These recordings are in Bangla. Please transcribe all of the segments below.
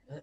স্যার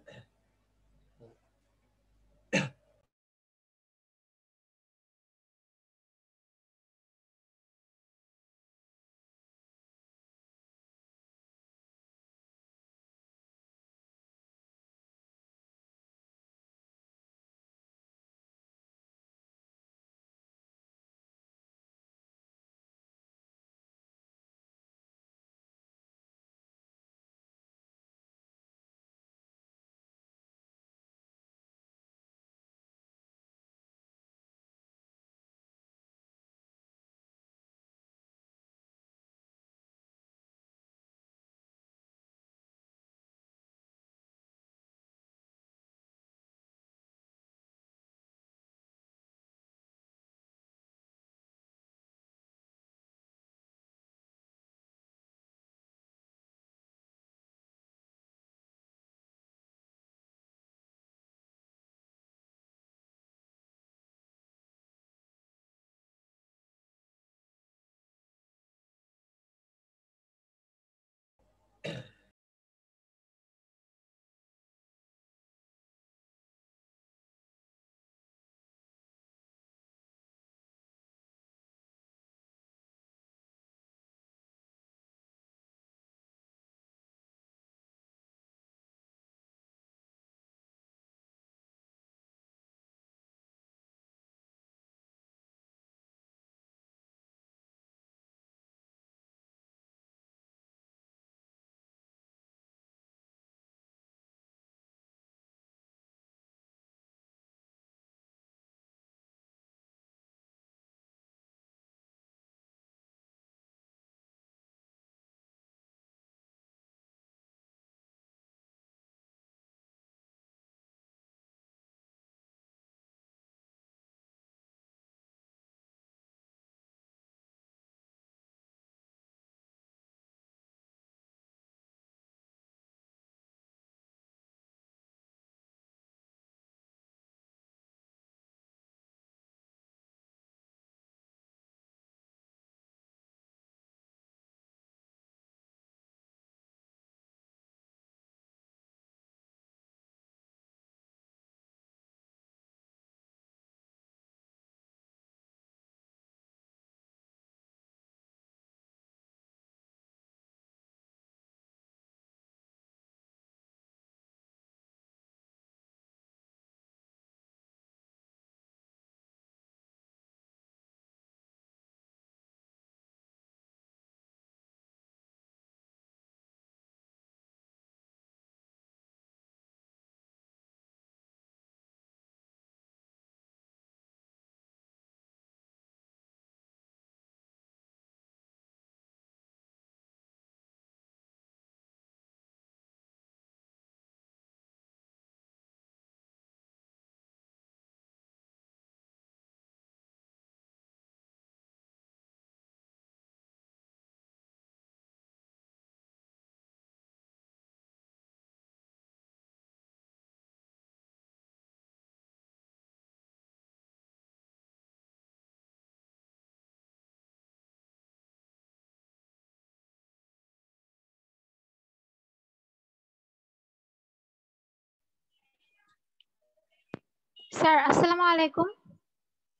আসসালামু আলাইকুম।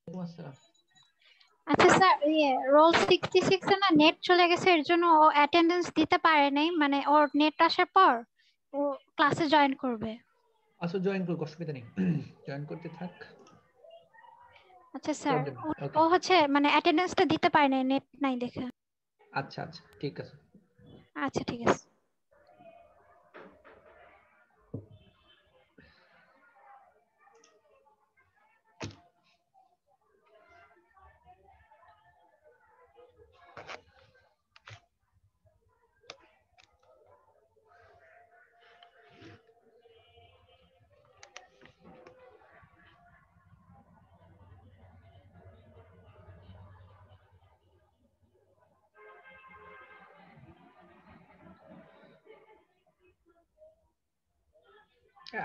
আসসালাম। আচ্ছা স্যার, রোল 66 এ না নেট চলে গেছে, এর জন্য ও অ্যাটেন্ডেন্স দিতে পারে নাই, মানে ওর নেট আসার পর ও ক্লাসে জয়েন করবে। আচ্ছা জয়েন করুক, অসুবিধা নেই, জয়েন করতে থাক। আচ্ছা স্যার, প্রবলেম নেই, ও ওকে। হচ্ছে মানে অ্যাটেন্ডেন্সটা দিতে পারে নাই, নেট নাই দেখে। আচ্ছা আচ্ছা ঠিক আছে। আচ্ছা ঠিক আছে।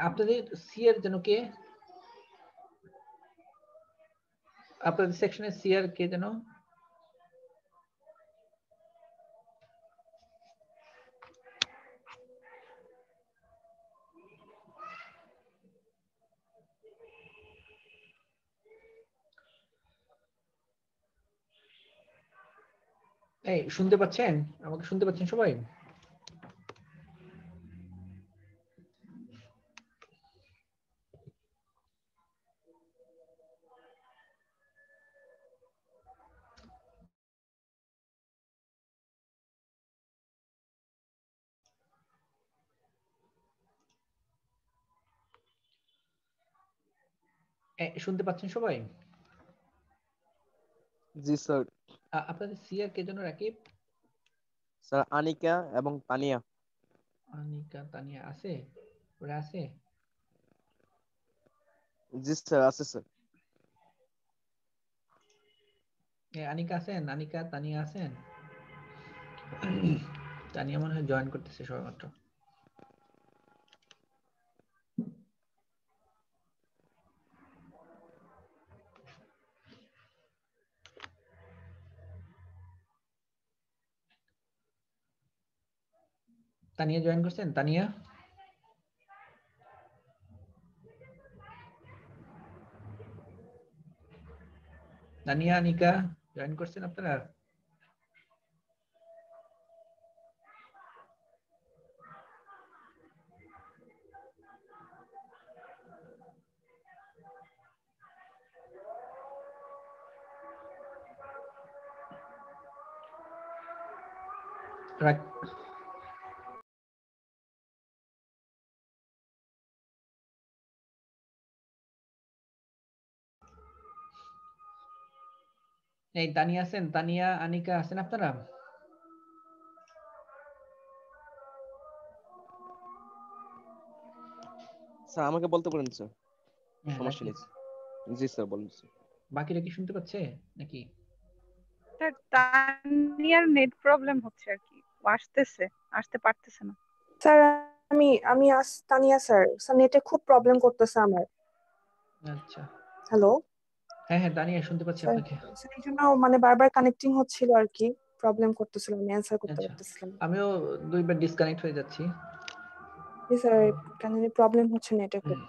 আপনাদের সি এর যেন কে, আপনাদের সেকশনের সি এর কে যেন? এই শুনতে পাচ্ছেন? আমাকে শুনতে পাচ্ছেন সবাই? শুনতে পাচ্ছেন সবাই? জি স্যার। আপনাদের সিআর কে যেন রাকিব? স্যার আনিকা এবং তানিয়া। আনিকা তানিয়া আছে? ওরা আছে? জি স্যার আছে স্যার। আনিকা আছেন? আনিকা তানিয়া আছেন? তানিয়া মনে হয় জয়েন করতেছে সবেমাত্র। তানিয়া জয়েন করছেন? তানিয়া? তানিয়া, আনিকা জয়েন করছেন আপনারা? এই তানিয়া আছেন? তানিয়া, আনিকা আছেন আপনারা? স্যার আমাকে বলতে পারেন স্যার, হ্যাঁ, সমস্যা রাকিব। নেই। জি স্যার বলুন স্যার। বাকিরা কি শুনতে পাচ্ছে নাকি? স্যার তানিয়ার নেট প্রবলেম হচ্ছে আর কি, আসতে পারতেছে না। স্যার আমি তানিয়া স্যার নেটে খুব প্রবলেম করতেছে আমার। আচ্ছা, হ্যালো হ্যাঁ হ্যাঁ তানিয়া শুনতে পাচ্ছি স্যার, আপনাকে। এই জন্য মানে বারবার কানেক্টিং হচ্ছিল আর কি, প্রবলেম করতেছিল, আমি অ্যান্সার করতে আচ্ছা, পারতেছিলাম। আমিও দুইবার ডিসকানেক্ট হয়ে যাচ্ছি। জি স্যার, কেন প্রবলেম হচ্ছে নেটে খুব।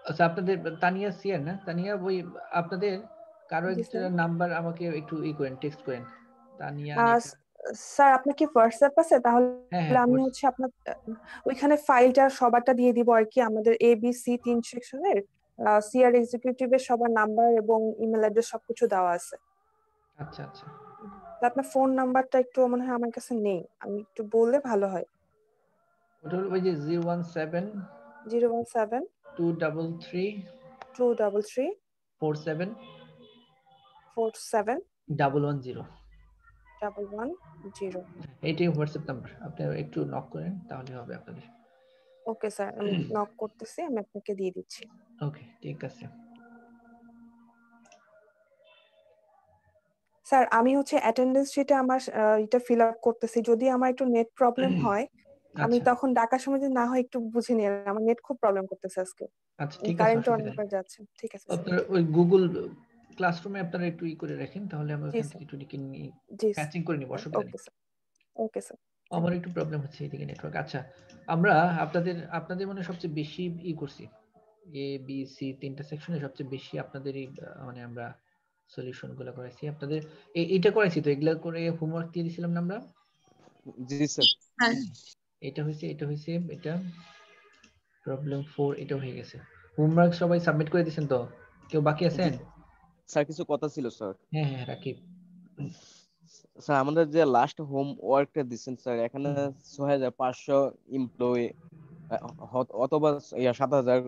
আচ্ছা, আপনাদের তানিয়া সিয়ার না? তানিয়া ওই আপনাদের কারো জি স্যার। একটা নাম্বার আমাকে একটু করেন, টেক্সট করেন। তানিয়া, আনিকা। স্যার আপনার কি হোয়াটসঅ্যাপ আছে? তাহলে হ্যাঁ হ্যাঁ আমি হচ্ছে আপনার ওইখানে ফাইলটা সবারটা দিয়ে দিব আর কি, আমাদের ABC 3 সেকশনের সিআর এক্সিকিউটিভের সবার নাম্বার এবং ইমেল অ্যাড্রেস সবকিছু দেওয়া আছে। আচ্ছা আচ্ছা, তো আপনার ফোন নাম্বারটা একটু মনে হয় আমার কাছে নেই, আমি একটু বললে ভালো হয়। ওটা হলো ওই যে 017 017 233 233 47 47 110। 110। এইটাই হোয়াটসঅ্যাপ নাম্বার, আপনি একটু নক করেন তাহলে হবে আপনাদের। ওকে স্যার, আমি নক করতেছি, আমি আপনাকে দিয়ে দিচ্ছি। ওকে, ঠিক আছে। স্যার আমি হচ্ছে অ্যাটেন্ডেন্স শিটে আমার এটা ফিল আপ করতেছি, যদি আমার একটু নেট প্রবলেম হয় আমি আচ্ছা তখন ডাকার সময় যদি না হয় একটু বুঝে নিয়ে, আমার নেট খুব প্রবলেম করতেছে আজকে, আচ্ছা, ঠিক আছে, কারেন্ট অসুবিধা নেই। অনেকবার যাচ্ছে। ঠিক আছে স্যার। আপনারা ওই গুগল ক্লাসরুমে আপনারা একটু করে রাখেন, তাহলে আমি জি ওখান স্যার। থেকে একটু জি ম্যাচিং করে নিব, অসুবিধা নেই। Okay sir. Okay sir. আমার একটু প্রবলেম হচ্ছে এইদিকে নেটওয়ার্ক। আচ্ছা, আমরা আপনাদের মনে সবচেয়ে বেশি করছি ABC 3টা সেকশনে, সবচেয়ে বেশি আপনাদেরই মানে আমরা সলিউশন গুলো করাইছি আপনাদের। এইটা করাইছি তো, এগুলা করে হোমওয়ার্ক দিয়ে দিছিলাম না আমরা? জি স্যার। এটা প্রবলেম 4 এটা হয়ে গেছে। হোমওয়ার্ক সবাই সাবমিট করে দিয়েছেন তো? কেউ বাকি আছেন? স্যার কিছু কথা ছিল স্যার। হ্যাঁ হ্যাঁ রাকিব। স্যার আমাদের যে লাস্ট হোমওয়ার্কটা দিচ্ছেন স্যার, এখানে 6500 এমপ্লয়ি অথবা 7000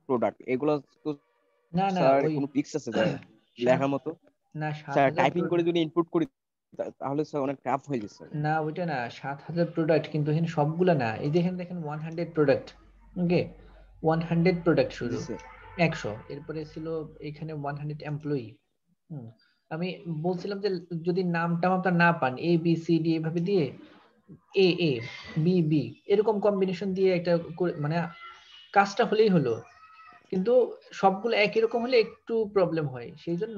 প্রোডাক্ট, এগুলো তো না না, স্যার ওই কোনো পিক্স আছে স্যার লেখার মতো? না, স্যার 7000 টাইপিং করে যদি ইনপুট করি তাহলে স্যার অনেক টাফ হয়ে যাচ্ছে স্যার। না ওইটা না, 7000 প্রোডাক্ট কিন্তু এখানে সবগুলা না। এই যে এখানে দেখেন 100 প্রোডাক্ট, ওকে 100 প্রোডাক্ট শুধু, জি স্যার। 100, এরপরে ছিল এখানে 100 এমপ্লয়ি। আমি বলছিলাম যে যদি নামটা আপনার না পান, ABCD এভাবে দিয়ে AABB এরকম কম্বিনেশন দিয়ে একটা মানে কাজটা হলেই হলো। কিন্তু সবগুলো একই রকম হলে একটু প্রবলেম হয়। সেই জন্য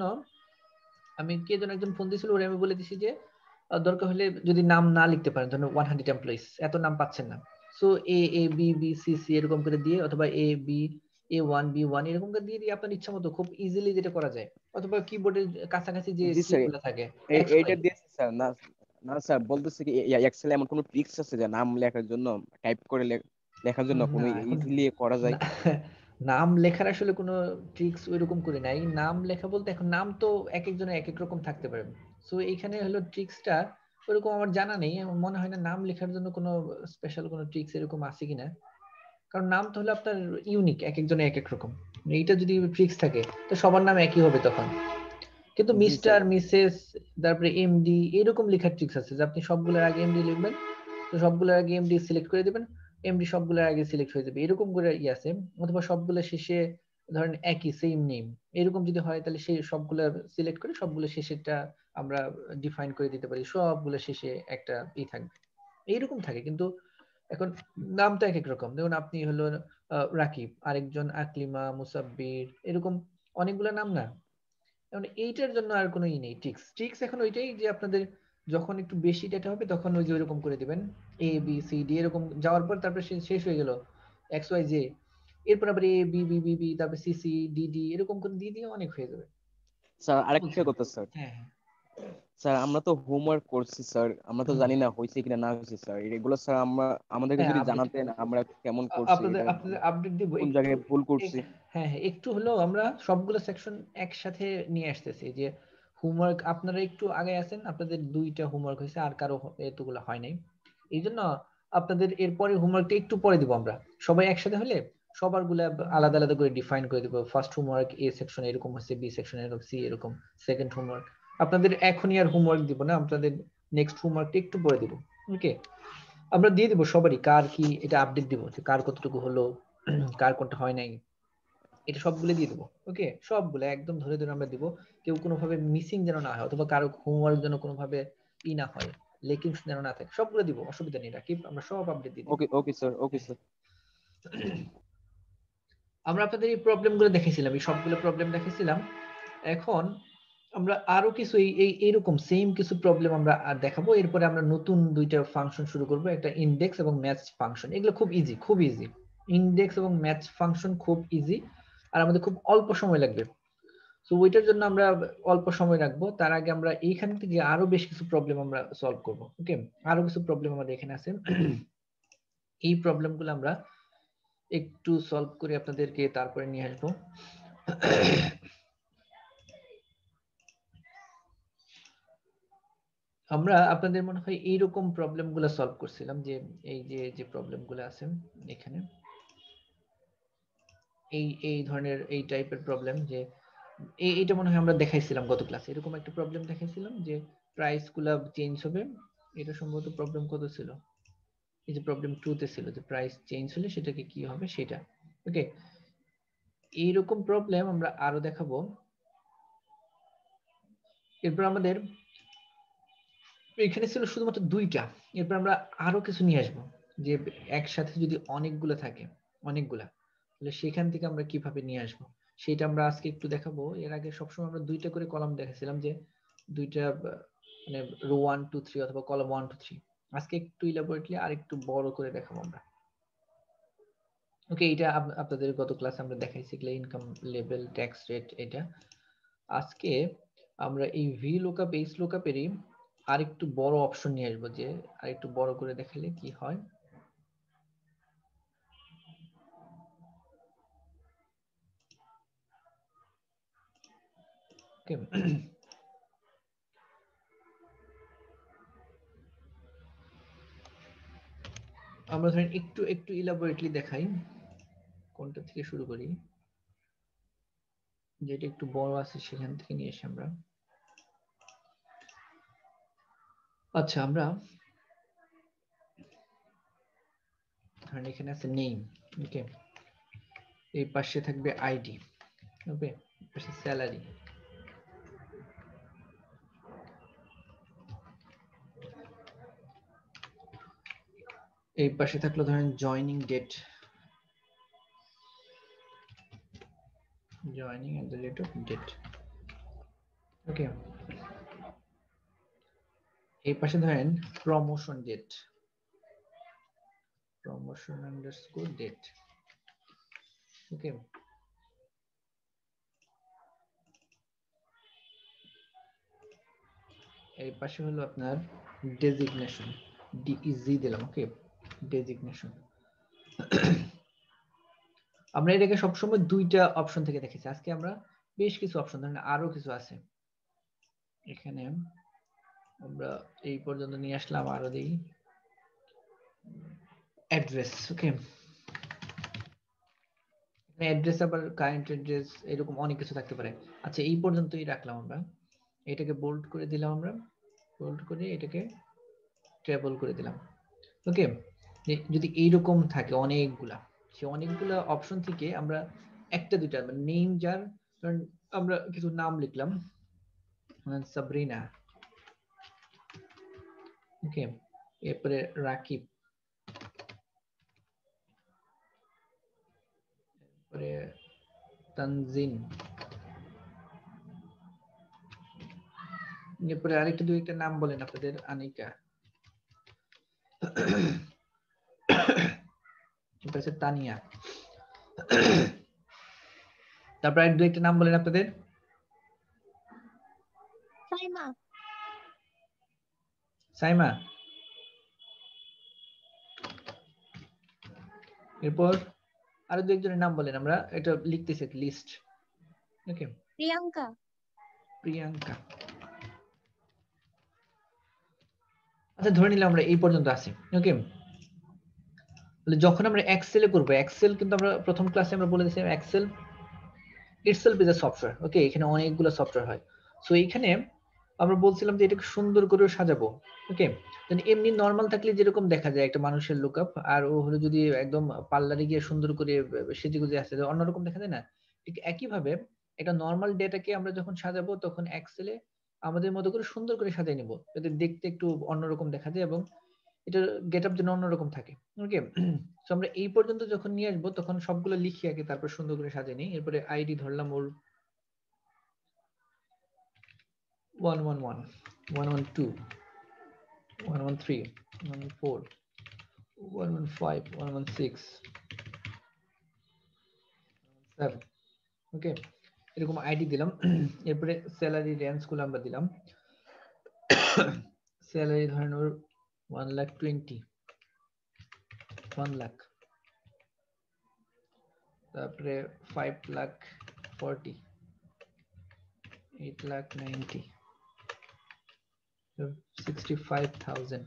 আমি কে যেন একজন ফোন দিয়েছিল, ওরে আমি বলে দিছি যে দরকার হলে যদি নাম না লিখতে পারেন, ধরুন 100 এমপ্লয়িজ, এত নাম পাচ্ছেন না, সো AABBCC এরকম করে দিয়ে, অথবা AB A1 B1 এরকম করে দিয়ে দিয়ে আপনার ইচ্ছা মতো খুব ইজিলি যেটা করা যায়, অথবা কিবোর্ডের কাছাকাছি যে জি কি স্যার, গুলো থাকে এইটা XY। দিয়েছে স্যার। না না স্যার, বলতেছে কি এক্সেলে এমন কোনো ট্রিক্স আছে যে নাম লেখার জন্য, টাইপ করে লেখার জন্য কোনো না এখন ইজিলি করা যায়? না- নাম লেখার আসলে কোনো ট্রিক্স ওইরকম করে নাই। নাম লেখা বলতে এখন নাম তো এক একজনের এক এক রকম থাকতে পারে। সো এইখানে হলো ট্রিক্সটা ওরকম আমার জানা নেই, আমার মনে হয় না নাম লেখার জন্য কোনো স্পেশাল কোনো ট্রিক্স এরকম আছে কিনা। কারণ নাম তো হলো আপনার ইউনিক, এক একজনের এক এক রকম। এইটা যদি ট্রিক্স থাকে তো সবার নাম একই হবে তখন। কিন্তু জি স্যার। মিস্টার মিসেস তারপরে এমডি এরকম লেখার ট্রিক্স আছে যে আপনি সবগুলোর আগে এমডি লিখবেন, তো সবগুলোর আগে এমডি সিলেক্ট করে দিবেন, এমডি সবগুলোর আগে সিলেক্ট হয়ে যাবে, এরকম করে আছে। অথবা সবগুলো শেষে ধরেন একই সেম নেম, এরকম যদি হয় তাহলে সেই সবগুলো সিলেক্ট করে সবগুলো শেষেরটা আমরা ডিফাইন করে দিতে পারি, সবগুলো শেষে একটা থাকবে, এইরকম থাকে। কিন্তু এখন নাম তো এক এক রকম। যেমন আপনি হলো রাকিব, আরেকজন আকলিমা, মুসাব্বির, এরকম অনেকগুলো নাম না। এখন এইটার জন্য আর কোনো নেই ট্রিক্স। ট্রিক্স এখন ওইটাই যে আপনাদের যখন একটু বেশি ডেটা হবে তখন ওই যে ওইরকম করে দিবেন, A B C D এরকম যাওয়ার পর তারপরে শেষ হয়ে গেল XYZ, এরপর আবার A B B B B তারপর C C D D এরকম করে দিয়ে দিয়ে অনেক হয়ে যাবে। স্যার আরেকটা বুঝছেন? কথা স্যার, হ্যাঁ হ্যাঁ। স্যার আমরা তো হোমওয়ার্ক করছি স্যার, আমরা তো জানি না হয়েছে কিনা না হয়েছে স্যার, এগুলো স্যার আমাদেরকে হ্যাঁ যদি আপডেট জানাতেন আমরা কেমন করছি, আপনাদের এটা আপনাদের আপডেট দিব কোন একটু। জায়গায় ভুল করছি। হ্যাঁ হ্যাঁ, একটু হলেও আমরা সবগুলো সেকশন একসাথে নিয়ে আসতেছি। যে হোমওয়ার্ক আপনারা একটু আগে আছেন, আপনাদের 2টা হোমওয়ার্ক হয়েছে, আর কারো এতগুলো হয় নাই। এই জন্য আপনাদের এরপরে হোমওয়ার্কটা একটু পরে দিব আমরা। সবাই একসাথে হলে সবার গুলা আলাদা আলাদা করে ডিফাইন করে দিব। ফার্স্ট হোমওয়ার্ক A সেকশন এরকম হচ্ছে, B সেকশন এরকম, C এরকম। সেকেন্ড হোমওয়ার্ক আপনাদের এখনই আর হোমওয়ার্ক দিব না, আপনাদের নেক্সট হোমওয়ার্কটা একটু পরে দিব। ওকে, আমরা দিয়ে দিব সবারই কার কি, এটা আপডেট দিব যে কার কতটুকু হলো, কার কোনটা হয় নাই, এটা সবগুলো দিয়ে দেবো। ওকে, সবগুলো একদম ধরে ধরে আমরা দিব। কেউ কোনোভাবে মিসিং যেন না হয়, অথবা কারো হোমওয়ার্ক যেন কোনোভাবে না হয়, লেকিংস যেন না থাকে, সবগুলো দিব, অসুবিধা নেই, রাকিব আমরা সব আপডেট দিয়ে দিব। ওকে ওকে স্যার, ওকে হ্যাঁ। স্যার। আমরা আপনাদের এই প্রবলেমগুলো দেখেছিলাম, এই সবগুলো প্রবলেম দেখেছিলাম। এখন আমরা আরো কিছু এইরকম সেম কিছু প্রবলেম আমরা আর দেখাবো। এরপরে আমরা নতুন 2টা ফাংশন শুরু করব, একটা ইনডেক্স এবং ম্যাচ ফাংশন। এগুলো খুব ইজি, খুব ইজি। ইনডেক্স এবং ম্যাচ ফাংশন খুব ইজি, আর আমাদের খুব অল্প সময় লাগবে। তো ওইটার জন্য আমরা অল্প সময় রাখবো। তার আগে আমরা এইখান থেকে আরো বেশ কিছু প্রবলেম আমরা সলভ করব। ওকে, আরো কিছু প্রবলেম আমাদের এখানে আছে। এই প্রবলেমগুলো আমরা একটু সলভ করে আপনাদেরকে তারপরে নিয়ে আসবো। আমরা আপনাদের মনে হয় এইরকম প্রবলেমগুলো সলভ করছিলাম, যে এই যে যে প্রবলেমগুলো আছে এখানে, এই এই ধরনের এই টাইপের প্রবলেম, যে এইটা মনে হয় আমরা দেখাইছিলাম গত ক্লাসে। এরকম একটা প্রবলেম দেখাইছিলাম যে প্রাইস গুলা চেঞ্জ হবে। এটা সম্ভবত প্রবলেম কত ছিল, এই যে প্রবলেম 2 তে ছিল যে প্রাইস চেঞ্জ হলে সেটাকে কি হবে সেটা। ওকে, এইরকম প্রবলেম আমরা আরো দেখাবো। এরপর আমাদের এখানে ছিল শুধুমাত্র 2টা, এরপর আমরা আরো কিছু নিয়ে আসবো, যে একসাথে যদি অনেকগুলো থাকে, অনেকগুলা, তাহলে সেখান থেকে আমরা কিভাবে নিয়ে আসবো সেটা আমরা আজকে একটু দেখাবো। এর আগে সবসময় আমরা 2টা করে কলাম দেখাছিলাম, যে 2টা মানে রো 1 2 3 অথবা কলাম 1 2 3। আজকে একটু ইলাবোরেটলি আর একটু বড় করে দেখাবো আমরা। ওকে, এটা আপনাদের গত ক্লাসে আমরা দেখাইছি, ইনকাম লেভেল, ট্যাক্স রেট। এটা আজকে আমরা এই ভি লুকআপ, এইচ লুকআপেরই আরেকটু বড় অপশন নিয়ে আসবো, যে আরেকটু বড় করে দেখালে কি হয়। ওকে, আমরা ধরেন একটু একটু ইলাবোরেটলি দেখাই। কোনটা থেকে শুরু করি, যেটা একটু বড় আছে সেখান থেকে নিয়ে এসে আমরা। আচ্ছা, আমরা ধরেন এখানে আছে নেম। ওকে, এই পাশে থাকবে আইডি। ওকে, পাশে স্যালারি, এই পাশে থাকলো ধরেন joining date, joining at the rate of date. Okay, এই পাশে ধরেন promotion date, promotion underscore date. Okay, এই পাশে হলো আপনার ডেজিগনেশন, ডিইজি দিলাম। Okay, designation. আমরা এটাকে সবসময় দুইটা অপশন থেকে দেখেছি, আজকে আমরা বেশ কিছু অপশন, ধরেন আরো কিছু আছে এখানে, আমরা এই পর্যন্ত নিয়ে আসলাম। আরো দিই অ্যাড্রেস। ওকে, অ্যাড্রেস আবার কারেন্ট অ্যাড্রেস এরকম অনেক কিছু থাকতে পারে। আচ্ছা, এই পর্যন্তই রাখলাম আমরা। এটাকে বোল্ড করে দিলাম, আমরা বোল্ড করে এটাকে ট্রেবল করে দিলাম। ওকে, যদি এইরকম থাকে অনেকগুলা, সে অনেকগুলা অপশন থেকে আমরা একটা দুইটা নেম, যার কারণ আমরা কিছু নাম লিখলাম, সাবরিনা। ওকে, এরপরে রাকিব, এরপরে তানজিন, এরপরে আরেকটা দুই একটা নাম বলেন আপনাদের, আনিকা, এরপরে তানিয়া, তারপর আর দুই একটা নাম বলেন আপনাদের। সাইমা। সাইমা, এরপর আরো দু একজনের নাম বলেন, আমরা এটা লিখতেছি লিস্ট। ওকে, প্রিয়াঙ্কা। প্রিয়াঙ্কা। আচ্ছা, ধরে নিলাম আমরা এই পর্যন্ত আছি। ওকে, যখন আমরা এক্সেলে করবো, এক্সেল কিন্তু আমরা প্রথম ক্লাসে আমরা বলে দিয়েছিলাম Excel itself is a software. Okay, এখানে অনেকগুলো সফটওয়্যার হয়। সো এইখানে আমরা বলছিলাম যে এটাকে সুন্দর করে সাজাবো। ওকে, এমনি নরমাল থাকলে যেরকম দেখা যায় একটা মানুষের লুকআপ, আর ও হলো যদি একদম পার্লারে গিয়ে সুন্দর করে সেজে গুজে আসে অন্যরকম দেখা যায় না, ঠিক একইভাবে একটা নরমাল ডেটাকে আমরা যখন সাজাবো তখন এক্সেলে আমাদের মতো করে সুন্দর করে সাজিয়ে নিব, যাতে দেখতে একটু অন্যরকম দেখা যায় এবং এটার গেটআপ যেন অন্যরকম থাকে। ওকে, সো আমরা এই পর্যন্ত যখন নিয়ে আসবো তখন সবগুলো লিখি আগে, তারপর সুন্দর করে সাজিয়ে নিই। এরপরে আইডি ধরলাম ওর 111, 112, 113, 114, 115, 116, 7। ওকে, এরকম আইডি দিলাম। এরপরে স্যালারি রেঞ্জ গুলো আমরা দিলাম। স্যালারি ধরেন ওর 1,20,000, 1 লাখ, তারপরে 5,40,000, 8,90,000, 65,000,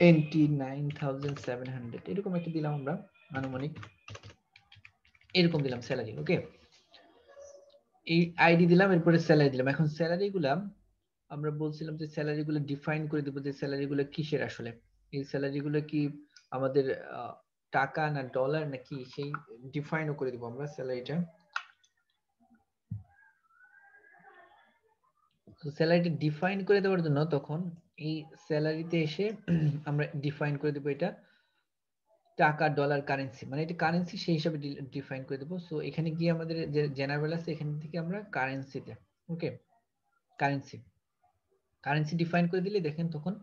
89,700, এরকম একটা দিলাম আমরা আনুমানিক, এরকম দিলাম স্যালারি। ওকে, এই আইডি দিলাম, এরপরে স্যালারি দিলাম। এখন স্যালারি গুলা আমরা বলছিলাম যে স্যালারি গুলো ডিফাইন করে দেবো যে স্যালারি গুলো কিসের, আসলে এই স্যালারি গুলো কি আমাদের টাকা না ডলার নাকি, সেই ডিফাইনও করে দিব আমরা স্যালারিটা। তো স্যালারিটা ডিফাইন করে দেওয়ার জন্য তখন এই স্যালারিতে এসে আমরা ডিফাইন করে দেবো এটা টাকা, ডলার, কারেন্সি, মানে এটা কারেন্সি সেই হিসাবে ডিফাইন করে দেবো। সো এখানে গিয়ে আমাদের যে জেনারেল আছে এখান থেকে আমরা কারেন্সিতে, ওকে, কারেন্সি ডিফাইন করে দিলে দেখেন তখন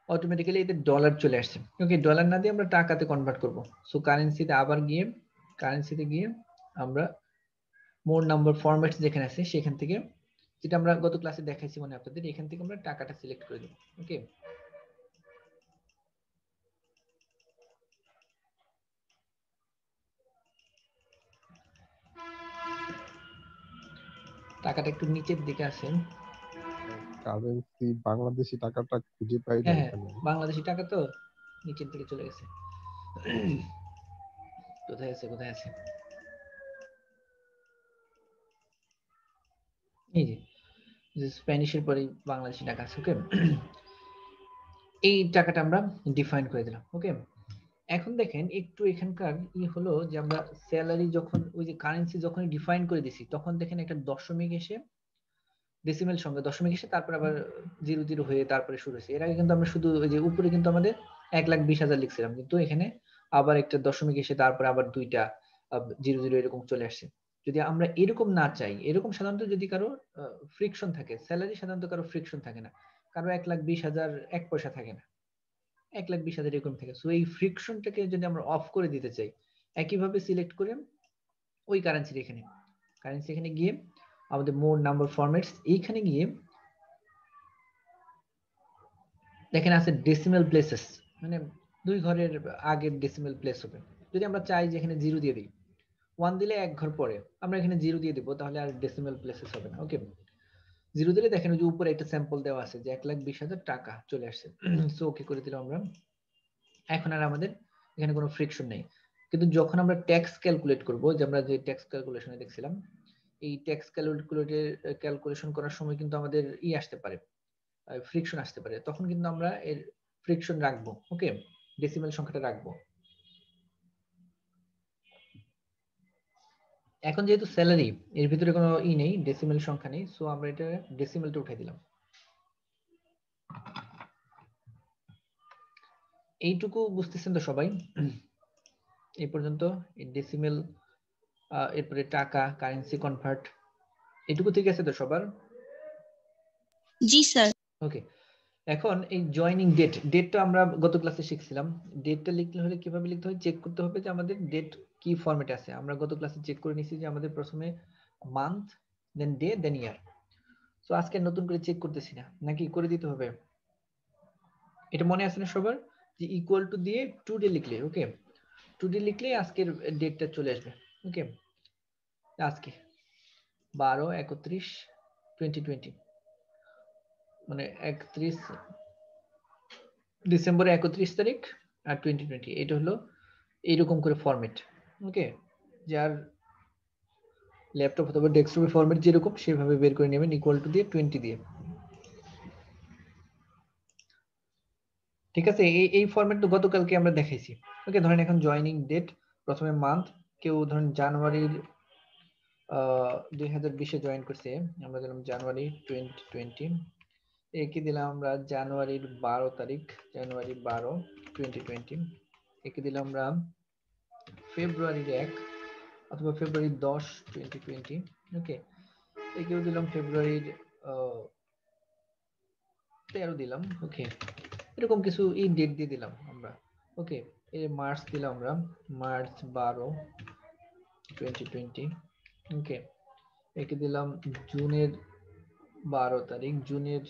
অটোমেটিক্যালি এতে ডলার চলে আসছে। ওকে, ডলার না দিয়ে আমরা টাকাতে কনভার্ট করব। সো কারেন্সিতে আবার গিয়ে কারেন্সিতে গিয়ে আমরা মোর নাম্বার ফরম্যাটস যেখানে আছে সেখান থেকে, যেটা আমরা গত ক্লাসে দেখাইছি মনে আপনাদের, এখান থেকে আমরা টাকাটা সিলেক্ট করে দেব। ওকে, টাকাটা একটু নিচের দিকে আছে। কারেন্সি বাংলাদেশি টাকাটা খুঁজে পাই না হ্যাঁ, এখানে। বাংলাদেশি টাকা তো নিচের দিকে চলে গেছে। কোথায় আছে, কোথায় আছে, এই যে স্প্যানিশের পরে বাংলাদেশি টাকা আছে। ওকে, এই টাকাটা আমরা ডিফাইন করে দিলাম। ওকে, এখন দেখেন একটু এখানকার হলো যে আমরা স্যালারি যখন ওই যে কারেন্সি যখন ডিফাইন করে দিছি তখন দেখেন একটা দশমিক এসে, ডেসিমেল সংখ্যা দশমিক এসে তারপর আবার 00 হয়ে তারপরে শুরু হয়েছে। এর আগে কিন্তু আমরা শুধু ওই যে উপরে কিন্তু আমাদের 1,20,000 লিখছিলাম, কিন্তু এখানে আবার একটা দশমিক এসে তারপরে আবার দুইটা 00 এরকম চলে আসছে। যদি আমরা এরকম না চাই, এরকম সাধারণত যদি কারো ফ্রিকশন থাকে, স্যালারি সাধারণত কারো ফ্রিকশন থাকে না, কারো 1,20,000 এক পয়সা থাকে না, 1,20,000 এরকম থাকে। সো এই ফ্রিকশনটাকে যদি আমরা অফ করে দিতে চাই, একইভাবে সিলেক্ট করে ওই কারেন্সি এখানে গিয়ে আমাদের মোর নাম্বার ফরম্যাটস এইখানে গিয়ে দেখেন আছে ডেসিমাল প্লেসেস, মানে 2 ঘরের আগের ডেসিমাল প্লেস হবে। যদি আমরা চাই যে এখানে 0 দিয়ে দিই, 1 দিলে 1 ঘর পরে আমরা এখানে 0 দিয়ে দিব, তাহলে আর ডেসিমাল প্লেসেস হবে না। ওকে, 0 দিলে দেখেন ওই যে উপরে একটা স্যাম্পল দেওয়া আছে যে 1,20,000 টাকা চলে আসছে। সো ওকে করে দিলাম আমরা। এখন আর আমাদের এখানে কোনো ফ্রিকশন নেই। কিন্তু যখন আমরা ট্যাক্স ক্যালকুলেট করব, যে আমরা যে ট্যাক্স ক্যালকুলেশনে দেখছিলাম, এই ট্যাক্স ক্যালকুলেশন করার সময় কিন্তু আমাদের আসতে পারে, ফ্রিকশন আসতে পারে। তখন কিন্তু আমরা এর ফ্রিকশন রাখবো। ওকে, ডেসিমাল সংখ্যাটা রাখবো। এখন যেহেতু স্যালারি, এর ভিতরে কোনো নেই, ডেসিমাল সংখ্যা নেই, সো আমরা এটা ডেসিমালটা উঠাই দিলাম। এইটুকু বুঝতেছেন তো সবাই? এই পর্যন্ত এই ডেসিমাল, এরপরে টাকা, কারেন্সি কনভার্ট, এটুকু ঠিক আছে তো সবার? জি স্যার। ওকে, এখন এই জয়েনিং ডেট, ডেটটা আমরা গত ক্লাসে শিখছিলাম। ডেটটা লিখতে হলে কিভাবে লিখতে হয়, চেক করতে হবে যে আমাদের ডেট কি ফরম্যাটে আছে। আমরা গত ক্লাসে চেক করে নিছি যে আমাদের প্রথমে মান্থ, দেন ডে, দেন ইয়ার। সো আজকে নতুন করে চেক করতেছি না, নাকি করে দিতে হবে? এটা মনে আছে না সবার, যে ইকুয়াল টু দিয়ে টুডে লিখলে, ওকে, টুডে লিখলে আজকের ডেটটা চলে আসবে। ওকে, আজকে 12/31/2020, মানে 31 ডিসেম্বর 31 তারিখ আর 2020, এটা হলো এইরকম করে ফরম্যাট। ওকে, যার ল্যাপটপ অথবা ডেস্কটপের ফরম্যাট যেরকম সেভাবে বের করে নেবেন, ইকুয়াল টু দিয়ে 20 দিয়ে। ঠিক আছে, এই ফরম্যাট তো গতকালকে আমরা দেখাইছি। ওকে, ধরেন এখন জয়েনিং ডেট, প্রথমে মান্থ, কেউ ধরেন জানুয়ারির 2020-এ জয়েন করছে, আমরা দিলাম জানুয়ারি 2020। একে দিলাম আমরা জানুয়ারির 12 তারিখ, জানুয়ারি 12, 2020। একে দিলাম আমরা ফেব্রুয়ারির 1 অথবা ফেব্রুয়ারি 10, 2020। ওকে, একেও দিলাম ফেব্রুয়ারির 13 দিলাম। ওকে, এরকম কিছু এই ডেট দিয়ে দিলাম আমরা। ওকে, এই মার্চ দিলাম আমরা, মার্চ 12, 2020। ওকে, একে দিলাম জুনের 12 তারিখ, জুনের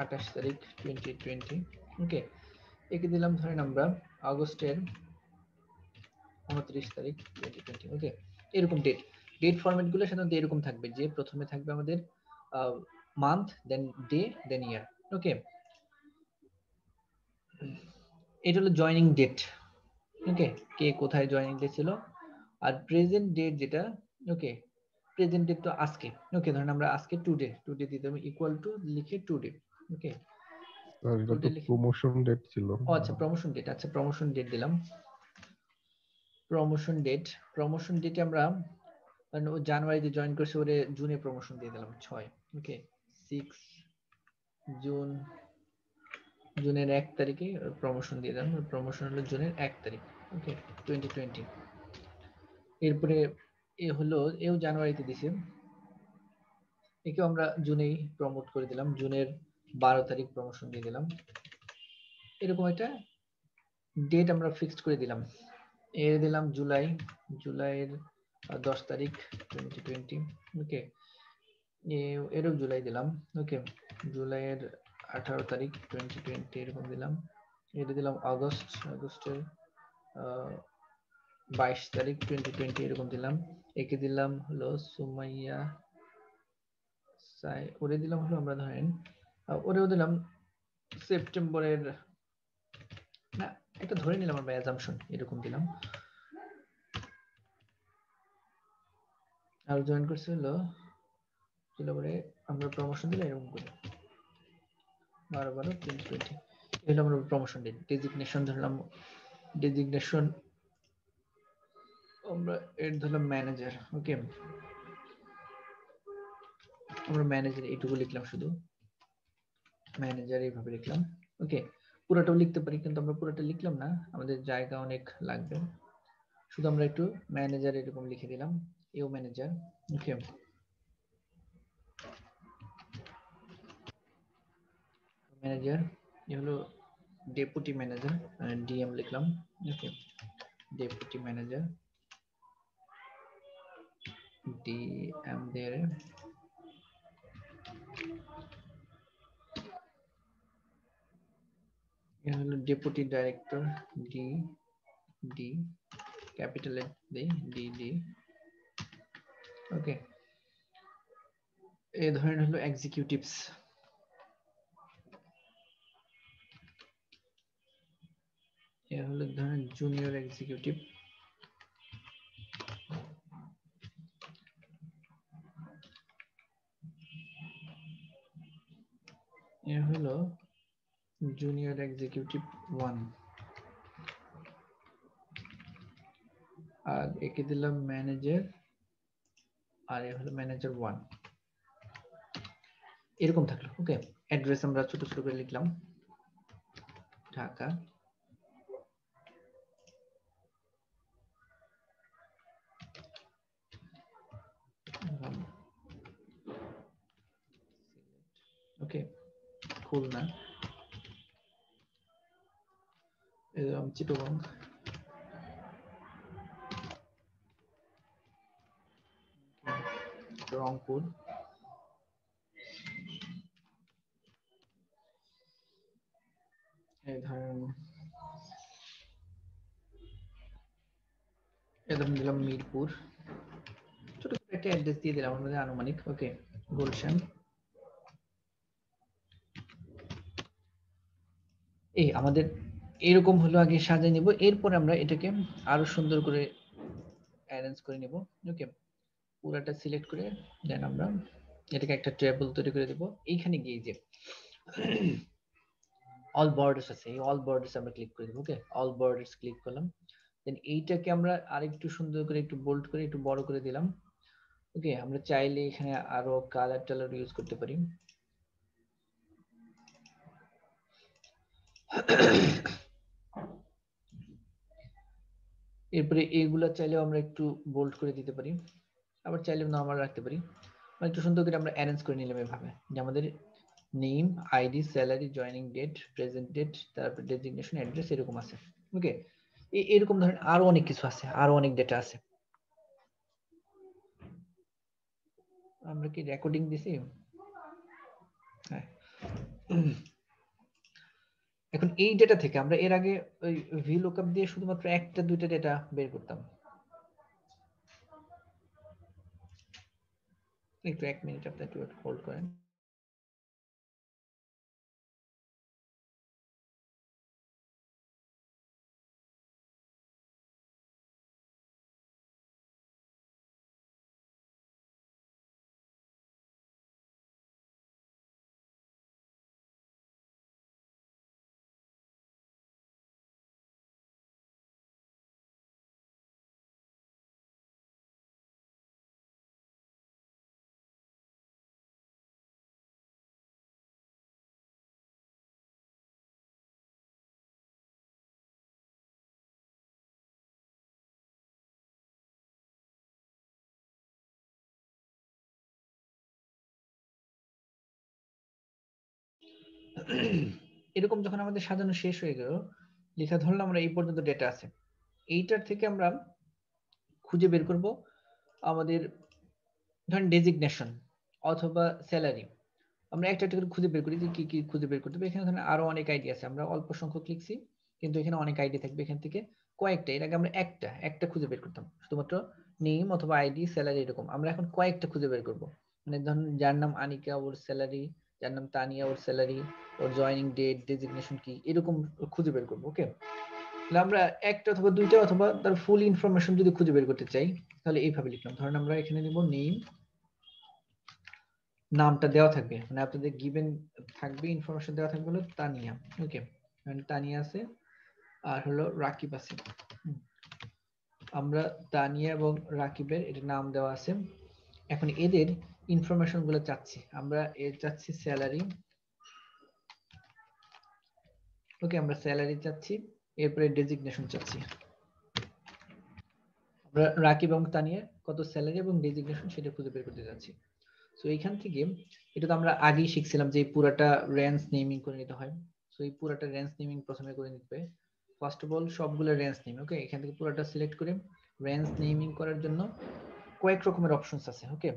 28 তারিখ, 2020। ওকে, একে দিলাম ধরেন আমরা আগস্টের 29 তারিখ, 2020। ওকে, এরকম ডেট ফরম্যাট গুলো সাধারণত এরকম থাকবে, যে প্রথমে থাকবে আমাদের মান্থ, দেন ডে, দেন ইয়ার। ওকে, এটা হলো জয়েনিং ডেট। ওকে, কে কোথায় জয়েনিং ডেট ছিল। আর প্রেজেন্ট ডেট যেটা, ওকে, প্রেজেন্ট ডেট তো আজকে। ওকে, ধরেন আমরা আজকে টুডে দিতে হবে ইকুয়াল টু লিখে টুডে। ওকে, স্যার এটা তো প্রমোশন ডেট ছিল। ও আচ্ছা, প্রমোশন ডেট, আচ্ছা প্রমোশন ডেট দিলাম। প্রমোশন ডেটে আমরা ও জানুয়ারিতে জয়েন করছে, ওরে জুনে প্রমোশন দিয়ে দিলাম 6। ওকে, 6 জুন, জুনের 1 তারিখে প্রমোশন দিয়ে দিলাম, প্রমোশন হলো জুনের 1 তারিখ। ওকে, 2020। এরপরে এ হলো, এও জানুয়ারিতে দিছে, একেও আমরা জুনেই প্রমোট করে দিলাম, জুনের 12 তারিখ প্রমোশন দিয়ে দিলাম। এরকম একটা ডেট আমরা ফিক্সড করে দিলাম। এর দিলাম জুলাই, জুলাইয়ের 10 তারিখ, 2020। ওকে, এরও জুলাই দিলাম। ওকে, জুলাইয়ের 18 তারিখ, 2020 এরকম দিলাম। এটা দিলাম আগস্ট, আগস্টের 22 তারিখ, 2020 এরকম দিলাম। একে দিলাম হলো সুমাইয়া সাই, ওরে দিলাম হলো আমরা ধরেন, ওরেও দিলাম সেপ্টেম্বরের, না একটা ধরে নিলাম আমরা অ্যাজাম্পশন, এরকম দিলাম। আর জয়েন করছে হলো পরে আমরা প্রমোশন দিলাম এরকম করে 12/12/2020। এটা আমরা প্রমোশন ডেট। ডেজিগনেশন ধরলাম, ডেজিগনেশন আমরা এর ধরলাম ম্যানেজার। ওকে, আমরা ম্যানেজার এইটুকু লিখলাম, শুধু ম্যানেজার এইভাবে লিখলাম। ওকে, পুরোটাও লিখতে পারি, কিন্তু আমরা পুরোটা লিখলাম না, আমাদের জায়গা অনেক লাগবে, শুধু আমরা একটু ম্যানেজার এরকম লিখে দিলাম, এও ম্যানেজার। ওকে, ম্যানেজার, এ হলো ডেপুটি ম্যানেজার, ডিএম লিখলাম। ওকে, ডেপুটি ম্যানেজার, ডিএম দিয়ে এটা হলো deputy director D D capital D D D. Okay, এই ধরনের হলো এক্সিকিউটিভস। এর হলো ধরেন জুনিয়র এক্সিকিউটিভ। এর হলো জুনিয়র এক্সিকিউটিভ 1, আর একে দিলাম ম্যানেজার, আর এ হলো ম্যানেজার 1। এরকম থাকলো। ওকে, অ্যাড্রেস আমরা ছোট ছোট করে লিখলাম, ঢাকা। ওকে, খুলনা, এরকম চিটাগং, রংপুর, এই ধরেন এরকম দিলাম মিরপুর, ছোট ছোট একটা অ্যাড্রেস দিয়ে দিলাম আমাদের আনুমানিক। ওকে, গুলশান। এই আমাদের এরকম হলো, আগে সাজিয়ে নিব, এরপর আমরা এটাকে আরো সুন্দর করে অ্যারেঞ্জ করে নিব। ওকে, পুরাটা সিলেক্ট করে দেন আমরা এটাকে একটা টেবিল তৈরি করে দেব। এইখানে গিয়ে যে অল বর্ডার্স আছে, এই অল বর্ডার্স আমরা ক্লিক করে দেব। ওকে, অল বর্ডার্স ক্লিক করলাম, দেন এইটাকে আমরা আরেকটু সুন্দর করে একটু বোল্ড করে একটু বড় করে দিলাম। ওকে, আমরা চাইলে এখানে আরো কালার টালার ইউজ করতে পারি। এরপরে এইগুলা চাইলেও আমরা একটু বোল্ড করে দিতে পারি, আবার চাইলে নরমাল রাখতে পারি। একটু সুন্দর করে আমরা অ্যারেঞ্জ করে নিলাম এভাবে, যে আমাদের name, ID, salary, joining date, present date, তারপর ডেজিগনেশন, অ্যাড্রেস এরকম আছে। ওকে, এরকম ধরেন আরো অনেক কিছু আছে, আরো অনেক ডেটা আছে। আমরা কি রেকর্ডিং দিছি? হ্যাঁ। এখন এই ডেটা থেকে আমরা এর আগে ওই ভিলুকআপ দিয়ে শুধুমাত্র একটা দুইটা ডেটা বের করতাম। একটু 1 মিনিট আপনি একটু হোল্ড করেন। এরকম যখন আমাদের সাজানো শেষ হয়ে গেল, লেখা ধরলাম আমরা এই পর্যন্ত ডেটা আছে, এইটার থেকে আমরা খুঁজে বের করব আমাদের ধরেন ডেজিগনেশন অথবা স্যালারি। আমরা একটা একটা করে খুঁজে বের করি যে কি কি খুঁজে বের করতে হবে। এখানে ধরেন আরো অনেক আইডি আছে, আমরা অল্প সংখ্যক লিখছি কিন্তু এখানে অনেক আইডি থাকবে, এখান থেকে কয়েকটা। এর আগে আমরা একটা খুঁজে বের করতাম, শুধুমাত্র নেম অথবা আইডি, স্যালারি এরকম। আমরা এখন কয়েকটা খুঁজে বের করব, মানে ধরুন যার নাম আনিকা ওর স্যালারি, যার নাম তানিয়া ওর স্যালারি, ওর জয়েনিং ডেট, ডেজিগনেশন কি, এরকম খুঁজে বের করব। ওকে, তাহলে আমরা একটা অথবা দুইটা অথবা তার ফুল ইনফরমেশন যদি খুঁজে বের করতে চাই তাহলে এইভাবে লিখলাম। ধরেন আমরা এখানে নিব নেম, নামটা দেওয়া থাকবে, মানে আপনাদের গিভেন থাকবে, ইনফরমেশন দেওয়া থাকবে হলো তানিয়া। ওকে, মানে তানিয়া আছে আর হলো রাকিব আছে। আমরা তানিয়া এবং রাকিবের এটা নাম দেওয়া আছে। এখন এদের ইনফরমেশন গুলো চাচ্ছি আমরা, এর চাচ্ছি স্যালারি। ওকে, আমরা স্যালারি চাচ্ছি, এরপরে ডেজিগনেশন চাচ্ছি। আমরা রাকিব এবং তানিয়া কত স্যালারি এবং ডেজিগনেশন সেটা খুঁজে বের করতে যাচ্ছি। সো এইখান থেকে এটা তো আমরা আগেই শিখছিলাম যে পুরাটা রেঞ্জ নেমিং করে নিতে হয়। সো এই পুরাটা রেঞ্জ নেমিং প্রথমে করে নিতে হবে। ফার্স্ট অফ অল সবগুলো রেঞ্জ নেম। ওকে, এখান থেকে পুরাটা সিলেক্ট করে রেঞ্জ নেমিং করার জন্য কয়েক রকমের অপশনস আছে। ওকে,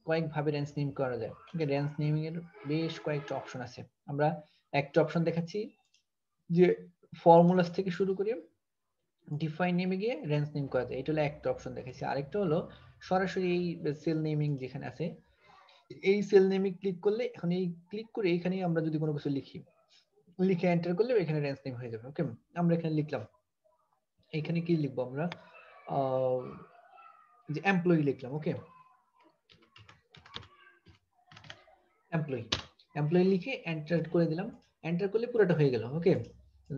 কয়েক ভাবে রেঞ্জ নেম করা যায়। ওকে, রেঞ্জ নেমিং এর বেশ কয়েকটা অপশন আছে, আমরা একটা অপশন দেখাচ্ছি যে ফর্মুলাস থেকে শুরু করে ডিফাইন নেমে গিয়ে রেঞ্জ নেম করা যায়। এটা হলো একটা অপশন দেখাইছি। আরেকটা হলো সরাসরি এই সেল নেমিং যেখানে আছে এই সেল নেমে ক্লিক করলে এখন এই ক্লিক করে এখানে আমরা যদি কোনো কিছু লিখে এন্টার করলে এখানে রেঞ্জ নেম হয়ে যাবে। ওকে, আমরা এখানে লিখলাম, এখানে কি লিখবো আমরা, যে এমপ্লয়ি লিখলাম। ওকে, এমপ্লয়ি লিখে এন্টার করে দিলাম, এন্টার করলে পুরোটা হয়ে গেল। ওকে,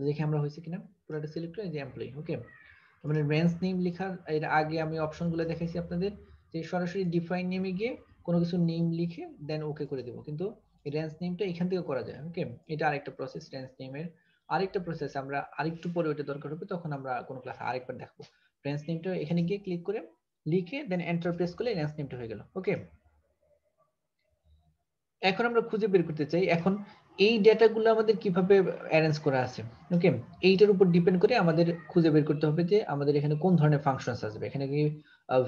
দেখি আমরা হয়েছে কিনা, পুরোটা সিলেক্ট করে যে এমপ্লয়ি। ওকে, মানে রেঞ্জ নেম লেখার এর আগে আমি অপশনগুলো দেখাইছি আপনাদের, যে সরাসরি ডিফাইন নেমে গিয়ে কোনো কিছু নেম লিখে দেন ওকে করে দেব, কিন্তু রেঞ্জ নেমটা এখান থেকে করা যায়। ওকে, এটা আরেকটা প্রসেস। রেঞ্জ নেমের আরেকটা প্রসেস আমরা আরেকটু পরে ওটা দরকার হবে, তখন আমরা কোনো ক্লাসে আরেকবার দেখবো। রেঞ্জ নেমটা এখানে গিয়ে ক্লিক করে লিখে দেন এন্টার প্রেস করলে রেঞ্জ নেমটা হয়ে গেল। ওকে, এখন আমরা খুঁজে বের করতে চাই এখন এই ডেটাগুলো আমাদের কিভাবে অ্যারেঞ্জ করা আছে। ওকে, এইটার উপর ডিপেন্ড করে আমাদের খুঁজে বের করতে হবে যে আমাদের এখানে কোন ধরনের ফাংশনস আসবে, এখানে কি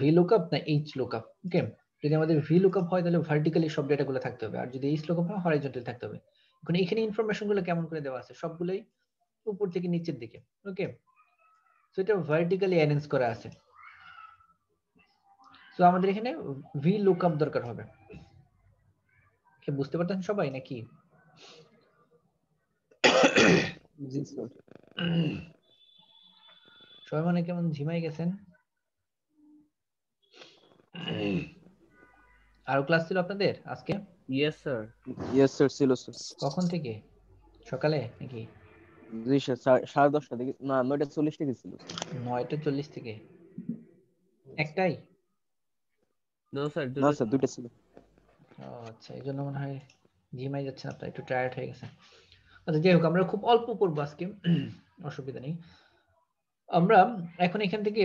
ভি লুকআপ না এইচ লুকআপ। ওকে, যদি আমাদের ভি লুকআপ হয় তাহলে ভার্টিক্যালি সব ডেটাগুলো থাকতে হবে, আর যদি এইচ লুকআপ হয় হরাইজন্টালি থাকতে হবে। এখন এখানে ইনফরমেশন গুলো কেমন করে দেওয়া আছে, সবগুলোই উপর থেকে নিচের দিকে। ওকে, সো এটা ভার্টিক্যালি অ্যারেঞ্জ করা আছে। সো আমাদের এখানে ভি লুকআপ দরকার হবে। বুঝতে পারতেন সবাই নাকি? জি স্যার। সবাই মানে কেমন ঝিমাই গেছেন? আরো ক্লাস ছিল আপনাদের আজকে? Yes sir. ইয়েস স্যার ছিল স্যার। কখন থেকে? সকালে নাকি? জি স্যার, 10:30 থেকে, না 9:40 থেকে ছিল। 9:40 থেকে একটাই? না স্যার, দুটো ছিল। ও আচ্ছা, এই জন্য মনে হয় ঝিমাই যাচ্ছেন আপনার, একটু টায়ার্ড হয়ে গেছেন। আচ্ছা যাই হোক, আমরা খুব অল্প পড়বো আজকে, অসুবিধা নেই। আমরা এখন এখান থেকে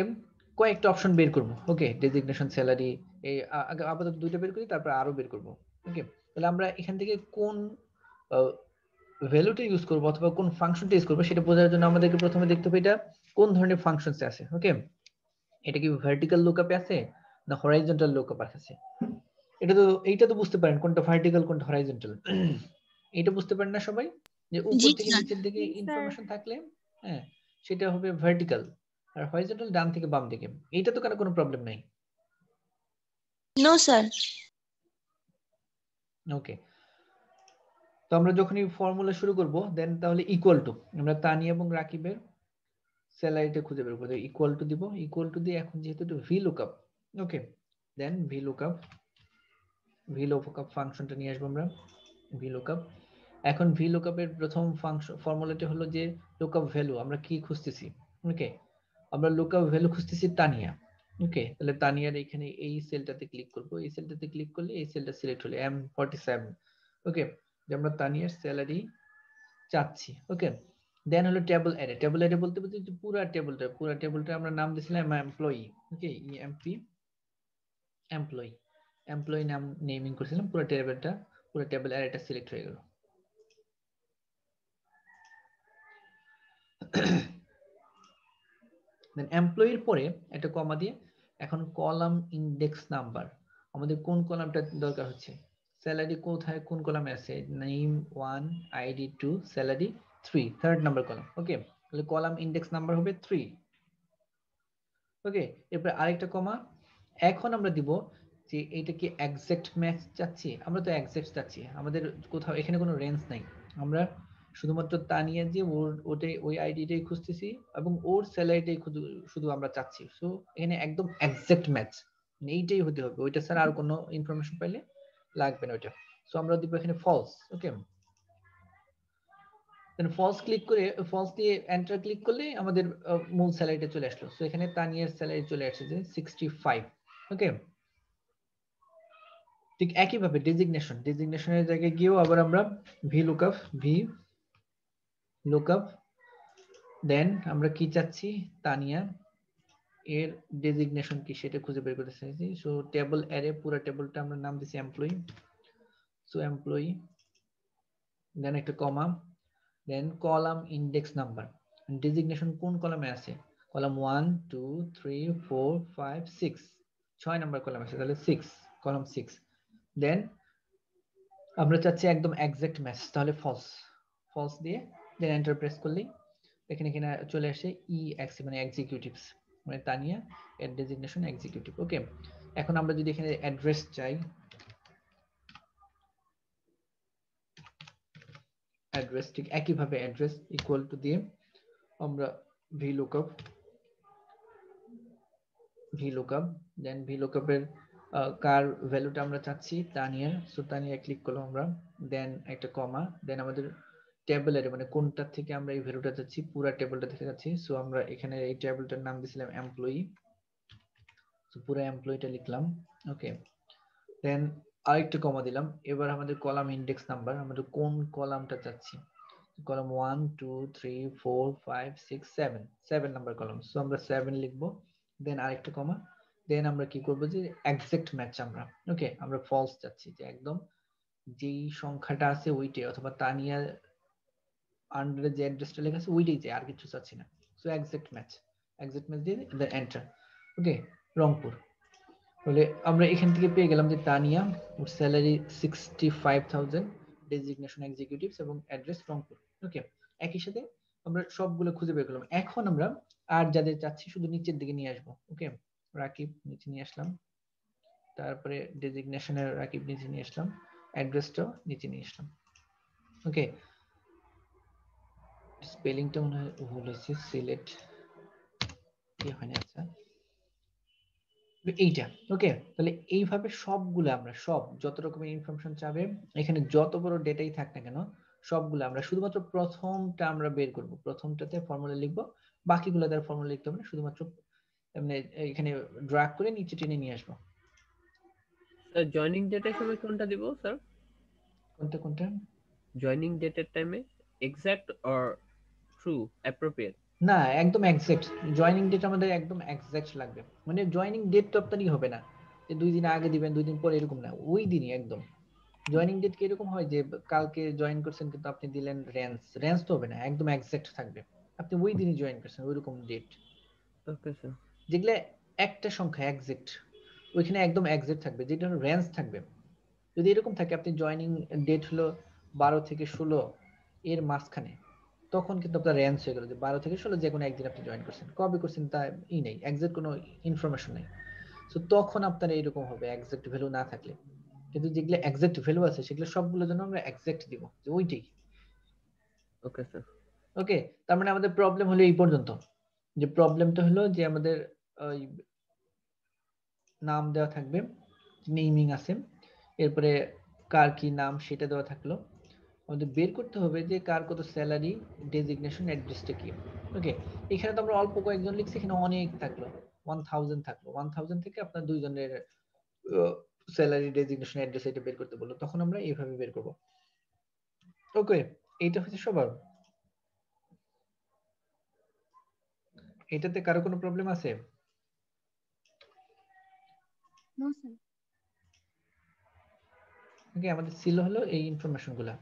কয়েকটা অপশন বের করব। ওকে, ডেজিগনেশন, স্যালারি, এই আপাতত দুইটা বের করি, তারপর আরো বের করব। ওকে, তাহলে আমরা এখান থেকে কোন ভ্যালুটা ইউজ করব অথবা কোন ফাংশনটা ইউজ করব সেটা বোঝার জন্য আমাদেরকে প্রথমে দেখতে হবে এটা কোন ধরনের ফাংশনস আছে। ওকে, এটা কি ভার্টিক্যাল লুকআপে আছে না হরাইজন্টাল লুকআপ আছে? এইটা তো বুঝতে পারেন কোনটা ভার্টিক্যাল কোনটা হরাইজন্টাল, এটা বুঝতে পারেন না সবাই? যে উপর জি থেকে স্যার। নিচের দিকে জি, স্যার। ইনফরমেশন থাকলে হ্যাঁ সেটা হবে ভার্টিক্যাল, আর হরাইজন্টাল ডান থেকে বাম দিকে। এইটা তো কোনো প্রবলেম নাই। No sir. ওকে, তো আমরা যখনই ফর্মুলা শুরু করব দেন তাহলে ইকুয়াল টু, আমরা তানিয়া এবং রাকিবের স্যালারিটা খুঁজে বের করব, ইকুয়াল টু দিব, ইকুয়াল টু দিয়ে এখন যেহেতু এটা ভি লুকআপ। ওকে, দেন ভি লুকআপ ফাংশনটা নিয়ে আসবো আমরা। ভি লুকআপ, এখন ভি লুকআপ এর প্রথম ফাংশন ফর্মুলাটা হলো যে লুকআপ ভ্যালু আমরা কি খুঁজতেছি। ওকে, আমরা লুকআপ ভ্যালু খুঁজতেছি তানিয়া। ওকে, তাহলে তানিয়ার এখানে এই সেলটাতে ক্লিক করব, এই সেলটাতে ক্লিক করলে এই সেলটা সিলেক্ট হলো M47। ওকে, যে আমরা তানিয়ার স্যালারি চাচ্ছি। ওকে, দেন হলো টেবল অ্যারে। টেবল অ্যারে বলতে বলতে পুরো টেবিলটা আমরা নাম দিয়েছিলাম এমপ্লয়ি। ওকে, ইএমপি এমপ্লয়ি নাম নেমিং করেছিলাম, পুরো টেবিল অ্যারেটা সিলেক্ট হয়ে গেল। দেন এমপ্লয়ির পরে একটা কমা দিয়ে এখন কলাম ইন্ডেক্স নাম্বার, আমাদের কোন কলামটা দরকার হচ্ছে, স্যালারি কোথায় কোন কলামে আছে, name 1, ID 2, salary 3, third number column. Okay, তাহলে কলাম ইন্ডেক্স নাম্বার হবে 3। ওকে, এরপর আরেকটা কমা, এখন আমরা দিব যে এটা কি এক্সাক্ট ম্যাচ চাচ্ছি, আমরা তো এক্সাক্ট চাচ্ছি, আমাদের কোথাও এখানে কোনো রেঞ্জ নাই, আমরা শুধুমাত্র তানিয়া যে ওই আইডিটাই খুঁজতেছি এবং ওর স্যালারিটাই শুধু আমরা চাচ্ছি। সো এখানে একদম এক্সাক্ট ম্যাচ, এইটাই হতে হবে, ওইটা ছাড়া আর কোনো ইনফরমেশন পাইলে লাগবে না ওইটা। সো আমরা দিব এখানে ফলস। ওকে, দেন ফলস দিয়ে এন্টার ক্লিক করলে আমাদের মূল স্যালারিটা চলে আসলো। সো এখানে তানিয়ার স্যালারি চলে আসছে যে 65। ওকে, ঠিক একইভাবে ডেজিগনেশনের জায়গায় গিয়েও আবার আমরা ভি লুকআপ দেন আমরা কি চাচ্ছি, তানিয়া এর ডেজিগনেশন কি সেটা খুঁজে বের করতে চাইছি। সো টেবল অ্যারে, পুরো টেবিলটা আমরা নাম দিছি এমপ্লয়ি। সো এমপ্লয়ি, দেন একটা কমা, দেন কলাম ইন্ডেক্স নাম্বার, ডেজিগনেশন কোন কলামে আছে, কলাম 1, 2, 3, 4, 5, 6, 6 নাম্বার কলাম আছে, তাহলে 6, কলাম 6। দেন আমরা চাচ্ছি একদম এক্সাক্ট ম্যাচ, তাহলে ফলস দিয়ে দেন এন্টার প্রেস করলেই এখানে চলে আসে EXE মানে এক্সিকিউটিভস, মানে তানিয়া এর ডেজিগনেশন এক্সিকিউটিভ। ওকে, এখন আমরা যদি এখানে অ্যাড্রেস চাই, অ্যাড্রেস ঠিক একইভাবে অ্যাড্রেস ইকুয়াল টু দিয়ে আমরা VLOOKUP দেন VLOOKUP এর কার ভ্যালুটা আমরা চাচ্ছি তানিয়া, সো তানিয়া ক্লিক করলাম আমরা, দেন একটা কমা, দেন আমাদের টেবিলের মানে কোনটা থেকে আমরা এই ভ্যালুটা চাচ্ছি, পুরো টেবিলটা থেকে যাচ্ছি, সো আমরা এখানে এই টেবিলটার নাম দিয়েছিলাম এমপ্লয়ি, সো পুরো এমপ্লয়িটা লিখলাম। ওকে, দেন আরেকটা কমা দিলাম। এবার আমাদের কলাম ইন্ডেক্স নাম্বার, আমাদের কোন কলামটা চাচ্ছি, কলাম 1 2 3 4 5 6 7 7 নাম্বার কলাম, সো আমরা 7 লিখবো, দেন আরেকটা কমা, দেন আমরা কি করব যে এক্সাক্ট ম্যাচ আমরা, ওকে আমরা ফলস চাচ্ছি, যে একদম যেই সংখ্যাটা আছে ওইটাই, অথবা তানিয়া আন্ডারে যে অ্যাড্রেসটা লেখা আছে ওইটাই চাই, আর কিছু চাচ্ছি না। সো এক্সাক্ট ম্যাচ দিয়ে দেন এন্টার। ওকে, রংপুর, তাহলে আমরা এখান থেকে পেয়ে গেলাম যে তানিয়া, ওর স্যালারি 65,000, ডেজিগনেশন এক্সিকিউটিভস এবং অ্যাড্রেস রংপুর। ওকে, একই সাথে আমরা সবগুলো খুঁজে বের করলাম। এখন আমরা আর যাদের চাচ্ছি শুধু নিচের দিকে নিয়ে আসবো। ওকে, রাকিব নিচে নিয়ে আসলাম, তারপরে ডেজিগনেশনের রাকিব নিচে নিয়ে আসলাম, অ্যাড্রেসটাও নিচে নিয়ে আসলাম। ওকে, স্পেলিংটা মনে হয় ভুল হয়েছে, সিলেট কি হয় না, আচ্ছা এইটা। ওকে, তাহলে এইভাবে সবগুলো আমরা সব যত রকমের ইনফরমেশন চাবে এখানে যত বড় ডেটাই থাক না কেন সবগুলো আমরা শুধুমাত্র প্রথমটা আমরা বের করব, প্রথমটাতে ফর্মুলা লিখবো, বাকিগুলো তার ফর্মুলা লিখতে হবে না, শুধুমাত্র মানে এখানে ড্র্যাগ করে নিচে টেনে নিয়ে আসবো। স্যার জয়েনিং ডেটের সময় কোনটা দিব স্যার? কোনটা জয়েনিং ডেটের টাইমে এক্সাক্ট অর ট্রু অ্যাপ্রোপ্রিয়েট? না, একদম এক্সাক্ট জয়েনিং ডেট আমাদের একদম এক্সাক্ট লাগবে, মানে জয়েনিং ডেট তো আপনারই হবে না যে 2 দিন আগে দিবেন 2 দিন পরে, এরকম না, ওই দিনই একদম। জয়েনিং ডেট কি এরকম হয় যে কালকে জয়েন করছেন কিন্তু আপনি দিলেন রেঞ্জ তো হবে না, একদম এক্সাক্ট থাকবে, আপনি ওই দিনই জয়েন করছেন ওইরকম ডেট। Okay sir. যেগুলো একটা সংখ্যা এক্সাক্ট ওইখানে একদম এক্সাক্ট থাকবে, যেটা রেঞ্জ থাকবে। যদি এরকম থাকে আপনি জয়েনিং ডেট হলো 12 থেকে 16 এর মাঝখানে, তখন কিন্তু আপনার রেঞ্জ হয়ে গেল যে 12 থেকে 16 যে কোনো একদিন আপনি জয়েন করছেন, কবে করছেন তা নেই, এক্সাক্ট কোনো ইনফরমেশন নেই। সো তখন আপনার এইরকম হবে এক্সাক্ট ভ্যালু না থাকলে। কিন্তু যেগুলো এক্সাক্ট ভ্যালু আছে সেগুলো সবগুলোর জন্য আমরা এক্সাক্ট দিব, যে ওইটাই। Okay sir. ওকে, তার মানে আমাদের প্রবলেম হলো এই পর্যন্ত, যে প্রবলেমটা হলো যে আমাদের ওই নাম দেওয়া থাকবে, নেমিং আছে, এরপরে কার কি নাম সেটা দেওয়া থাকলো, আমাদের বের করতে হবে যে কার কত স্যালারি, ডেজিগনেশন, অ্যাড্রেসটা কি। ওকে, এখানে তো আমরা অল্প কয়েকজন লিখছি, এখানে অনেক থাকলো, 1000 থাকলো, 1000 থেকে আপনার দুইজনের স্যালারি, ডেজিগনেশন, অ্যাড্রেস এটা বের করতে বললো, তখন আমরা এইভাবে বের করব। ওকে, এইটা হচ্ছে সবার, এটাতে কারো কোনো প্রবলেম আছে? No sir. ওকে, আমাদের ছিল হলো এই ইনফরমেশন গুলা,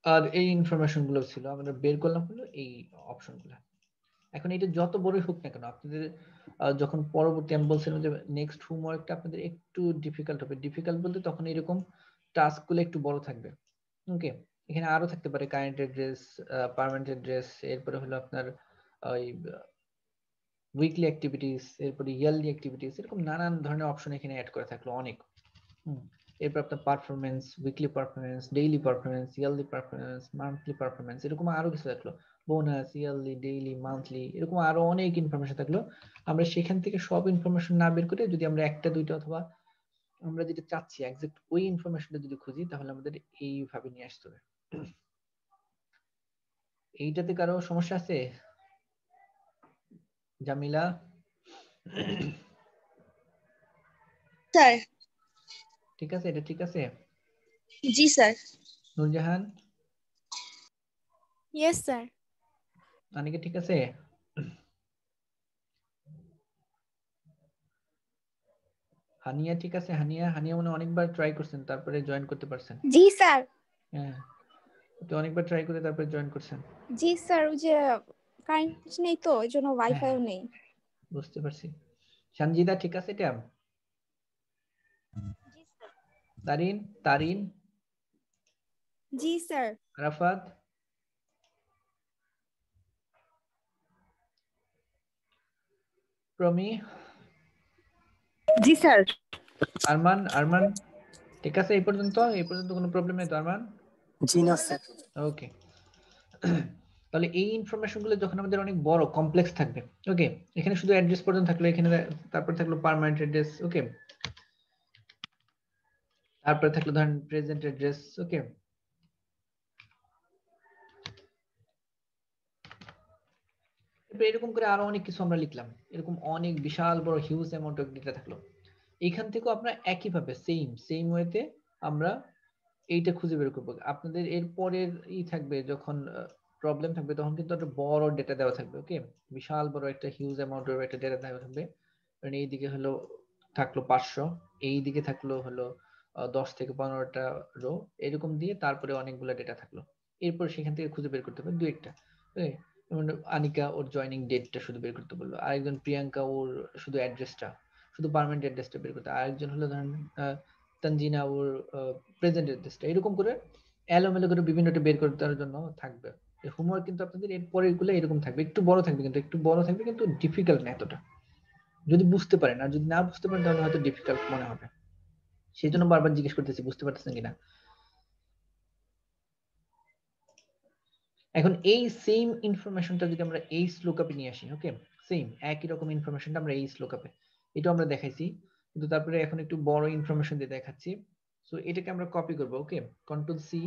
আর এই ইনফরমেশন গুলো ছিল আমাদের বের করলাম হলো এই অপশন গুলা। এখন এটা যত বড়ই হোক না কেন আপনাদের যখন পরবর্তী আমি বলছিলাম যে নেক্সট হোমওয়ার্কটা আপনাদের একটু ডিফিকাল্ট হবে, ডিফিকাল্ট বলতে তখন এরকম টাস্ক গুলো একটু বড় থাকবে। ওকে, এখানে আরো থাকতে পারে কারেন্ট অ্যাড্রেস, পার্মানেন্ট অ্যাড্রেস, এরপরে হলো আপনার ওই উইকলি অ্যাক্টিভিটিস, এরপরে ইয়ারলি অ্যাক্টিভিটিস, এরকম নানান ধরনের অপশন এখানে অ্যাড করে থাকলো অনেক। এরপর আপনার performance, weekly performance, daily performance, yearly performance, monthly performance, এরকম আরো কিছু থাকলো, বোনাস, ইয়ারলি, ডেইলি, মান্থলি, এরকম আরো অনেক ইনফরমেশন থাকলো। আমরা সেখান থেকে সব ইনফরমেশন না বের করে যদি আমরা একটা দুইটা অথবা আমরা যেটা চাচ্ছি এক্সাক্ট ওই ইনফরমেশনটা যদি খুঁজি তাহলে আমাদের এইভাবে নিয়ে আসতে হবে। এইটাতে কারো সমস্যা আছে? জামিলা? স্যার। ঠিক আছে, এটা ঠিক আছে? জি sir. Nurjahan? Yes sir. Anika ঠিক আছে? হানিয়া ঠিক আছে? হানিয়া মনে অনেকবার ট্রাই করছেন তারপরে জয়েন করতে পারছেন। জি স্যার। হ্যাঁ, তো অনেকবার ট্রাই করে তারপরে জয়েন করছেন। জি স্যার, ওই যে কারেন্ট নেই তো এজন্য ওয়াইফাইও নেই। বুঝতে পারছি। সঞ্জিদা ঠিক আছে? এটা জি স্যার। তারিন? জি স্যার। আরাফাত? প্রমি, জি স্যার। আরমান ঠিক আছে? এই পর্যন্ত কোনো প্রবলেম নেই তো আরমান? জি না স্যার। ওকে, তাহলে এই ইনফরমেশন গুলো যখন আমাদের অনেক বড় কমপ্লেক্স থাকবে, ওকে, এখানে শুধু অ্যাড্রেস পর্যন্ত থাকলো, এখানে তারপর থাকলো পার্মানেন্ট অ্যাড্রেস, ওকে, তারপরে থাকলো ধরেন প্রেজেন্ট অ্যাড্রেস, ওকে, এরকম করে আরো অনেক কিছু আমরা লিখলাম, এরকম অনেক বিশাল বড় হিউজ অ্যামাউন্ট অফ ডেটা থাকলো। এইখান থেকেও আমরা একইভাবে সেম ওয়েতে আমরা এইটা খুঁজে বের করবো। আপনাদের এর পরের থাকবে যখন প্রবলেম থাকবে, তখন কিন্তু একটা বড় ডেটা দেওয়া থাকবে, ওকে, বিশাল বড় একটা হিউজ অ্যামাউন্টের একটা ডেটা দেওয়া থাকবে। মানে এইদিকে হলো থাকলো 500, এই দিকে থাকলো হলো 10 থেকে 15টা রো, এরকম দিয়ে তারপরে অনেকগুলো ডেটা থাকলো। এরপর সেখান থেকে খুঁজে বের করতে হবে দু একটা, আনিকা ওর জয়নিং ডেটটা শুধু বের করতে বললো, আরেকজন প্রিয়াঙ্কা ওর শুধু অ্যাড্রেসটা, শুধু পার্মানেন্ট অ্যাড্রেসটা বের করতে, আরেকজন হলো ধরেন তানজিনা ওর প্রেজেন্ট অ্যাড্রেসটা, এরকম করে এলোমেলো করে বিভিন্নটা বের করতে জন্য থাকবে। হোমওয়ার্ক কিন্তু আপনাদের এর পরের গুলো এরকম থাকবে, একটু বড় থাকবে, কিন্তু ডিফিকাল্ট না এতটা, যদি বুঝতে পারেন। আর যদি না বুঝতে পারেন তাহলে হয়তো ডিফিকাল্ট মনে হবে, সেই জন্য বারবার জিজ্ঞেস করতেছি বুঝতে পারতেছেন কিনা। এখন এই সেম ইনফরমেশনটা যদি আমরা এই লুকআপে নিয়ে আসি, ওকে, সেম একই রকম ইনফরমেশনটা আমরা এই লুকআপে, এটা আমরা দেখাইছি, কিন্তু তারপরে এখন একটু বড় ইনফরমেশন দিয়ে দেখাচ্ছি। সো এটাকে আমরা কপি করব, ওকে, কন্ট্রোল সি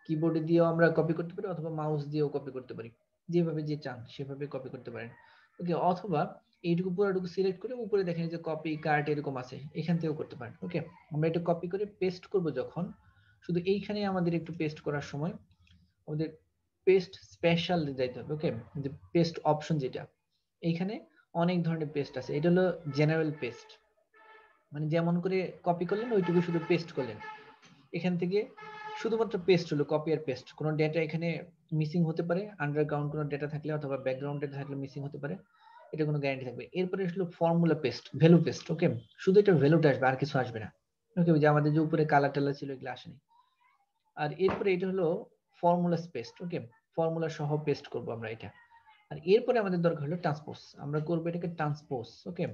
কিবোর্ডে দিয়েও আমরা কপি করতে পারি, অথবা মাউস দিয়েও কপি করতে পারি, যেভাবে যে চান সেভাবে কপি করতে পারেন, ওকে, অথবা এইটুকু পুরোটুকু সিলেক্ট করে উপরে দেখেন যে কপি কার্ট এরকম আছে, এখান থেকেও করতে পারেন, ওকে। আমরা এটা কপি করে পেস্ট করব যখন, শুধু এইখানে আমাদের একটু পেস্ট করার সময় আমাদের পেস্ট স্পেশাল যাইতে হবে, ওকে, যে পেস্ট অপশন যেটা, এইখানে অনেক ধরনের পেস্ট আছে, এটা হলো জেনারেল পেস্ট, মানে যেমন করে কপি করলেন ওইটুকু শুধু পেস্ট করলেন, এখান থেকে শুধুমাত্র পেস্ট হলো, কপি আর পেস্ট, কোনো ডেটা এখানে মিসিং হতে পারে, আন্ডারগ্রাউন্ড কোনো ডেটা থাকলে অথবা ব্যাকগ্রাউন্ড ডেটা থাকলে মিসিং হতে পারে, এটা কোনো গ্যারান্টি থাকবে। এরপরে আসলে ফর্মুলা পেস্ট, ভ্যালু পেস্ট, ওকে, শুধু এটা ভ্যালুটা আসবে আর কিছু আসবে না, ওকে, যে আমাদের যে উপরে কালার টালার ছিল এগুলো আসেনি। আর এরপরে এটা হলো ফর্মুলা পেস্ট, ওকে, ফর্মুলা সহ পেস্ট করব আমরা এটা। আর এরপরে আমাদের দরকার হলো ট্রান্সপোজ, আমরা করব এটাকে ট্রান্সপোজ, ওকে।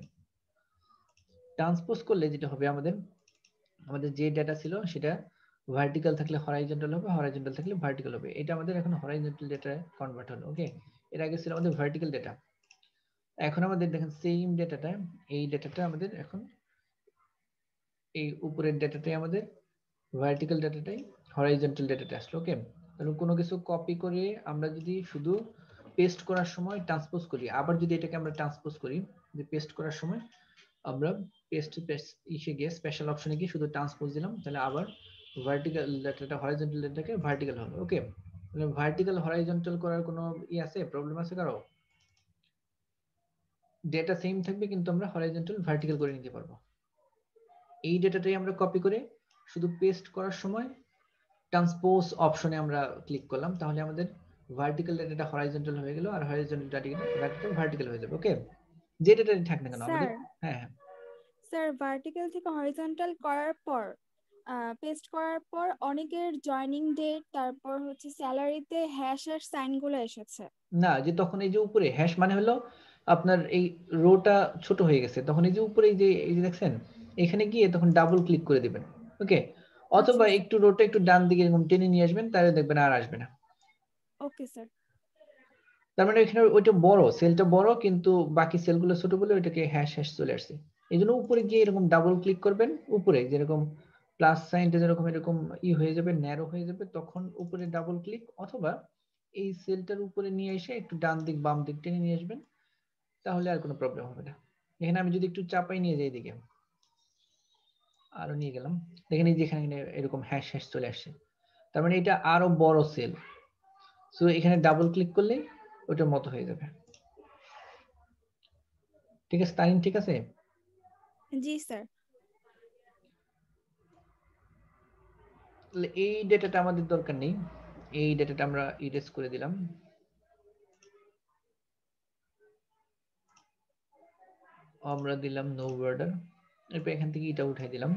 ট্রান্সপোজ করলে যেটা হবে আমাদের যে ডেটা ছিল সেটা ভার্টিক্যাল থাকলে হরাইজন্টাল হবে, হরাইজন্টাল থাকলে ভার্টিক্যাল হবে, এটা আমাদের এখন হরাইজন্টাল ডেটায় কনভার্ট হলো, ওকে। এর আগে ছিল আমাদের ভার্টিক্যাল ডেটা, এখন আমাদের দেখেন সেম ডেটাটা, এই ডেটাটা আমাদের এখন এই উপরের ডেটাটাই আমাদের ভার্টিক্যাল ডেটাটাই হরাইজন্টাল ডেটাটা আসলো, ওকে। তাহলে কোনো কিছু কপি করে আমরা যদি শুধু পেস্ট করার সময় ট্রান্সপোজ করি, আবার যদি এটাকে আমরা ট্রান্সপোজ করি, যে পেস্ট করার সময় আমরা পেস্ট ইসে গিয়ে স্পেশাল অপশনে গিয়ে শুধু ট্রান্সপোজ দিলাম, তাহলে আবার ভার্টিক্যাল ডেটাটা হরাইজন্টাল ডেটাকে ভার্টিক্যাল হলো, ওকে। তাহলে ভার্টিক্যাল হরাইজন্টাল করার কোনো আছে, প্রবলেম আছে কারো? ডেটা সেম থাকবে কিন্তু আমরা হরাইজন্টাল ভার্টিক্যাল করে নিতে পারবো। এই ডেটাটাই আমরা কপি করে শুধু পেস্ট করার সময় ট্রান্সপোজ অপশনে আমরা ক্লিক করলাম, তাহলে আমাদের ভার্টিক্যাল ডেটাটা হরাইজন্টাল হয়ে গেল, আর হরাইজন্টাল ডেটাটা ভার্টিক্যাল হয়ে যাবে, ওকে। যে ডেটাই থাক না কেন আমাদের, হ্যাঁ স্যার ভার্টিক্যাল থেকে হরিজন্টাল করার পর পেস্ট করার পর অনেকের জয়নিং ডেট তারপর হচ্ছে স্যালারিতে হ্যাশ আর সাইন গুলো এসেছে না, যে তখন এই যে উপরে হ্যাশ মানে হলো আপনার এই রোটা ছোট হয়ে গেছে, তখন এই যে উপরে এই যে দেখছেন এখানে গিয়ে তখন ডাবল ক্লিক করে দিবেন, ওকে, অথবা একটু রোটা একটু ডান দিকে এরকম টেনে নিয়ে আসবেন, তাহলে দেখবেন আর আসবে না। Okay sir. তার মানে এখানে ওইটা বড়, সেলটা বড় কিন্তু বাকি সেলগুলো ছোট বলে ওইটাকে হ্যাশ চলে আসছে। এই জন্য উপরে গিয়ে এরকম ডাবল ক্লিক করবেন, উপরে যেরকম প্লাস সাইনটা যেরকম এরকম হয়ে যাবে, ন্যারো হয়ে যাবে, তখন উপরে ডাবল ক্লিক, অথবা এই সেলটার উপরে নিয়ে এসে একটু ডান দিক বাম দিক টেনে নিয়ে আসবেন, তাহলে আর কোনো প্রবলেম হবে না। এখানে আমি যদি একটু চাপাই নিয়ে যাই দিকে, আরো নিয়ে গেলাম, দেখেন এই যেখানে এরকম হ্যাশ চলে আসছে, তার মানে এটা আরো বড় সেল। সো এখানে ডাবল ক্লিক করলে ওটার মতো হয়ে যাবে। ঠিক আছে তারিন, ঠিক আছে? জি স্যার। এই ডেটাটা আমাদের দরকার নেই, এই ডেটাটা আমরা ইরেজ করে দিলাম। আমরা দিলাম নো বর্ডার, এরপর এখান থেকে এটা উঠাই দিলাম,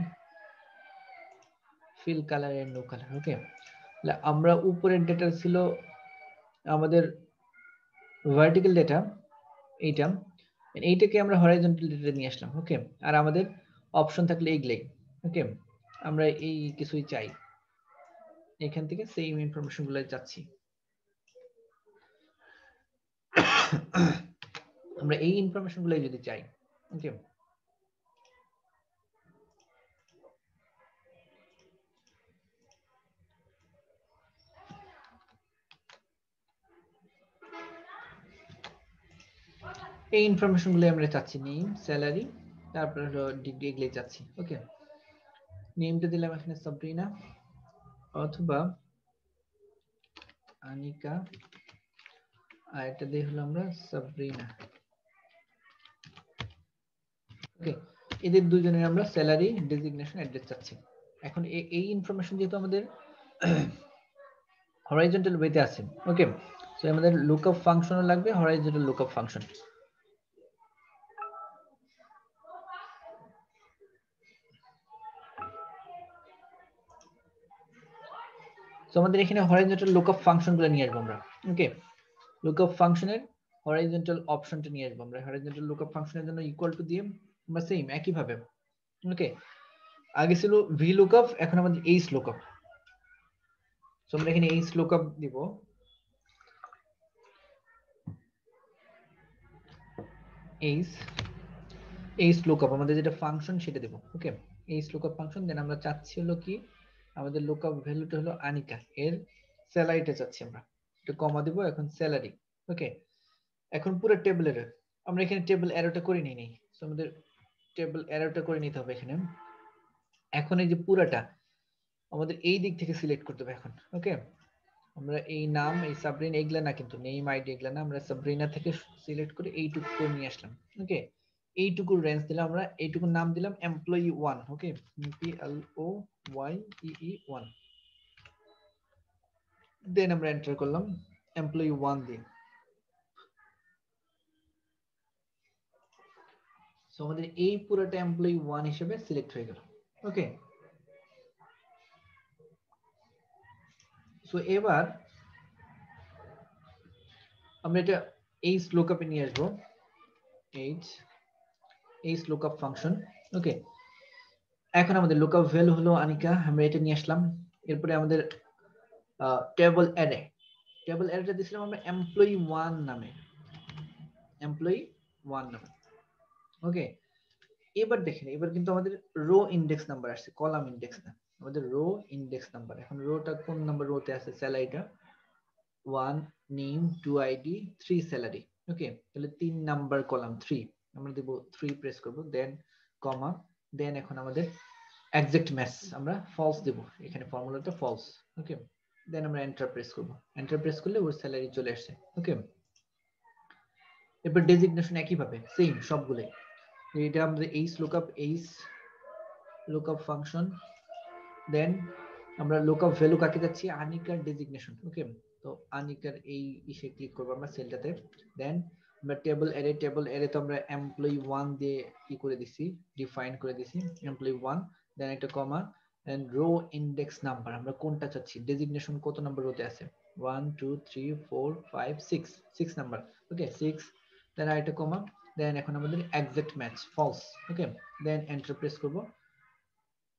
fill colour and no colour, okay. আমরা উপরের ডেটা ছিল আমাদের ভার্টিক্যাল ডেটা এইটা, এইটাকে আমরা হরাইজন্টাল ডেটা নিয়ে আসলাম। ওকে, আর আমাদের অপশন থাকলে এইগুলাই। ওকে, আমরা এই কিছুই চাই, এখান থেকে সেম ইনফরমেশন গুলো চাচ্ছি। আমরা এই ইনফরমেশন গুলো যদি চাই, ওকে, এই ইনফরমেশন গুলো আমরা চাচ্ছি, নেম, স্যালারি, তারপর হলো ডিগ্রি, এগুলো চাচ্ছি। ওকে, নেমটা দিলাম এখানে সাবরিনা অথবা আনিকা, আর এটা দিয়ে হলো আমরা সাবরিনা। ওকে, এদের দুজনের আমরা স্যালারি, ডেজিগনেশন, অ্যাড্রেস চাচ্ছি। এখন এই ইনফরমেশন যেহেতু আমাদের হরাইজন্টাল ওয়েতে আছে, ওকে, সো আমাদের লুকআপ ফাংশনও লাগবে, হরাইজন্টাল লুকআপ ফাংশন। সো আমাদের এখানে হরাইজন্টাল লুকআপ ফাংশনগুলো নিয়ে আসবো আমরা। ওকে, লুকআপ ফাংশনের হরাইজন্টাল অপশনটা নিয়ে আসবো আমরা। হরাইজন্টাল লুকআপ ফাংশনের জন্য ইকুয়াল টু দিয়ে আমরা সেম একই ভাবে, ওকে, আগে ছিল ভি লুকআপ, এখন আমাদের এইচ লুকআপ। সো আমরা এখানে এইচ লুকআপ দিব, এইচ লুকআপ আমাদের যেটা ফাংশন সেটা দেব। ওকে, এইচ লুকআপ ফাংশন, দেন আমরা চাচ্ছি হলো কি, আমাদের লুকআপ ভ্যালুটা হলো আনিকা, এর স্যালারিটা চাচ্ছি আমরা, এটা কমা দিব, এখন স্যালারি। ওকে, এখন পুরো টেবিলের আমরা এখানে টেবিল অ্যারোটা করে নিই নি, সো আমাদের টেবিল অ্যারোটা করে নিতে হবে এখানে। এখন এই যে পুরাটা আমাদের এই দিক থেকে সিলেক্ট করতে হবে এখন। ওকে, আমরা এই নাম, এই সাবরিনা এগুলা না, কিন্তু নেম আইডি এগুলা না, আমরা সাবরিনা থেকে সিলেক্ট করে এইটুকু করে নিয়ে আসলাম। ওকে, এইটুকুর রেঞ্জ দিলাম আমরা, এইটুকুর নাম দিলাম এমপ্লয়ি 1। ওকে, EMPLOYEE 1, দেন আমরা এন্টার করলাম এমপ্লয়ি 1 দিয়ে। সো আমাদের এই পুরোটা এমপ্লয়ি 1 হিসেবে সিলেক্ট হয়ে গেল। ওকে, সো এবার আমরা এটা এইচ লুকআপে নিয়ে আসবো, এইচ লুকআপ ফাংশন। ওকে, এখন আমাদের লুকআপ ভ্যালু হলো আনিকা, আমরা এটা নিয়ে আসলাম। এরপরে আমাদের টেবল অ্যারেটা দিয়েছিলাম আমরা এমপ্লয়ি 1 নামে, ওকে, এবার দেখেন, এবার কিন্তু আমাদের রো ইন্ডেক্স নাম্বার আসছে, কলাম ইন্ডেক্স না, আমাদের রো ইন্ডেক্স নাম্বার। এখন রোটা কোন নাম্বার রোতে আছে? স্যালারিটা 1 নেম 2 আইডি 3 স্যালারি। ওকে, তাহলে 3 নাম্বার কলাম 3, আমরা দেব 3, প্রেস করব, দেন কমা, দেন এখন আমাদের এক্সাক্ট ম্যাচ আমরা ফলস দেব, এখানে ফর্মুলাটা ফলস। ওকে, দেন আমরা এন্টার প্রেস করব, এন্টার প্রেস করলে ওর স্যালারি চলে আসছে। ওকে, এরপর ডেজিগনেশন একই ভাবে সেম সবগুলোই, এটা আমাদের এইচ লুকআপ ফাংশন, দেন আমরা লুকআপ ভ্যালু কাকে যাচ্ছি? আনিকার ডেজিগনেশন। ওকে, তো আনিকার এই ইসে ক্লিক করব আমরা সেলটাতে, দেন আমরা টেবল অ্যারে তো আমরা এমপ্লয়ি 1 দিয়ে কি করে দিছি, ডিফাইন করে দিছি এমপ্লয়ি 1, দেন একটা কমা, দেন রো ইন্ডেক্স নাম্বার আমরা কোনটা চাচ্ছি, ডেজিগনেশন কত নাম্বার রোতে আছে, 1 2 3 4 5 6 নাম্বার। ওকে, 6, দেন আরেকটা কমা, দেন এখন আমাদের এক্সাক্ট ম্যাচ ফলস। ওকে, দেন এন্টার প্রেস করব,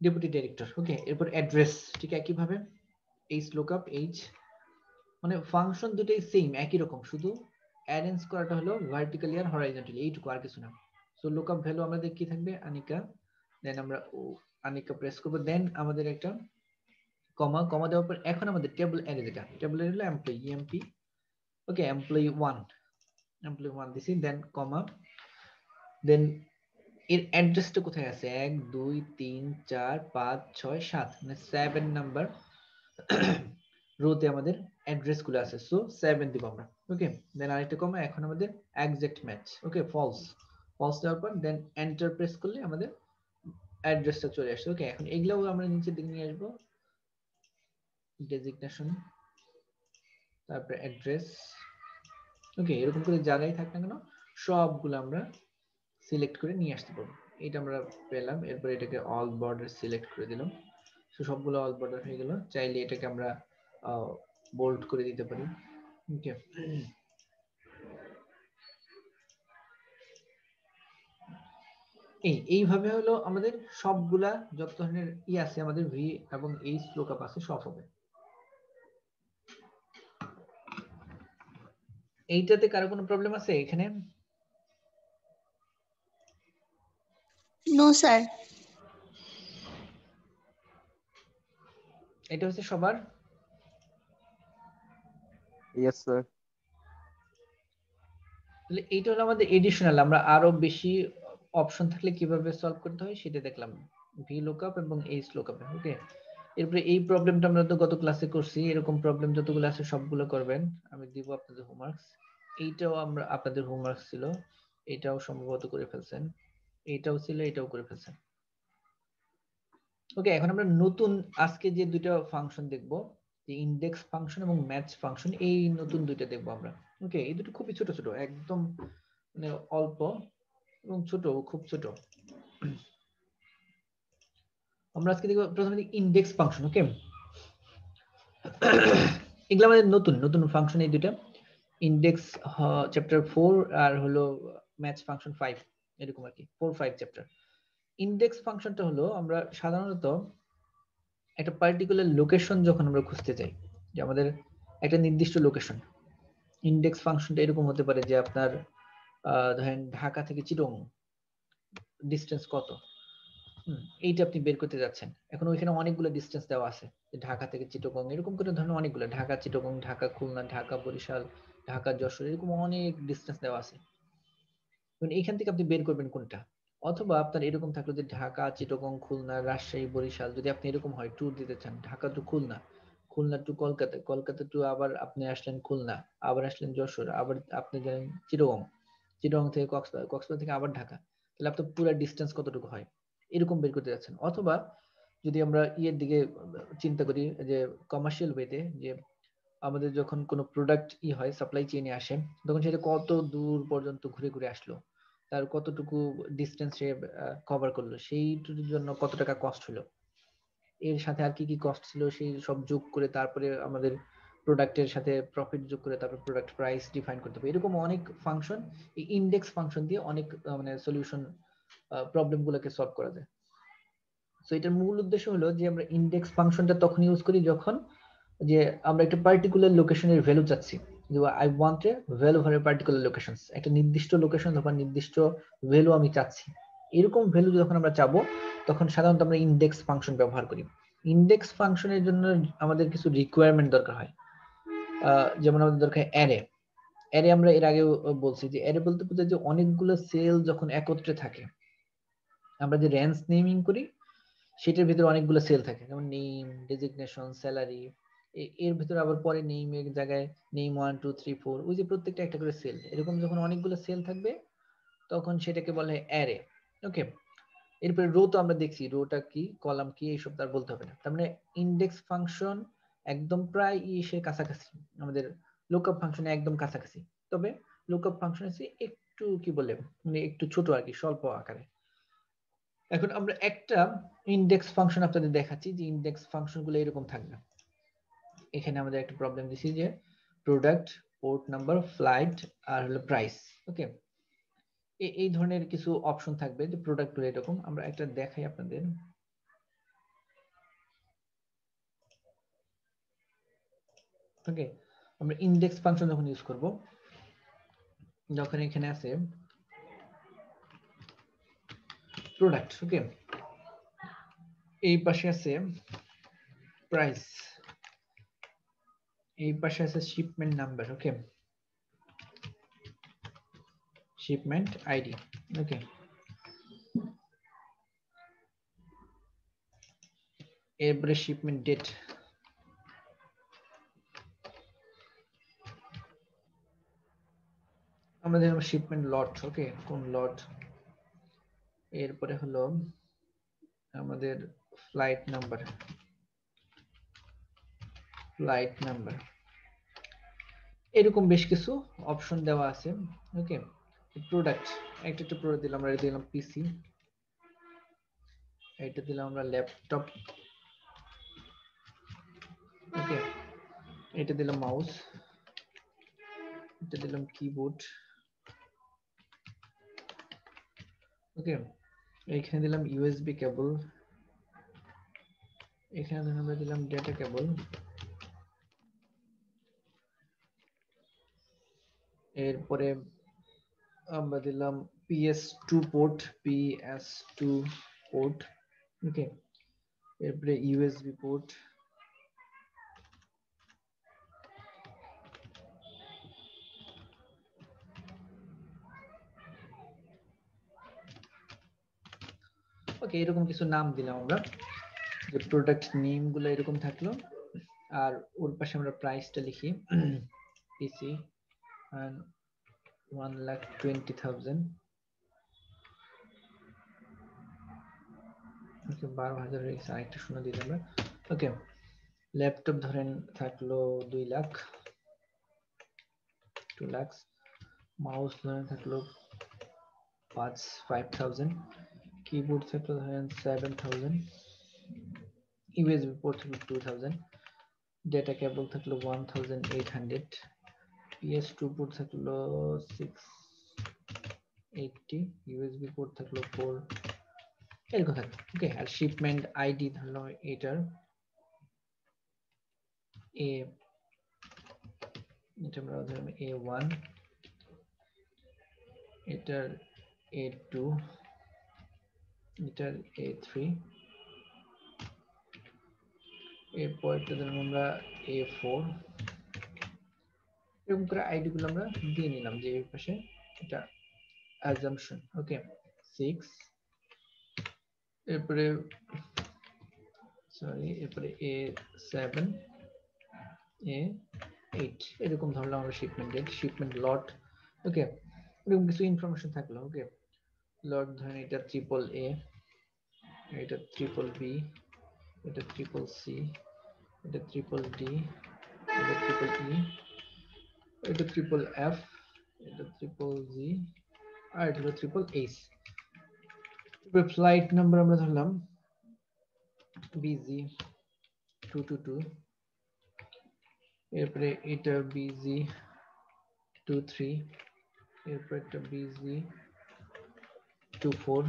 ডেপুটি ডাইরেক্টর। ওকে, এরপর অ্যাড্রেস ঠিক একই ভাবে এইচ লুকআপ এইচ, মানে ফাংশন দুটোই সেম একই রকম, শুধু অ্যারেঞ্জ করাটা হলো ভার্টিক্যালি আর হরাইজন্টালি, এইটুকু আর কিছু না। সো লুকআপ ভ্যালু আমাদের কি থাকবে? আনিকা, দেন আমরা আনিকা প্রেস করব, দেন আমাদের একটা কমা দেওয়ার পর এখন আমাদের টেবল অ্যারে, যেটা টেবল অ্যারে হলো এমপ্লয়ি ইএমপি। ওকে, এমপ্লয়ি 1 দিছি, দেন কমা, দেন এর অ্যাড্রেসটা কোথায় আছে? 1 2 3 4 5 6 7, মানে 7 নাম্বার রোতে আমাদের অ্যাড্রেস গুলো আছে, সো 7 দিব আমরা। ওকে, দেন আরেকটা কমা, এখন আমাদের এক্সাক্ট ম্যাচ। ওকে, ফলস দেওয়ার পর দেন এন্টার প্রেস করলে আমাদের অ্যাড্রেসটা চলে আসছে। ওকে, এখন এগুলাও আমরা নিচের দিকে নিয়ে আসবো, ডেজিগনেশন, তারপর অ্যাড্রেস। ওকে, এরকম করে যারাই থাক না কেন সবগুলো আমরা সিলেক্ট করে নিয়ে আসতে পারবো। এটা আমরা পেলাম, এরপর এটাকে অল বর্ডার সিলেক্ট করে দিলাম, তো সবগুলো অল বর্ডার হয়ে গেল। চাইলে এটাকে আমরা বোল্ড করে দিতে পারি। ওকে, এইভাবে হলো আমাদের সবগুলা যত ধরনের আছে আমাদের ভি এবং এইচ লুকআপ আছে সব হবে। এইটাতে কারো কোনো প্রবলেম আছে এখানে? No sir. এটা হচ্ছে সবার? Yes sir. তাহলে এইটা হলো আমাদের এডিশনাল, আমরা আরো বেশি অপশন থাকলে কিভাবে সলভ করতে হয় সেটা দেখলাম, ভি লুকআপ এবং এইচ লুকআপ। ওকে, এরপরে এই প্রবলেমটা আমরা তো গত ক্লাসে করছি, এরকম প্রবলেম যতগুলো আছে সবগুলো করবেন, আমি দিব আপনাদের হোমওয়ার্কস। এইটাও আমরা আপনাদের হোমওয়ার্কস ছিল, এটাও সম্ভবত করে ফেলছেন, এইটাও ছিল, এটাও করে ফেলছেন। ওকে, এখন আমরা নতুন আজকে যে দুটো ফাংশন দেখব, যে ইনডেক্স ফাংশন এবং ম্যাচ ফাংশন, এই নতুন দুইটা দেখবো আমরা। ওকে, এই দুটো খুবই ছোট ছোট, একদম মানে অল্প এবং ছোট, খুব ছোট। আমরা আজকে দেখব প্রথমে ইনডেক্স ফাংশন। ওকে, এগুলো আমাদের নতুন নতুন ফাংশন, এই দুটো ইনডেক্স চ্যাপ্টার 4 আর হলো ম্যাচ ফাংশন 5, এরকম আর কি, 4-5 চ্যাপ্টার। ইনডেক্স ফাংশনটা হলো আমরা সাধারণত একটা পার্টিকুলার লোকেশন যখন আমরা খুঁজতে চাই, যে আমাদের একটা নির্দিষ্ট লোকেশন, ইনডেক্স ফাংশনটা এরকম হতে পারে যে আপনার ধরেন ঢাকা থেকে চিটং ডিসটেন্স কত, এইটা আপনি বের করতে যাচ্ছেন। এখন ওইখানে অনেকগুলো ডিসটেন্স দেওয়া আছে, ঢাকা থেকে চিটগং এরকম করে ধরনের অনেকগুলো, ঢাকা চিটগং, ঢাকা খুলনা, ঢাকা বরিশাল, ঢাকা যশোর, এরকম অনেক ডিসটেন্স দেওয়া আছে। এইখান থেকে আপনি বের করবেন কোনটা। অথবা আপনার এরকম থাকলো যে ঢাকা চিটগং খুলনা রাজশাহী বরিশাল, যদি আপনি এরকম হয় ট্যুর দিতে চান, Dhaka to Khulna, Khulna to Kolkata, Kolkata to আবার আপনি আসলেন খুলনা, আবার আসলেন যশোর, আবার আপনি গেলেন চিটগং, চিটগং থেকে কক্সবাজার, কক্সবাজার থেকে আবার ঢাকা, তাহলে আপনার পুরো ডিসটেন্স কতটুকু হয় এরকম বের করতে যাচ্ছেন। অথবা যদি আমরা ইয়ের দিকে চিন্তা করি, যে কমার্শিয়াল ওয়েতে, যে আমাদের যখন কোনো প্রোডাক্ট হয় সাপ্লাই চেইনে আসে, তখন সেটা কত দূর পর্যন্ত ঘুরে ঘুরে আসলো, তার কতটুকু ডিসটেন্স সে কভার করলো, সেইটার জন্য কত টাকা কস্ট হলো, এর সাথে আর কি কি কস্ট ছিল সেই সব যোগ করে তারপরে আমাদের প্রোডাক্টের সাথে প্রফিট যোগ করে তারপর প্রোডাক্ট প্রাইস ডিফাইন করতে হবে। এরকম অনেক ফাংশন, এই ইনডেক্স ফাংশন দিয়ে অনেক মানে সলিউশন প্রবলেম গুলোকে সলভ করা যায়। সো এটার মূল উদ্দেশ্য হলো যে আমরা ইনডেক্স ফাংশনটা তখন ইউজ করি যখন যে আমরা একটা পার্টিকুলার লোকেশনের ভ্যালু চাচ্ছি, যে I want a value for a particular location, একটা নির্দিষ্ট লোকেশন অথবা নির্দিষ্ট ভ্যালু আমি চাচ্ছি, এরকম ভ্যালু যখন আমরা চাবো তখন সাধারণত আমরা ইনডেক্স ফাংশন ব্যবহার করি। ইনডেক্স ফাংশনের জন্য আমাদের কিছু রিকোয়ারমেন্ট দরকার হয়, যেমন আমাদের দরকার অ্যারে। অ্যারে আমরা এর আগেও বলছি যে অ্যারে বলতে বোঝায় যে অনেকগুলো সেল যখন একত্রে থাকে, আমরা যে রেঞ্জ নেমিং করি সেটার ভিতরে অনেকগুলো সেল থাকে, যেমন নেম, ডেজিগনেশন, স্যালারি, এর ভিতরে আবার পরে নেমের জায়গায় নেম 1 2 3 4, ওই যে প্রত্যেকটা একটা করে সেল, এরকম যখন অনেকগুলো সেল থাকবে তখন সেটাকে বলে অ্যারে। ওকে, এরপরে রো তো আমরা দেখছি, রোটা কি কলাম কি এইসব তার বলতে হবে না। তার মানে ইনডেক্স ফাংশন একদম প্রায় ইসের কাছাকাছি, আমাদের লুকআপ ফাংশনে একদম কাছাকাছি, তবে লুকআপ ফাংশন আছে একটু কি বলে মানে একটু ছোট আর কি, স্বল্প আকারে। এখন আমরা একটা ইনডেক্স ফাংশন আপনাদের দেখাচ্ছি, যে ইনডেক্স ফাংশন গুলো এরকম থাকবে। এখানে আমাদের একটা প্রবলেম দিছি যে প্রোডাক্ট, পোর্ট নাম্বার, ফ্লাইট আর হলো প্রাইস। ওকে, এই ধরনের কিছু অপশন থাকবে, যে প্রোডাক্ট গুলো এরকম। আমরা একটা দেখাই আপনাদের, ওকে। আমরা ইনডেক্স ফাংশন যখন ইউজ করব, যখন এখানে আছে প্রোডাক্ট, ওকে, এই পাশে আছে প্রাইস, এই পাশে আছে শিপমেন্ট নাম্বার, ওকে, শিপমেন্ট আইডি, ওকে, এরপরে শিপমেন্ট ডেট, আমাদের শিপমেন্ট লট, ওকে, কোন লট, এরপরে হলো আমাদের ফ্লাইট নাম্বার, ফ্লাইট নাম্বার, এরকম বেশ কিছু অপশন দেওয়া আছে। ওকে, প্রোডাক্ট একটা প্রোডাক্ট দিলাম, আমরা দিলাম পিসি, এটা দিলাম আমরা ল্যাপটপ, ওকে, এটা দিলাম মাউস, এটা দিলাম কিবোর্ড, ওকে, এখানে দিলাম ইউএসবি কেবল, এখানে ধরুন আমরা দিলাম ডেটা কেবল, এরপরে আমরা দিলাম PS2 পোর্ট, PS2 পোর্ট, ওকে, এরপরে ইউএসবি পোর্ট, ওকে, এরকম কিছু নাম দিলাম আমরা, যে প্রোডাক্ট নেম গুলো এরকম থাকলো, আর ওর পাশে আমরা প্রাইসটা লিখি পিসি 1,20,000, ওকে 12,000 হয়ে গেছে, আরেকটা শূন্য দিয়ে দেবো, ওকে। ল্যাপটপ ধরেন থাকলো 2 লাখ, 2 লাখ, মাউস ধরেন থাকলো 5,000, কিবোর্ড থাকলো ধরেন 7,000, ইউএসবি পোর্ট থাকলো 2,000, ডেটা কেবল থাকলো 1,800, PS2 পোর্ট থাকলো 680, ইউএসবি পোর্ট থাকলো 4, এরকম থাকলো, ওকে। আর শিপমেন্ট আইডি ধরলো এটার এটা আমরা ধরলাম A1, এটার A2, এটার A3, এরপর এটা ধরলাম আমরা A4, এরকম করে আইডি গুলো আমরা দিয়ে নিলাম, যে এর পাশে এটা assumption, ওকে 6, এরপরে সরি, এরপরে A7, A8, এরকম ধরলাম আমরা শিপমেন্ট ডেট, শিপমেন্ট লট, ওকে, এরকম কিছু ইনফরমেশন থাকলো, ওকে। লট ধরেন এটা AAA, এটা BBB, এটা CCC, এটা DDD, এটা EE, এটা FFF, এটা GG, আর এটা HHH। ফ্লাইট নাম্বার আমরা ধরলাম BG222, এরপরে এটা BG23, এরপর একটা BG24,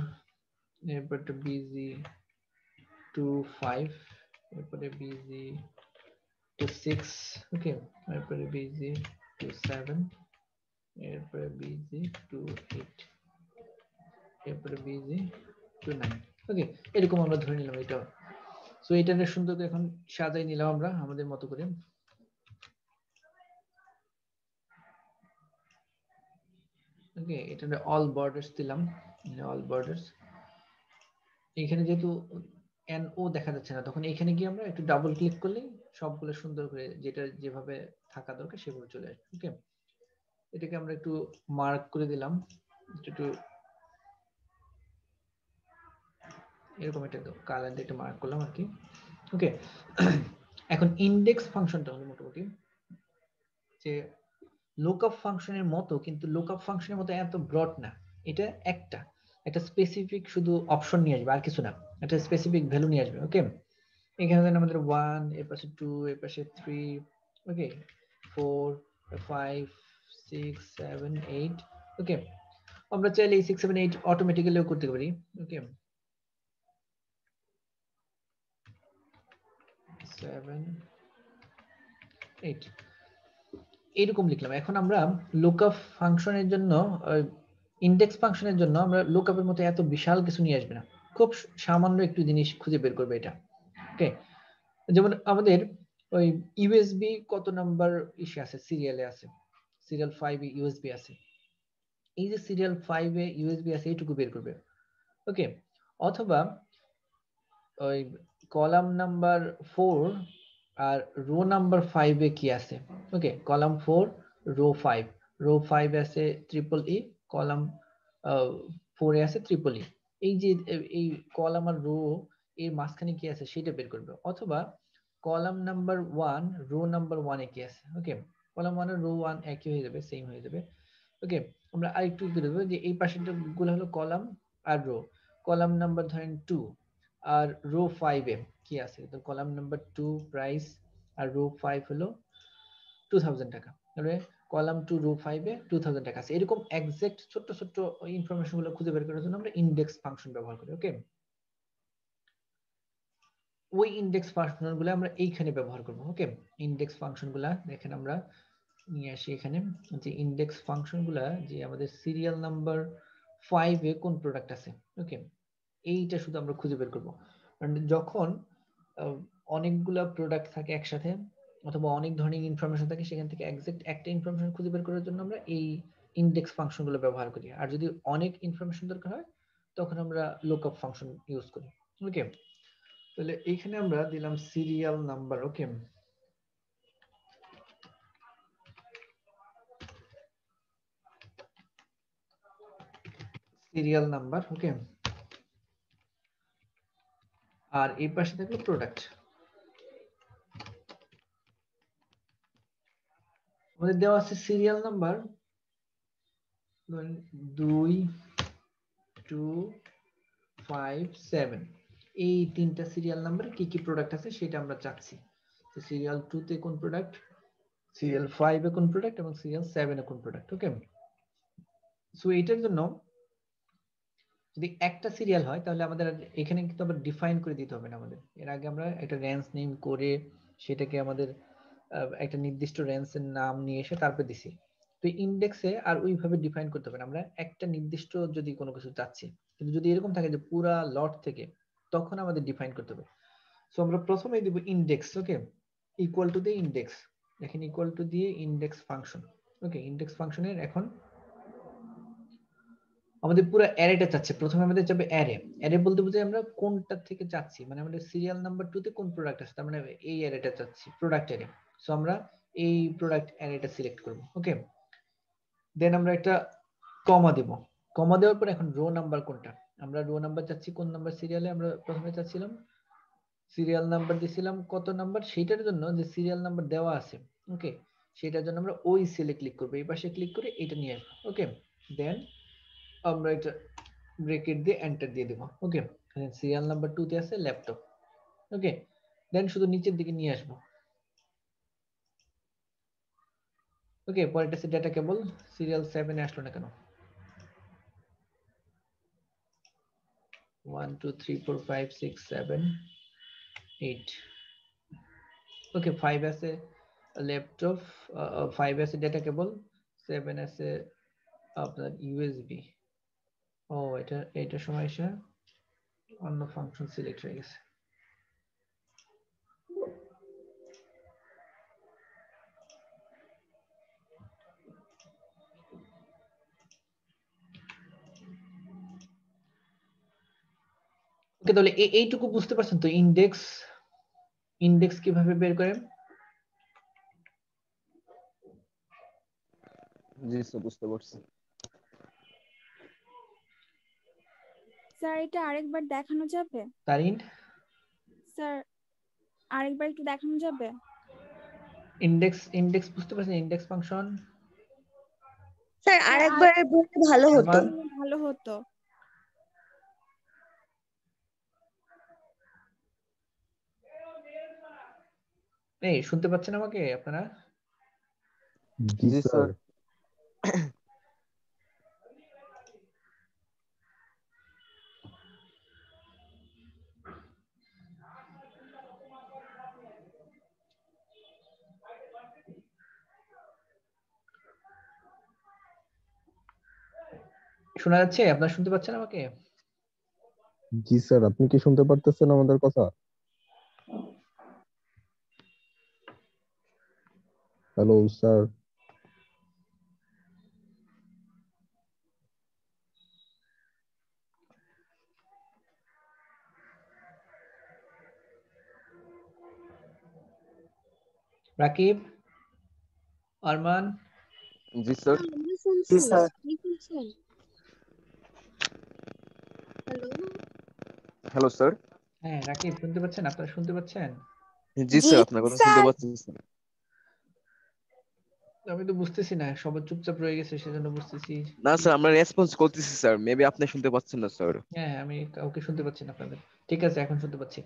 এরপর একটা BG25, এরপরে BG26, ওকে, এরপরে BG27, এরপরে BG28, এরপরে BG29, ওকে, এরকম আমরা ধরে নিলাম এটা। সো এটা সুন্দর করে এখন সাজাই নিলাম আমরা আমাদের মতো করে, ওকে। এটা অল বর্ডার্স দিলাম, অল বর্ডার্স, এখানে যেহেতু NO দেখা যাচ্ছে না, তখন এখানে গিয়ে আমরা একটু ডাবল ক্লিক করলে সবগুলো সুন্দর করে যেটা যেভাবে থাকা দরকার সেভাবে চলে আসবে, ওকে। এটাকে আমরা একটু মার্ক করে দিলাম, একটু এরকম একটা কালার দিয়ে একটু মার্ক করলাম আর কি, ওকে। এখন ইনডেক্স ফাংশনটা হলো মোটামুটি যে লুকআপ ফাংশনের মতো, কিন্তু লুকআপ ফাংশনের মতো এত ব্রড না, এটা একটা স্পেসিফিক শুধু অপশন নিয়ে আসবে আর কিছু না, একটা স্পেসিফিক ভ্যালু নিয়ে আসবে, ওকে। এখানে দেন আমাদের 1, এর পাশে 2, এর পাশে 3, ওকে, 4, 5, 6, 7, 8, ওকে। আমরা চাইলে এই 6, 7, 8 অটোমেটিক্যালিও করতে পারি, ওকে, 7, 8 এরকম লিখলাম। এখন আমরা লুকআপ ফাংশনের জন্য, ইনডেক্স ফাংশনের জন্য আমরা লুকআপের মতো এত বিশাল কিছু নিয়ে আসবে না, খুব সামান্য একটু জিনিস খুঁজে বের করবে এটা, ওকে। যেমন আমাদের ওই ইউএসবি কত নাম্বার ইসে আছে, সিরিয়ালে আছে, সিরিয়াল 5 এ ইউএসবি আছে, এই যে সিরিয়াল 5 এ ইউএসবি আছে এইটুকু বের করবে, ওকে। অথবা ওই কলাম নাম্বার 4 আর রো নাম্বার 5 এ কি আছে, ওকে, কলাম 4 রো 5, রো 5 এ আছে EEE, কলাম 4 এ আছে EEE, এই যে এই কলাম আর রো এর মাঝখানে কি আছে সেটা বের করবে। অথবা কলাম নাম্বার 1 রো নাম্বার 1 এ কি আছে, ওকে, কলাম 1 আর রো 1 একই হয়ে যাবে, সেম হয়ে যাবে, ওকে। আমরা আরেকটু করে দেবো যে এই পাশেরটা গুলো হলো কলাম আর রো, কলাম নাম্বার ধরেন 2 আর রো 5 এ কি আছে, তো কলাম নাম্বার 2 প্রাইস আর রো 5 হলো 2000 টাকা, তাহলে কলাম 2 রো 5 এ 2000 টাকা আছে। এরকম এক্সাক্ট ছোট ছোট ইনফরমেশন গুলো খুঁজে বের করার জন্য আমরা ইনডেক্স ফাংশন ব্যবহার করি। ওকে, ওই ইনডেক্স ফাংশন গুলো আমরা এইখানে ব্যবহার করব। ওকে, ইনডেক্স ফাংশন গুলা দেখেন আমরা নিয়ে আসি এখানে, যে ইনডেক্স ফাংশন গুলা যে আমাদের সিরিয়াল নাম্বার 5 এ কোন প্রোডাক্ট আছে। ওকে, এইটা শুধু আমরা খুঁজে বের করব। কারণ যখন অনেকগুলা প্রোডাক্ট থাকে একসাথে অথবা অনেক ধরনের ইনফরমেশন থাকে, সেখান থেকে এক্সাক্ট একটা ইনফরমেশন খুঁজে বের করার জন্য আমরা এই ইনডেক্স ফাংশন গুলো ব্যবহার করি। আর যদি অনেক ইনফরমেশন দরকার হয় তখন আমরা লুকআপ ফাংশন ইউজ করি। ওকে, তাহলে এইখানে আমরা দিলাম সিরিয়াল নাম্বার। ওকে, সিরিয়াল নাম্বার। ওকে, আর এই পাশে থাকলো প্রোডাক্ট। আমাদের দেওয়া আছে সিরিয়াল নাম্বার 2 2 5 7। এই তিনটা সিরিয়াল নাম্বার কি কি প্রোডাক্ট আছে সেটা আমরা চাচ্ছি। তো সিরিয়াল 2 তে কোন প্রোডাক্ট, সিরিয়াল 5 এ কোন প্রোডাক্ট এবং সিরিয়াল 7 এ কোন প্রোডাক্ট। ওকে, সো এটার জন্য যদি একটা সিরিয়াল হয় তাহলে আমাদের এখানে কিন্তু আবার ডিফাইন করে দিতে হবে না। আমাদের এর আগে আমরা একটা রেঞ্জ নেম করে সেটাকে আমাদের একটা নির্দিষ্ট রেঞ্জের নাম নিয়ে এসে তারপর দিছি। তো ইনডেক্সে আর ওইভাবে ডিফাইন করতে হবে না, আমরা একটা নির্দিষ্ট যদি কোনো কিছু চাচ্ছি। কিন্তু যদি এরকম থাকে যে পুরা লট থেকে, তখন আমাদের ডিফাইন করতে হবে। সো আমরা প্রথমে দিব ইনডেক্স। ওকে, ইকুয়াল টু দিয়ে ইনডেক্স, দেখেন ইকুয়াল টু দিয়ে ইনডেক্স ফাংশন। ওকে, ইনডেক্স ফাংশনের এখন আমাদের পুরো অ্যারেটা চাচ্ছে। প্রথমে আমাদের যাবে অ্যারে। অ্যারে বলতে বোঝাই আমরা কোনটা থেকে চাচ্ছি, মানে আমাদের সিরিয়াল নাম্বার 2 তে কোন প্রোডাক্ট আছে, তার মানে এই অ্যারেটা চাচ্ছি, প্রোডাক্ট অ্যারে। সো আমরা এই প্রোডাক্ট অ্যারেটা সিলেক্ট করব। ওকে, দেন আমরা একটা কমা দেব। কমা দেওয়ার পর এখন রো নাম্বার কোনটা, আমরা রো নাম্বার চাচ্ছি কোন নাম্বার সিরিয়ালে, আমরা প্রথমে চাচ্ছিলাম সিরিয়াল নাম্বার দিছিলাম কত নাম্বার, সেটার জন্য যে সিরিয়াল নাম্বার দেওয়া আছে। ওকে, সেটার জন্য আমরা ওই সেলে ক্লিক করব, এই পাশে ক্লিক করে এটা নিয়ে আসবো। ওকে, দেন আমরা এটা ব্রেকেট দিয়ে এন্টার দিয়ে দেব। ওকে, সিরিয়াল নাম্বার 2 তে আছে ল্যাপটপ। ওকে, দেন শুধু নিচের দিকে নিয়ে আসবো। ওকে, পরেরটা আছে ডেটা কেবল, সিরিয়াল 7 এ আসলো না কেন? 1 2 3 4 5 6 7 8। ওকে, 5 আছে ল্যাপটপ, 5 আছে ডেটা কেবল, 7 আছে আপনার ইউএসবি। ও এটা সময় এসে অন্য ফাংশন সিলেক্ট হয়ে গেছে। ওকে, তাহলে এইটুকু বুঝতে পারছেন তো ইনডেক্স কিভাবে বের করেন? জি স্যার, বুঝতে পারছি। স্যার এটা আরেকবার দেখানো যাবে? তারিন, স্যার আরেকবার একটু দেখানো যাবে? ইনডেক্স বুঝতে পারছেন? ইনডেক্স ফাংশন স্যার আরেকবার বললে ভালো হতো। ভালো হতো। এই শুনতে পাচ্ছেন আমাকে আপনারা? জি স্যার। শোনা যাচ্ছে? আপনারা শুনতে পাচ্ছেন আমাকে? জি স্যার, আপনি কি শুনতে পারতেছেন আমাদের কথা? Hello sir. রাকিব, আরমান। জি স্যার। জি স্যার। Hello sir. হ্যাঁ রাকিব, শুনতে পাচ্ছেন? আপনারা শুনতে পাচ্ছেন? জি স্যার, আপনার কথা শুনতে পাচ্ছি স্যার। আমি তো বুঝতেছি না, সবাই চুপচাপ রয়ে গেছে, সেজন্য বুঝতেছি না স্যার, আমরা রেসপন্স করতেছি স্যার, মেবি আপনি শুনতে পাচ্ছেন না স্যার। হ্যাঁ, আমি কাউকে শুনতে পাচ্ছি না আপনাদের। ঠিক আছে, এখন শুনতে পাচ্ছি।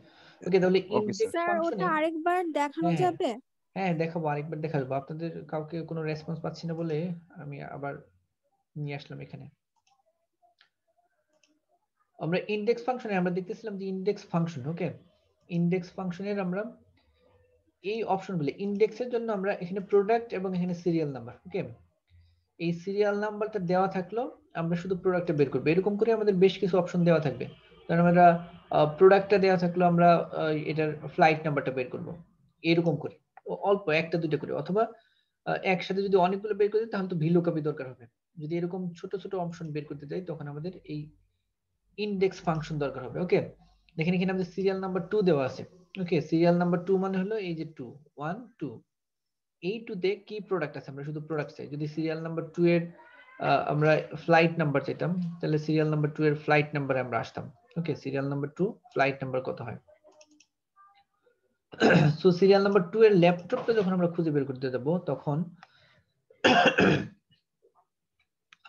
ওকে, তাহলে ইনডেক্স স্যার ফাংশনে ওটা আরেকবার দেখানো যাবে? হ্যাঁ দেখাবো, আরেকবার দেখাবো। আপনাদের কাউকে কোনো রেসপন্স পাচ্ছি না বলে আমি আবার নিয়ে আসলাম এখানে। আমরা ইনডেক্স ফাংশনে আমরা দেখতেছিলাম যে ইনডেক্স ফাংশন, ওকে, ইনডেক্স ফাংশনের আমরা এই অপশনগুলো ইনডেক্সের জন্য আমরা এখানে প্রোডাক্ট এবং এখানে সিরিয়াল নাম্বার, ওকে, এই সিরিয়াল নাম্বারটা দেওয়া থাকলো আমরা শুধু প্রোডাক্টটা বের করবো। এরকম করে আমাদের বেশ কিছু অপশন দেওয়া থাকবে। কারণ আমরা প্রোডাক্টটা দেওয়া থাকলো আমরা এটার ফ্লাইট নাম্বারটা বের করব এরকম করে, অল্প একটা দুইটা করে, অথবা একসাথে যদি অনেকগুলো বের করতে তাহলে তো ভিলুকআপই দরকার হবে। যদি এরকম ছোট ছোট অপশন বের করতে চাই তখন আমাদের এই ইনডেক্স ফাংশন দরকার হবে। ওকে, দেখেন এখানে আমাদের সিরিয়াল নাম্বার 2 দেওয়া আছে। ওকে, সিরিয়াল নাম্বার 2 মানে হলো এই যে 2 1 2, এই 2 তে কি প্রোডাক্ট আছে আমরা শুধু প্রোডাক্ট চাই। যদি সিরিয়াল নাম্বার 2 এর আমরা ফ্লাইট নাম্বার চাইতাম তাহলে সিরিয়াল নাম্বার 2 এর ফ্লাইট নাম্বারে আমরা আসতাম। ওকে, সিরিয়াল নাম্বার 2 ফ্লাইট নাম্বার কত হয়। সো সিরিয়াল নাম্বার 2 এর ল্যাপটপটা যখন আমরা খুঁজে বের করতে যাব তখন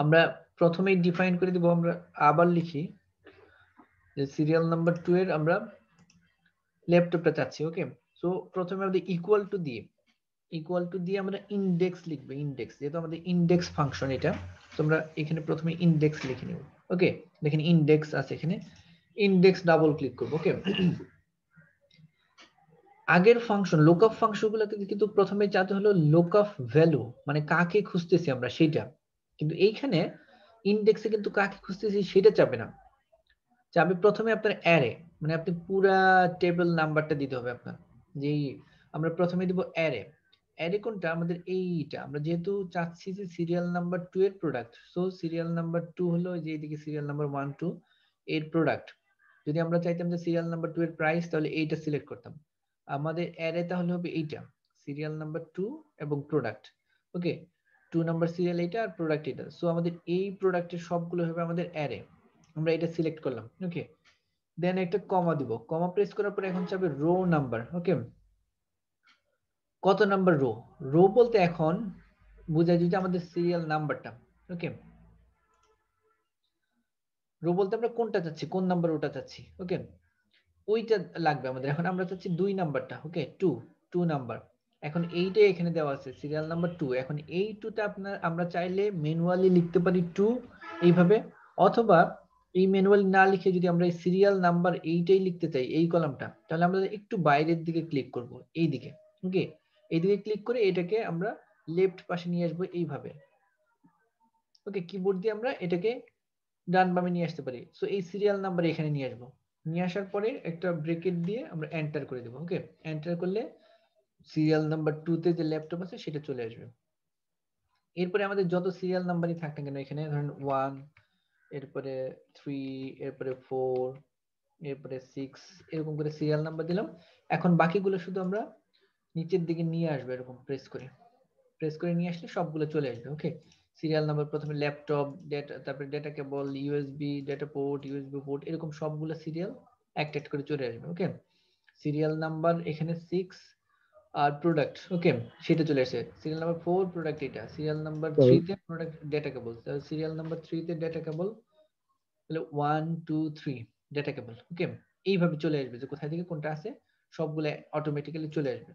আমরা প্রথমেই ডিফাইন করে দিব, আমরা আবার লিখি যে সিরিয়াল নাম্বার 2 এর আমরা ল্যাপটপটা চাচ্ছি। ওকে, সো প্রথমে আমাদের ইকুয়াল টু দিয়ে আমরা ইনডেক্স লিখবে, ইনডেক্স, যেহেতু আমাদের ইনডেক্স ফাংশন এটা, তোমরা এখানে প্রথমে ইনডেক্স লিখে নিও। ওকে, দেখেন ইনডেক্স আছে এখানে, ইনডেক্স ডাবল ক্লিক করব। ওকে, আগের ফাংশন লুকআপ ফাংশনগুলোতে কিন্তু প্রথমে চাইতে হলো লুকআপ ভ্যালু, মানে কাকে খুঁজতেছি আমরা সেটা, কিন্তু এইখানে ইনডেক্সে কিন্তু কাকে খুঁজতেছি সেটা চাবে না, চাবে প্রথমে আপনার অ্যারে, মানে আপনি পুরা টেবিল নাম্বারটা দিতে হবে আপনার। যেই আমরা প্রথমে দিব অ্যারে, অ্যারে কোনটা আমাদের এইটা, আমরা যেহেতু চাচ্ছি যে সিরিয়াল নাম্বার 2 এর প্রোডাক্ট, সো সিরিয়াল নাম্বার 2 হলো যে এইদিকে সিরিয়াল নাম্বার 1 2 এর প্রোডাক্ট। যদি আমরা চাইতাম যে সিরিয়াল নাম্বার 2 এর প্রাইস তাহলে এইটা সিলেক্ট করতাম। আমাদের অ্যারে তাহলে হবে এইটা, সিরিয়াল নাম্বার 2 এবং প্রোডাক্ট। ওকে, 2 নাম্বার সিরিয়াল এটা আর প্রোডাক্ট এটা, সো আমাদের এই প্রোডাক্টের সবগুলো হবে আমাদের অ্যারে। আমরা এটা সিলেক্ট করলাম। ওকে, দেন একটা কমা দিব, কমা প্রেস করার পরে এখন চাবে রো নাম্বার। ওকে, কত নাম্বার রো, রো বলতে এখন বোঝায় যদি আমাদের সিরিয়াল নাম্বারটা। ওকে, রো বলতে আমরা কোনটা চাচ্ছি, কোন নাম্বার ওটা চাচ্ছি। ওকে, ওইটা লাগবে আমাদের। এখন আমরা চাচ্ছি 2 নাম্বারটা। ওকে, 2 নাম্বার, এখন এইটাই এখানে দেওয়া আছে সিরিয়াল নাম্বার 2। এখন এই 2টা আপনার আমরা চাইলে ম্যানুয়ালি লিখতে পারি 2 এইভাবে, অথবা এই ম্যানুয়ালি না লিখে যদি আমরা এই সিরিয়াল নাম্বার এইটাই লিখতে চাই এই কলামটা, তাহলে আমরা একটু বাইরের দিকে ক্লিক করব, এই দিকে। ওকে, এইদিকে ক্লিক করে এটাকে আমরা লেফট পাশে নিয়ে আসবো এইভাবে। ওকে, কিবোর্ড দিয়ে আমরা এটাকে ডান বামে নিয়ে আসতে পারি। সো এই সিরিয়াল নাম্বার এখানে নিয়ে আসবো, নিয়ে আসার পরে একটা ব্রেকেট দিয়ে আমরা এন্টার করে দেবো। ওকে, এন্টার করলে সিরিয়াল নাম্বার 2 তে যে ল্যাপটপ আছে সেটা চলে আসবে। এরপরে আমাদের যত সিরিয়াল নাম্বারই থাক না কেন, এখানে ধরেন 1, এরপরে 3, এরপরে 4, এরপরে 6, এরকম করে সিরিয়াল নাম্বার দিলাম। এখন বাকিগুলো শুধু আমরা নিচের দিকে নিয়ে আসবো, এরকম প্রেস করে নিয়ে আসলে সবগুলো চলে আসবে। ওকে, সিরিয়াল নাম্বার প্রথমে ল্যাপটপ, ডেটা, তারপরে ডেটা কেবল, USB, data port, USB port, এরকম সবগুলো সিরিয়াল একটা করে চলে আসবে। ওকে, সিরিয়াল নাম্বার এখানে 6 আর প্রোডাক্ট, ওকে, সেটা চলে আসে। সিরিয়াল নাম্বার 4 প্রোডাক্ট, এটা সিরিয়াল নাম্বার 3 তে প্রোডাক্ট ডেটা কেবল, তাহলে সিরিয়াল নাম্বার 3 তে ডেটা কেবল, তাহলে 1 2 3 ডেটা কেবল। ওকে, এইভাবে চলে আসবে যে কোথায় থেকে কোনটা আছে সবগুলো অটোমেটিক্যালি চলে আসবে।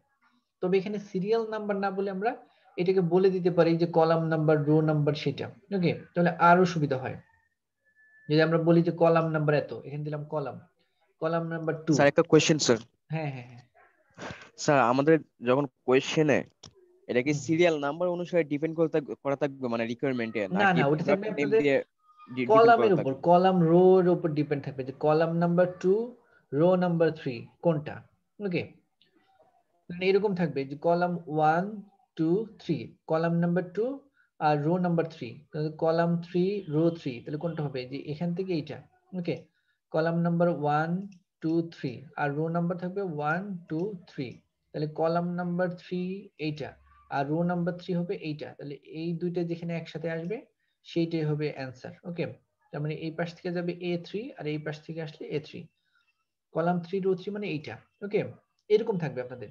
তবে এখানে সিরিয়াল নাম্বার না বলে আমরা এটাকে বলে দিতে পারি যে কলাম নাম্বার, রো নাম্বার সেটা। ওকে, তাহলে আরো সুবিধা হয়। যদি আমরা বলি যে কলাম নাম্বার এত, এখানে দিলাম কলাম নাম্বার 2। স্যার একটা কোশ্চেন স্যার। হ্যাঁ হ্যাঁ হ্যাঁ স্যার আমাদের যখন কোশ্চেনে এটা কি সিরিয়াল নাম্বার অনুসারে ডিপেন্ড করা থাকবে, মানে রিকোয়ারমেন্টে, না নাকি না, ওটা থাকবে প্রোডাক্ট নেম আপনাদের দিয়ে ডিপেন্ড কলামের করা উপর, থাকবে? কলাম রো এর উপর ডিপেন্ড থাকবে যে কলাম নাম্বার 2 রো নাম্বার 3 কোনটা। ওকে, মানে এরকম থাকবে যে কলাম 1 2 3 কলাম নাম্বার 2 আর রো নাম্বার 3, কলাম 3 রো 3, তাহলে কোনটা হবে যে এখান থেকে এইটা। ওকে, কলাম নাম্বার 1 2 3 আর রো নাম্বার থাকবে 1 2 3, তাহলে কলাম নাম্বার 3 এইটা আর রো নাম্বার 3 হবে এইটা, তাহলে এই দুইটা যেখানে একসাথে আসবে সেইটাই হবে অ্যান্সার। ওকে, তার মানে এই পাশ থেকে যাবে A3 আর এই পাশ থেকে আসলে A3, কলাম 3 রো 3 মানে এইটা। ওকে, এরকম থাকবে আপনাদের।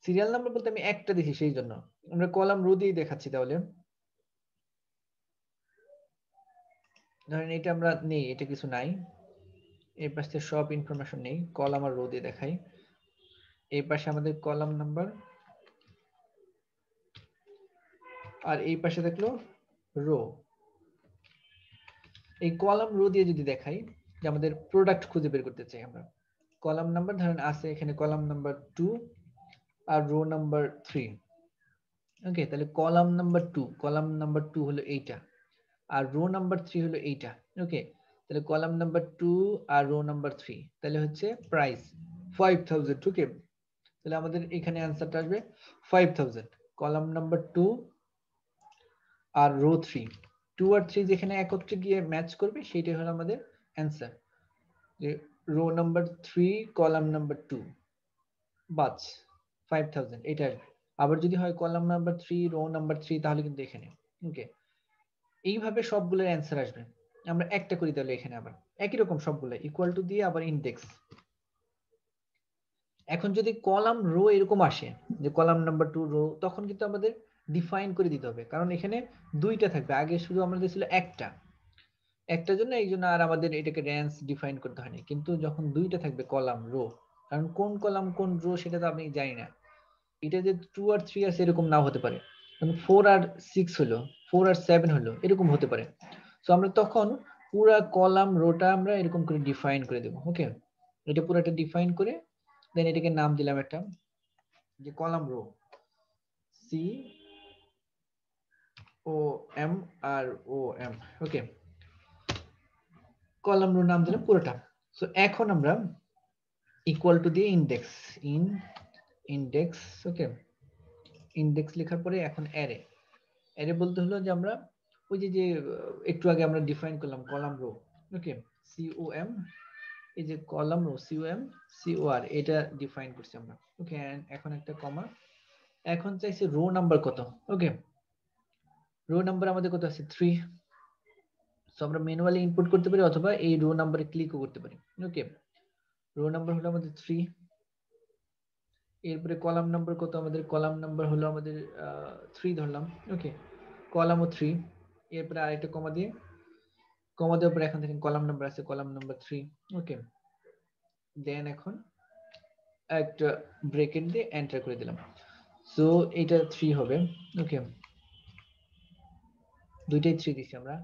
সিরিয়াল নাম্বার বলতে আমি একটা দেখি সেই জন্য আমরা কলাম রো দিয়ে দেখাচ্ছি। তাহলে ধরেন এটা আমরা নেই, এটা কিছু নাই, এই পাশে সব ইনফরমেশন নেই, কলাম আর রো দিয়ে দেখাই। এই পাশে আমাদের কলাম নাম্বার আর এই পাশে থাকলো রো। এই কলাম রো দিয়ে যদি দেখাই যে আমাদের প্রোডাক্ট খুঁজে বের করতে চাই আমরা, কলাম নাম্বার ধরেন আছে এখানে কলাম নাম্বার 2 আর রো নাম্বার 3। ওকে, তাহলে কলাম নাম্বার 2 হলো এইটা, আর রো নাম্বার 3 হলো এইটা। ওকে, তাহলে কলাম নাম্বার 2 আর রো নাম্বার 3 তাহলে হচ্ছে প্রাইস 5000। ওকে, তাহলে আমাদের এখানে অ্যানসারটা আসবে 5000। কলাম নাম্বার 2 আর রো 3, 2 আর 3 যেখানে একত্রে গিয়ে ম্যাচ করবে সেটাই হলো আমাদের অ্যানসার, যে রো নাম্বার 3 কলাম নাম্বার 2 বাস 5000 এটা আসবে। আবার যদি হয় কলাম নাম্বার 3 রো নাম্বার 3 তাহলে কিন্তু এখানে। ওকে, এইভাবে সবগুলোর অ্যানসার আসবে। আমরা একটা করি তাহলে এখানে আবার একই রকম সবগুলো ইকুয়াল টু দিয়ে আবার ইনডেক্স। এখন যদি কলাম রো এরকম আসে যে কলাম নাম্বার 2 রো, তখন কিন্তু আমাদের ডিফাইন করে দিতে হবে, কারণ এখানে দুইটা থাকবে, আগে শুধু আমাদের ছিল একটার জন্য, এই জন্য আর আমাদের এটাকে রেঞ্জ ডিফাইন করতে হয়নি। কিন্তু যখন দুইটা থাকবে কলাম রো, কারণ কোন কলাম কোন রো সেটা তো আমি জানি না, এটা যে 2 আর 3 আছে এরকম নাও হতে পারে, 4 আর 6 হলো, 4 আর 7 হলো, এরকম হতে পারে। সো আমরা তখন পুরা কলাম রোটা আমরা এরকম করে ডিফাইন করে দেব। ওকে, এটা পুরোটা ডিফাইন করে দেন এটাকে নাম দিলাম একটা, যে কলাম রো সি ও এম আর ও এম। ওকে, কলাম রো নাম দিলাম পুরোটা। সো এখন আমরা ইকুয়াল টু দিয়ে ইনডেক্স। ওকে, ইনডেক্স লেখার পরে এখন অ্যারে বলতে হলো যে আমরা ওই যে একটু আগে আমরা ডিফাইন করলাম কলাম রো। ওকে, COM, এই যে কলাম রো COM COR এটা ডিফাইন করছি আমরা। ওকে, এখন একটা কমা। এখন চাইছে রো নাম্বার কত। ওকে, রো নাম্বার আমাদের কত আছে 3। সো আমরা ম্যানুয়ালি ইনপুট করতে পারি অথবা এই রো নাম্বারে ক্লিকও করতে পারি। ওকে, রো নাম্বার হলো আমাদের 3। এরপরে কলাম নাম্বার কত আমাদের, কলাম নাম্বার হলো আমাদের 3 ধরলাম। ওকে, কলামও 3। এরপরে আরেকটা কমা দেওয়ার পরে এখন দেখেন কলাম নাম্বার আছে কলাম নাম্বার 3। ওকে, দেন এখন একটা ব্রেকেট দিয়ে এন্টার করে দিলাম। সো এটা 3 হবে। ওকে, দুইটাই 3 দিছি আমরা,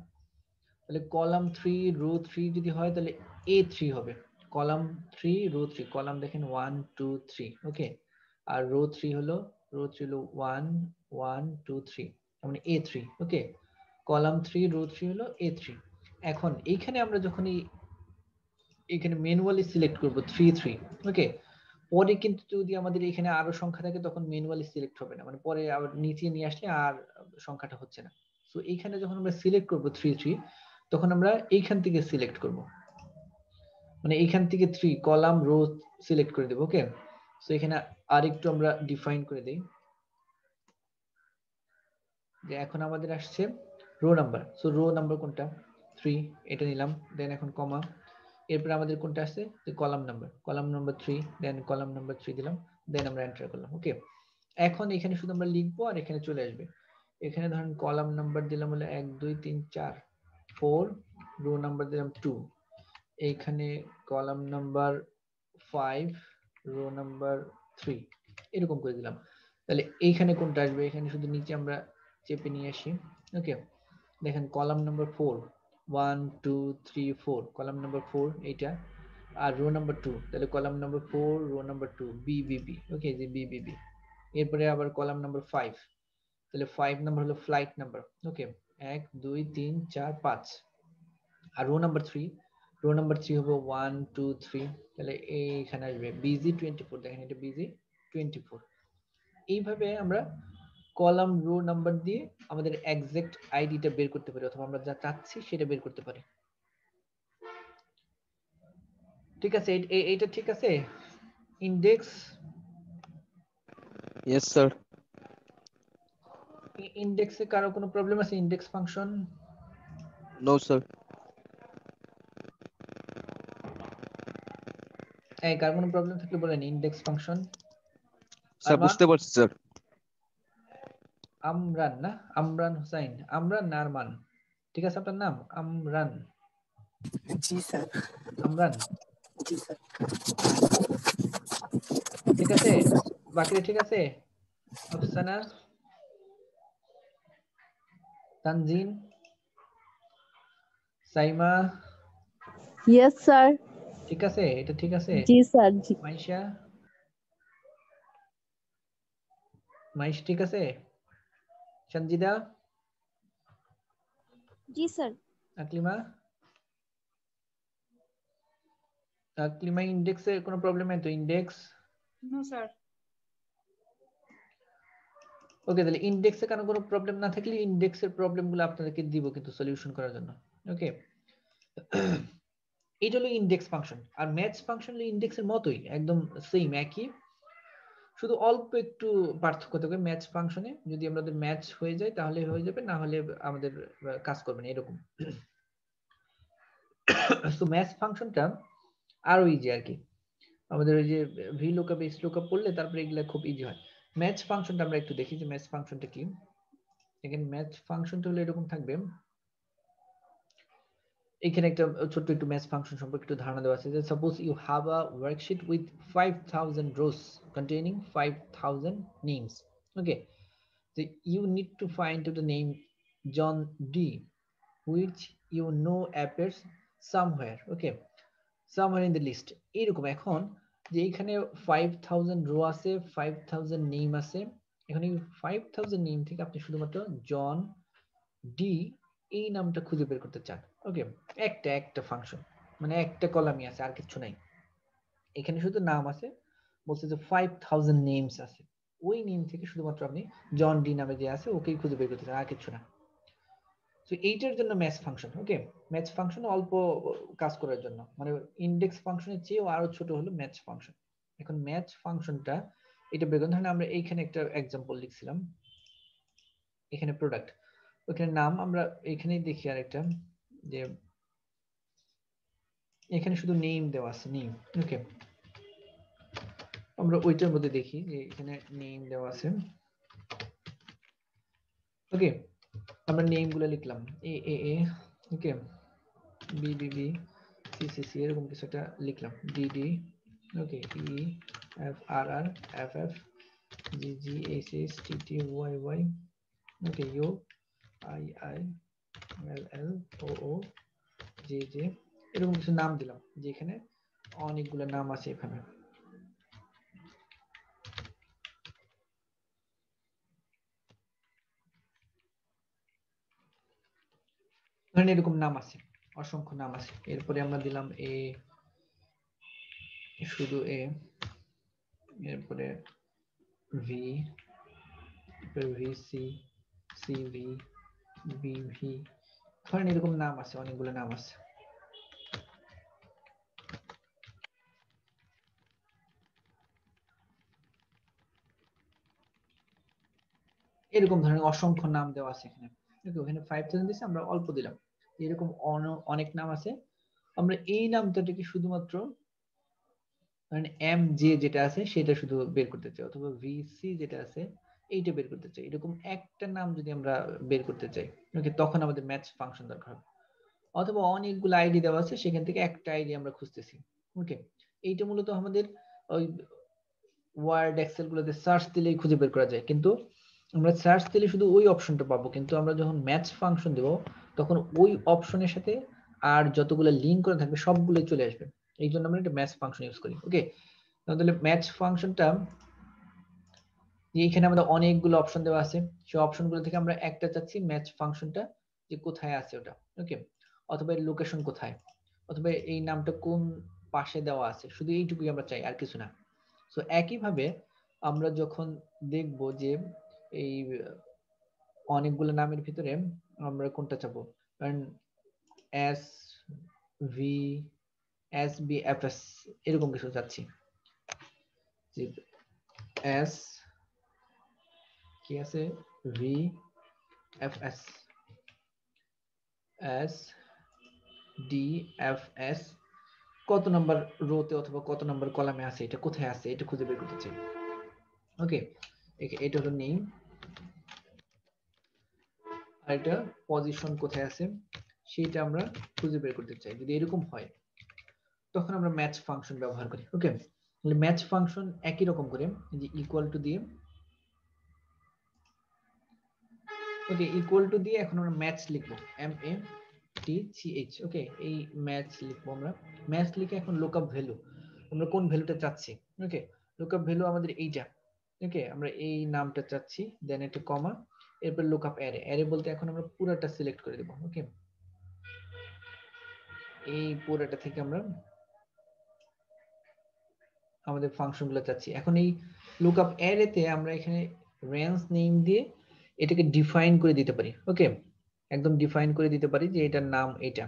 তাহলে কলাম 3 রো 3 যদি হয় তাহলে A3 হবে। কলাম 3 রো 3, কলাম দেখেন 1 2 3। ওকে, আর রো 3 হলো 1 1 2 3, মানে A3। ওকে, কলাম 3 রো 3 হলো A3। এখন এইখানে আমরা যখন এখানে ম্যানুয়ালি সিলেক্ট করব 3 3। ওকে, পরে কিন্তু যদি আমাদের এখানে আরো সংখ্যা থাকে তখন ম্যানুয়ালি সিলেক্ট হবে না, মানে পরে আবার নিচে নিয়ে আসলে আর সংখ্যাটা হচ্ছে না। সো এইখানে যখন আমরা সিলেক্ট করব 3 3, তখন আমরা এইখান থেকে সিলেক্ট করব, মানে এইখান থেকে 3 কলাম রো সিলেক্ট করে দেব। ওকে, সো এখানে আরেকটু আমরা ডিফাইন করে দেই যে এখন আমাদের আসছে rho number. So rho number কোনটা 3, এটা নিলাম। দেন এখন কমা, এরপর আমাদের কোনটা আসছে যে কলাম নাম্বার 3, দেন কলাম নাম্বার 3 দিলাম, দেন আমরা এন্টার করলাম। ওকে, এখন এখানে শুধু আমরা লিখবো আর এখানে চলে আসবে। এখানে ধরেন কলাম নাম্বার দিলাম হলো 1 2 3 4 4, রো নাম্বার দিলাম 2, এইখানে কলাম নাম্বার 5 রো নাম্বার 3, এরকম করে দিলাম। তাহলে এইখানে কোনটা আসবে, এখানে শুধু নিচে আমরা চেপে নিয়ে আসি। ওকে, দেখেন কলাম নাম্বার 4 1 2 3 4, কলাম নাম্বার 4 এইটা, আর রো নাম্বার 2, তাহলে column number 4 rho number 2 BBB। ওকে, যে BBB। এরপরে আবার কলাম নাম্বার 5, তাহলে 5 নাম্বার হলো ফ্লাইট নাম্বার। ওকে, 1 2 3 4 5। আর রো নাম্বার 3 হবে 1 2 3, তাহলে এইখানে আসবে BG24। দেখেন এটা BG24। এইভাবে আমরা কলাম রো নাম্বার দিয়ে আমাদের এক্সাক্ট আইডিটা বের করতে পারি, অথবা আমরা যা চাচ্ছি সেটা বের করতে পারি। ঠিক আছে, এইটা ঠিক আছে। Index, yes sir. ইনডেক্সে কারো কোনো প্রবলেম আছে? Index function? No sir. এই কার কোনো প্রবলেম থাকলে বলেন। ইনডেক্স ফাংশন স্যার বুঝতে পারছি স্যার। আমরান না, আমরান হোসাইন, আমরান না আরমান? ঠিক আছে, আপনার নাম আমরান? জি স্যার। আমরান, জি স্যার। ঠিক আছে, বাকিরা ঠিক আছে? Afsana, Tanjin, Saima, yes sir. ঠিক আছে? এটা ঠিক আছে? জি স্যার। জি মাইশা, মাইশ ঠিক আছে? সঞ্জিদা, জি স্যার। আকলিমা, আকলিমা ইন্ডেক্সে কোনো প্রবলেম নাই তো? Index no sir. ওকে, তাহলে ইন্ডেক্সে কারণ কোনো প্রবলেম না থাকলে ইন্ডেক্সের প্রবলেমগুলো আপনাদেরকে দিব কিন্তু সলিউশন করার জন্য। ওকে, এটা হলো ইন্ডেক্স ফাংশন। আর ম্যাচ ফাংশন হলো ইন্ডেক্সের মতোই, একদম সেম একই, শুধু অল্প একটু পার্থক্য থাকবে। ম্যাচ ফাংশনে যদি আমাদের ম্যাচ হয়ে যায় তাহলে হয়ে যাবে, না হলে আমাদের কাজ করবে না, এরকম। তো ম্যাচ ফাংশনটা আরো ইজি আর কি। আমাদের ওই যে ভি লুকআপ এস লুকআপ পড়লে তারপরে এগুলা খুব ইজি হয়। ম্যাচ ফাংশনটা আমরা একটু দেখি যে ম্যাচ ফাংশনটা কি। এখানে ম্যাচ ফাংশনটা হলো এরকম থাকবে। এখানে একটা ছোট্ট একটু ম্যাচ ফাংশন সম্পর্কে একটু ধারণা দেওয়া আছে যে suppose you have a worksheet with 5000 rows containing 5000 names. Okay, so you need to find the name John D, which you know appears somewhere. Okay, somewhere in the list. এরকম এখন যে এখানে 5000 রো আছে, 5000 নেম আছে, এখানে 5000 নেম থেকে আপনি শুধুমাত্র জন ডি এই নামটা খুঁজে বের করতে চান। ওকে, একটা ফাংশন, মানে একটা কলামই আছে, আর কিছু নাই। এখানে শুধু নাম আছে, বলছে যে 5000 নেমস আছে, ওই নেম থেকে শুধুমাত্র আপনি জন ডি নামে যে আছে ওকেই খুঁজে বের করতে চান, আর কিছু না। তো এইটার জন্য ম্যাচ ফাংশন। ওকে, ম্যাচ ফাংশন অল্প কাজ করার জন্য, মানে ইন্ডেক্স ফাংশনের চেয়েও আরো ছোট হলো ম্যাচ ফাংশন। এখন ম্যাচ ফাংশনটা এটা বের করতে হলে আমরা এইখানে একটা এক্সাম্পল লিখছিলাম, এখানে প্রোডাক্ট, ওখানে নাম আমরা এখানেই দেখি আরেকটা, যে এখানে শুধু নেম দেওয়া আছে, নেম। ওকে, আমরা ওইটার মধ্যে দেখি যে এখানে নেম দেওয়া আছে। ওকে, আমরা নেম গুলো লিখলাম A A A, okay, B B B, C C C, এরকম কিছু একটা লিখলাম, D D, okay, E F R R, F F, G G, H H, T T, Y Y, okay, U I I, L L, O O, J J, এরকম কিছু নাম দিলাম, যেখানে অনেকগুলো নাম আছে এখানে। এখানে এরকম নাম আছে, অসংখ্য নাম আছে। এরপরে আমরা দিলাম এ, শুধু এ, এরপরে V, V C, C V, B V, ধরেন এরকম নাম আছে, অনেকগুলো নাম আছে। এরকম ধরনের অসংখ্য নাম দেওয়া আছে এখানে। ওখানে 5000 দিয়েছে, আমরা অল্প দিলাম। এরকম অনেক নাম আছে, আমরা এই নামটাকে শুধুমাত্র মানে এম জে যেটা আছে সেটা শুধু বের করতে চাই, অথবা ভিসি যেটা আছে এইটা বের করতে চাই। এরকম একটা নাম যদি আমরা বের করতে চাই, ওকে, তখন আমাদের ম্যাচ ফাংশন দরকার হবে। অথবা অনেকগুলো আইডি দেওয়া আছে, সেখান থেকে একটা আইডি আমরা খুঁজতেছি। ওকে, এইটা মূলত আমাদের ওই ওয়ার্ড এক্সেল গুলোতে সার্চ দিলেই খুঁজে বের করা যায়, কিন্তু আমরা সার্চ দিলে শুধু ওই অপশনটা পাবো, কিন্তু আমরা যখন ম্যাচ ফাংশন দেব তখন ওই অপশনের সাথে আর যতগুলো লিঙ্ক করে থাকবে সবগুলো চলে আসবে। এই জন্য আমরা একটা ম্যাচ ফাংশন ইউজ করি। ওকে, তাহলে ম্যাচ ফাংশনটা এইখানে আমাদের অনেকগুলো অপশন দেওয়া আছে, সেই অপশনগুলো থেকে আমরা একটা চাচ্ছি ম্যাচ ফাংশনটা যে কোথায় আছে ওটা। ওকে, অথবা এর লোকেশন কোথায়, অথবা এই নামটা কোন পাশে দেওয়া আছে, শুধু এইটুকুই আমরা চাই, আর কিছু না। সো একইভাবে আমরা যখন দেখব যে এই অনেকগুলো নামের ভিতরে আমরা কোনটা চাবো, কারণ S V, S B, F S, এরকম কিছু চাচ্ছি, যে এস কি আছে, V F S, S D F S, কত নাম্বার রোতে অথবা কত নাম্বার কলামে আছে, এটা কোথায় আছে, এটা খুঁজে বের করতে চাই। ওকে, এটা হলো নেম, আর এটা পজিশন কোথায় আছে সেটা আমরা খুঁজে বের করতে চাই। যদি এরকম হয় তখন আমরা ম্যাচ ফাংশন ব্যবহার করি। ওকে, তাহলে ম্যাচ ফাংশন একই রকম করে যে ইকুয়াল টু দিয়ে ওকে, ইকুয়াল টু দিয়ে এখন আমরা ম্যাচ লিখবো, MATCH। ওকে, এই ম্যাচ লিখবো আমরা। ম্যাচ লিখে এখন লুকআপ ভ্যালু, আমরা কোন ভ্যালুটা চাচ্ছি। ওকে, লুকআপ ভ্যালু আমাদের এইটা। ওকে, আমরা এই নামটা চাচ্ছি, দেন একটা কমা, এরপর লুকআপ অ্যারে। অ্যারে বলতে এখন আমরা পুরোটা সিলেক্ট করে দেব। ওকে, এই পুরোটা থেকে আমরা আমাদের ফাংশনগুলো চাচ্ছি। এখন এই লুকআপ অ্যারেতে আমরা এখানে রেঞ্জ নেম দিয়ে এটাকে ডিফাইন করে দিতে পারি। ওকে, একদম ডিফাইন করে দিতে পারি যে এটার নাম এটা।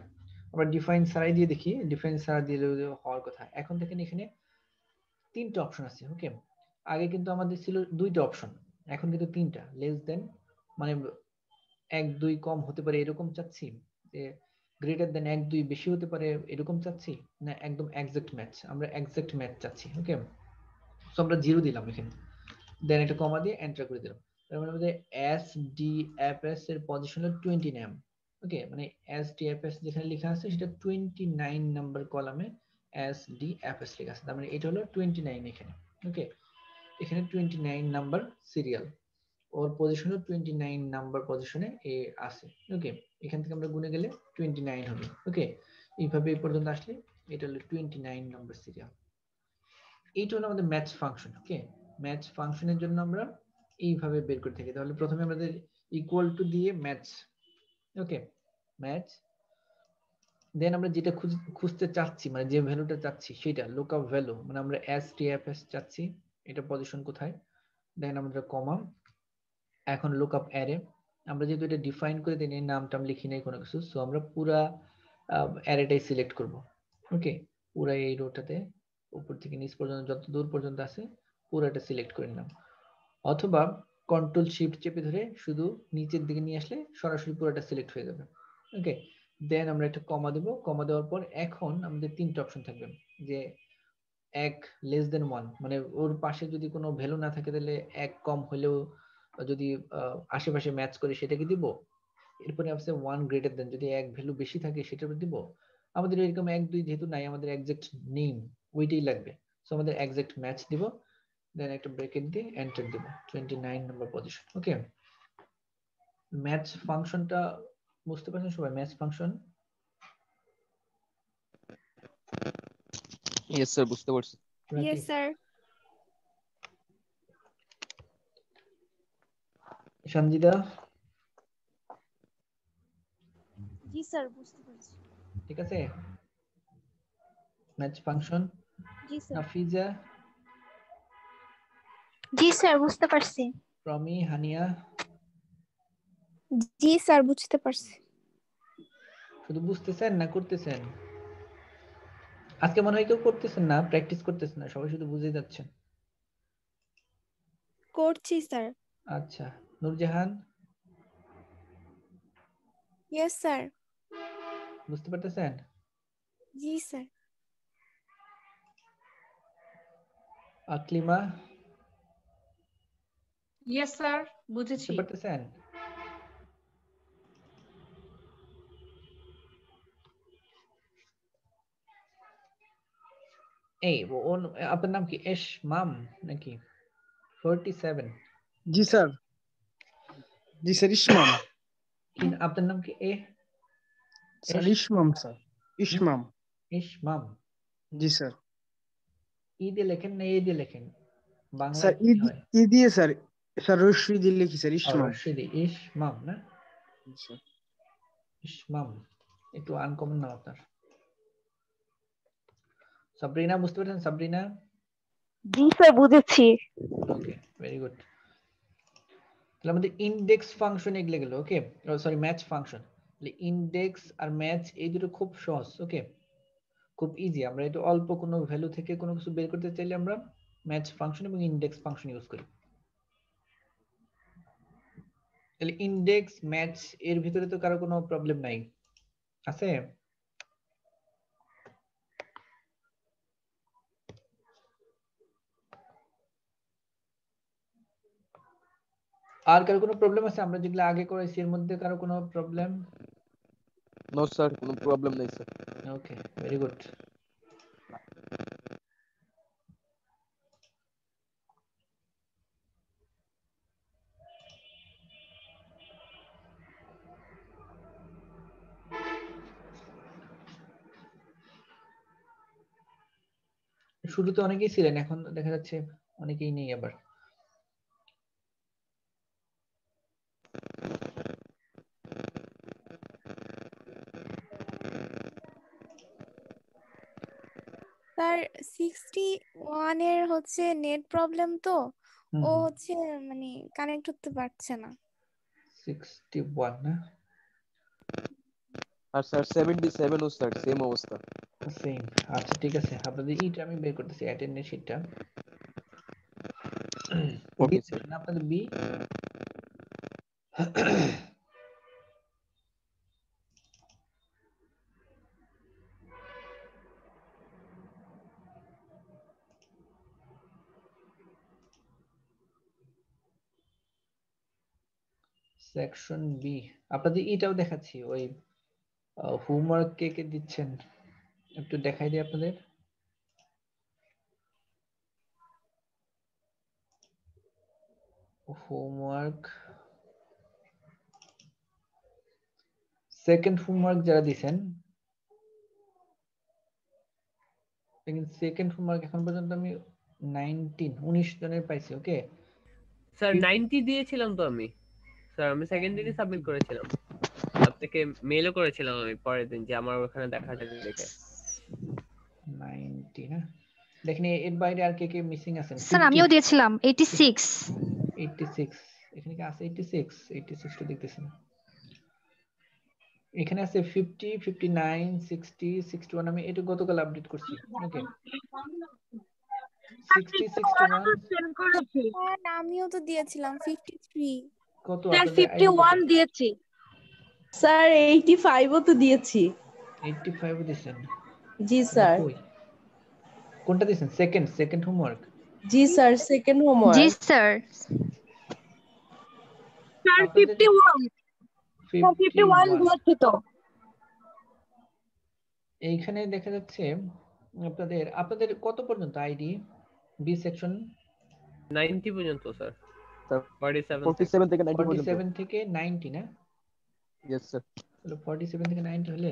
আমরা ডিফাইন ছাড়াই দিয়ে দেখি, ডিফাইন ছাড়া দিলে হওয়ার কথা। এখন দেখেন এখানে তিনটা অপশন আছে। ওকে, আগে কিন্তু আমাদের ছিল দুইটা অপশন, এখন কিন্তু তিনটা। লেস দেন মানে 1 2 কম হতে পারে এরকম চাচ্ছি, যে গ্রেটার দেন 1 2 বেশি হতে পারে এরকম চাচ্ছি, না একদম এক্সাক্ট ম্যাচ। আমরা এক্সাক্ট ম্যাচ চাচ্ছি। ওকে, সো আমরা 0 দিলাম এখানে, দেন একটা কমা দিয়ে এন্টার করে দিলাম। তার মানে আমাদের SDFS এর পজিশন হলো 29। ওকে, মানে SDFS যেখানে লেখা আছে সেটা 29 নাম্বার কলামে SDFS লেখা আছে, তার মানে এটা হলো 29 এখানে। ওকে, এখানে 29 নাম্বার সিরিয়াল, ওর পজিশন 29 নাম্বার পজিশনে এ আছে। ওকে, এখান থেকে আমরা গুনে গেলে 29 হবে। ওকে, এইভাবে এই পর্যন্ত আসলে এটা হলো 29 নাম্বার সিরিয়াল। এইটা হলো আমাদের ম্যাচ ফাংশন। ওকে, ম্যাচ ফাংশনের জন্য আমরা এইভাবে বের করে থাকি। তাহলে প্রথমে আমাদের ইকুয়াল টু দিয়ে ম্যাচ। ওকে, ম্যাচ, দেন আমরা যেটা খুঁজতে চাচ্ছি, মানে যে ভ্যালুটা চাচ্ছি সেটা লুকআপ ভ্যালু, মানে আমরা SDFS চাচ্ছি, এটা পজিশন কোথায়, দেন আমরা কমা, এখন লুকআপ অ্যারে। আমরা যেহেতু এটা ডিফাইন করে দিই, নামটা লিখি নাই কোনো কিছু, সো আমরা পুরা অ্যারেটাই সিলেক্ট করব। ওকে, পুরা এই রোটাতে উপর থেকে নিচ পর্যন্ত যত দূর পর্যন্ত আছে পুরাটা সিলেক্ট করে নিলাম, অথবা কন্ট্রোল শিফট চেপে ধরে শুধু নিচের দিকে নিয়ে আসলে সরাসরি পুরাটা সিলেক্ট হয়ে যাবে। ওকে, দেন আমরা একটা কমা দেব। কমা দেওয়ার পর এখন আমাদের তিনটা অপশন থাকবে, যে 1 লেস দেন 1, মানে ওর পাশে যদি কোনো ভ্যালু না থাকে তাহলে 1 কম হলেও যদি আশেপাশে ম্যাচ করে সেটাকে দিব। এরপরে আছে 1 গ্রেটার দেন, যদি 1 ভ্যালু বেশি থাকে সেটা দিব। আমাদের এরকম 1 2 যেহেতু নাই, আমাদের এক্সাক্ট নেম ওইটাই লাগবে, সো আমাদের এক্সাক্ট ম্যাচ দিব, দেন একটা ব্র্যাকেট দিয়ে এন্টার দেব, 29 নাম্বার পজিশন। ওকে, ম্যাচ ফাংশনটা বুঝতে পারছেন সবাই? ম্যাচ ফাংশন, ইয়েস স্যার, বুঝতে পারছি। Yes sir. সঞ্জিদা? জি স্যার, বুঝতে পারছি। ঠিক আছে, ম্যাচ ফাংশন। জি স্যার। নাফিজা? জি স্যার, বুঝতে পারছি। প্রমি, হানিয়া? জি স্যার, বুঝতে পারছি। শুধু বুঝতেছেন না করতেছেন? আজকে মনে হয় কেউ করতেছেন না, প্র্যাকটিস করতেছেন না, সবাই শুধু বুঝে যাচ্ছেন। করছি স্যার। আচ্ছা, নূরজাহান? Yes sir. বুঝতে পারতেছেন? জি স্যার। আকলিমা? ইয়েস স্যার, বুঝতে বুঝেছি। পারতেছেন? এই আপনার নাম কি এশমাম নাকি? 47? জি স্যার। জি স্যার, ইসমাম। কি আপনার নাম কি? Sir Ismam sir, Ismam. ইসমাম? জি স্যার। ই দিয়ে লেখেন না এ দিয়ে লেখেন? বাংলা স্যার কি হয়? ই দিয়ে স্যার, স্যার রশ্মি দিয়ে লিখি স্যার, ইসমাম। রশিদি, ইসমাম না? ইসমাম, একটু আনকমন নাম আপনার। সাবরিনা, বুঝতে পারছেন? সাবরিনা? জি স্যার, বুঝেছি। ওকে, ভেরি গুড। তাহলে আমাদের ইনডেক্স ফাংশন এগুলো গেল। ওকে, সরি, ম্যাচ ফাংশন। তাহলে ইনডেক্স আর ম্যাচ এই দুটো খুব সহজ। ওকে, খুব ইজি। আমরা এটা অল্প কোনো ভ্যালু থেকে কোনো কিছু বের করতে চাইলে আমরা ম্যাচ ফাংশন এবং ইনডেক্স ফাংশন ইউজ করি। তাহলে ইনডেক্স ম্যাচ এর ভিতরে তো কারো কোনো প্রবলেম নাই, আছে? আর কারো কোনো প্রবলেম আছে? আমরা যেগুলো আগে করেছি এর মধ্যে কারো কোনো প্রবলেম? নো স্যার, কোনো প্রবলেম নেই স্যার। ওকে, ভেরি গুড। শুরুতে অনেকেই ছিলেন, এখন দেখা যাচ্ছে অনেকেই নেই আবার। স্যার 61 এর হচ্ছে নেট প্রবলেম তো, ও হচ্ছে মানে কানেক্ট হতে পারছে না। 61 না? আর স্যার 77 ও স্যার সেম অবস্থা। সেম। আচ্ছা ঠিক আছে, আপনাদের ইটা আমি বের করতেছি, অ্যাটেন্ডেন্স শিটটা। Okay sir. আপনাদের বি সেকশন বি আপনাদের এটাও দেখাচ্ছি, ওই হোমওয়ার্ক কে কে দিচ্ছেন একটু দেখাই দিই আপনাদের। হোমওয়ার্ক সেকেন্ড হোমওয়ার্ক যারা দিবেন, সেকেন্ড হোমওয়ার্ক এখন পর্যন্ত আমি 19 জনের পাইছি। ওকে স্যার 90 দিয়েছিলাম তো আমি, স্যার আমি সেকেন্ড দিনই সাবমিট করেছিলাম, আপনাকে মেলও করেছিলাম আমি পরের দিন যে আমার ওখানে দেখা যায় দেখে। 90 না, দেখেন এর বাইরে আর কে কে মিসিং আছেন? স্যার আমিও দিয়েছিলাম 86। 86 এখানে কি আছে? 86 86 টা দেখতেছি না। এখানে আছে 50 59 60 61, আমি এটা গতকাল আপডেট করছি। ওকে 60 61 স্যার আমিও তো দিয়েছিলাম 53। কত স্যার আপনাদের আইডি কত? 51 দিয়েছি স্যার। 85 ও তো দিয়েছি। 85 দিবেন? জি স্যার। কই কোনটা দিবেন? Second homework? জি স্যার সেকেন্ড জি হোমওয়ার্ক। স্যার। স্যার আপনাদের 51 দিয়েছি তো। এইখানে দেখা যাচ্ছে আপনাদের কত পর্যন্ত আইডি বি সেকশন? 90 পর্যন্ত স্যার। 47 থেকে 90 পর্যন্ত। 47 থেকে 90 না? Yes sir. তাহলে 47 থেকে 90 হলে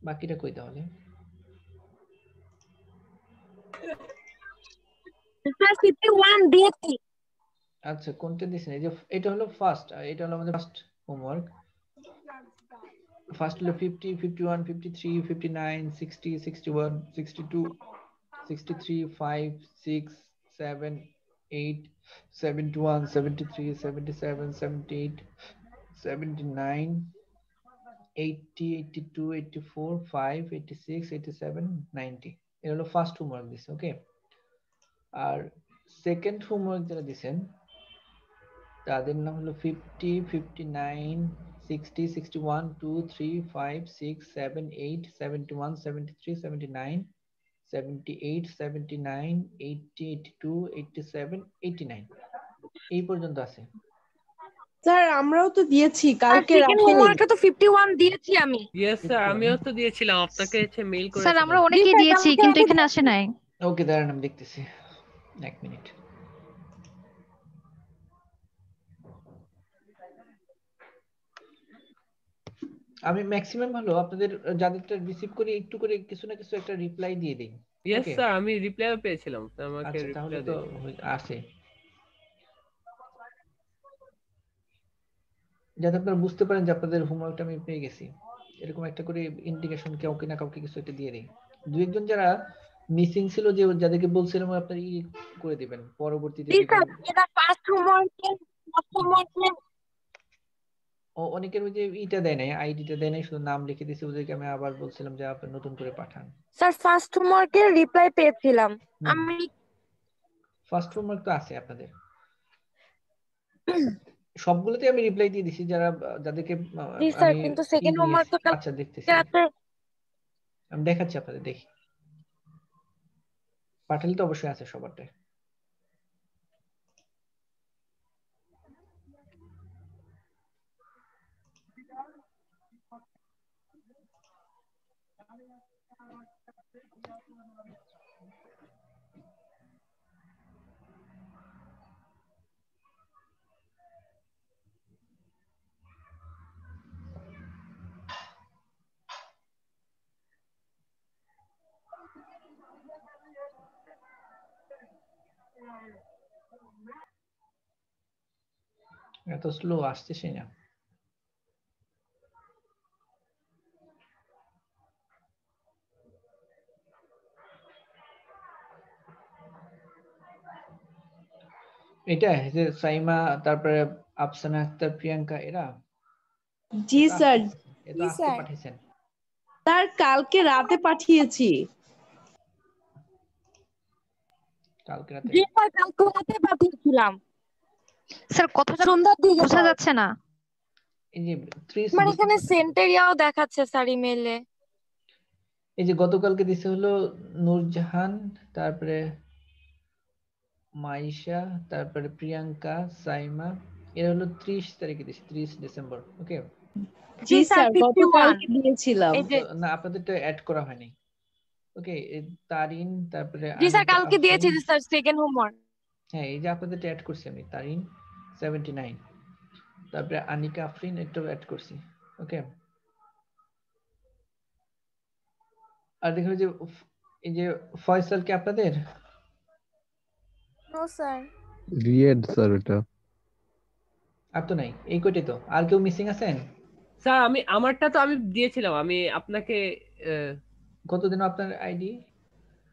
বাকিটা কই তাহলে? স্যার 51 দিয়েছি। আচ্ছা কোনটা দিছেন? এই যে এটা হলো ফার্স্ট, এটা হলো আমাদের ফার্স্ট হোমওয়ার্ক। ফার্স্ট হলো 50 51 53 59 60 61 62 63 5 6 7 8 71 73 77 78 79 80 82 84 5 86 87 90 এটা হলো ফার্স্ট হোমওয়ার্ক দিছে। ওকে আর সেকেন্ড হোমওয়ার্ক যারা দিছেন তাদের নাম হলো 50 59 60 61 2 3 5 6 7 8 71 73 79 78 79 80 82 87 89 এই পর্যন্ত আছে। স্যার আমরাও তো দিয়েছি কালকে সেকেন্ড রাতে। হোমওয়ার্কে তো 51 দিয়েছি আমি। ইয়েস স্যার আমিও তো দিয়েছিলাম, আপনাকে মেইল স্যার করেছিলাম। আমরা অনেকেই দিয়েছি কিন্তু এখানে আসে নাই। ওকে দাঁড়ান আমি দেখতেছি, এক মিনিট। আমি ম্যাক্সিমাম হলো আপনাদের যাদেরটা রিসিভ করি একটু করে কিছু না কিছু একটা রিপ্লাই দিয়ে দিই। ইয়েস ওকে স্যার আমি রিপ্লাইও পেয়েছিলাম, আমাকে আচ্ছা তাহলে রিপ্লাই তো দিন। আসে, যাতে আপনারা বুঝতে পারেন যে আপনাদের হোমওয়ার্কটা আমি পেয়ে গেছি, এরকম একটা করে ইন্ডিকেশন কাউকে না কাউকে কিছু একটা দিয়ে দিই। দুই একজন যারা মিসিং ছিল যে যাদেরকে বলছিলাম আপনারা করে দিবেন পরবর্তীতে জি দেখবেন। স্যার এটা ফার্স্ট হোমওয়ার্কে অনেকের ওই যে দেয় নাই, আইডিটা দেয় নাই, শুধু নাম লিখে দিয়েছে, ওদেরকে আমি আবার বলছিলাম যে আপনি নতুন করে পাঠান। স্যার ফার্স্ট হোমওয়ার্কে রিপ্লাই পেয়েছিলাম আমি। ফার্স্ট হোমওয়ার্ক তো আছে আপনাদের সবগুলোতে, আমি রিপ্লাই দিয়ে দিছি যাদেরকে জি স্যার আমি কিন্তু সেকেন্ড হোমওয়ার্ক তো আচ্ছা দেখতেছি, আমি দেখাচ্ছি আপনাদের, দেখি পাঠালে তো অবশ্যই আছে সবারটাই। এত স্লো আসতেছে না। এটা যে সাইমা, তারপরে আফসানা আক্তার, প্রিয়াঙ্কা, এরা জি স্যার। এটা আজকে পাঠিয়েছেন? তার কালকে রাতে পাঠিয়েছি। কালকে রাতে? জি স্যার, কালকে রাতে পাঠিয়েছিলাম স্যার কথাটা সন্ধ্যার দিকে বোঝা যাচ্ছে না। এই যে 30 মানে এখানে ডিসেম্বর, সেন্টেরিয়াও দেখাচ্ছে স্যার ইমেইলে। এই যে গতকালকে দিছে হলো নূরজাহান, তারপরে মাইশা, তারপরে প্রিয়াঙ্কা, সাইমা, এরা হলো 30 তারিখে দিছে, 30 ডিসেম্বর। ওকে জি স্যার, গতকালকে দিয়েছিলাম। না, আপনাদের তো অ্যাড করা হয়নি। ওকে, তারিন, তারপরে জি স্যার, আনিকা, কালকে দিয়েছি আফরিন। Sir second homework. হ্যাঁ, এই যে আপনাদের অ্যাড করছি আমি, তারিন 79, তারপরে আনিকা, আফরিন একটু অ্যাড করছি। ওকে, আর দেখো যে এই যে ফয়সাল কি আপনাদের? No sir. রিয়েড স্যার এটা। আর তো নাই, এই কয়টাই তো। আর কেউ মিসিং আছেন? স্যার আমি আমারটা তো আমি দিয়েছিলাম, আমি আপনাকে কতদিন আপনার আইডি?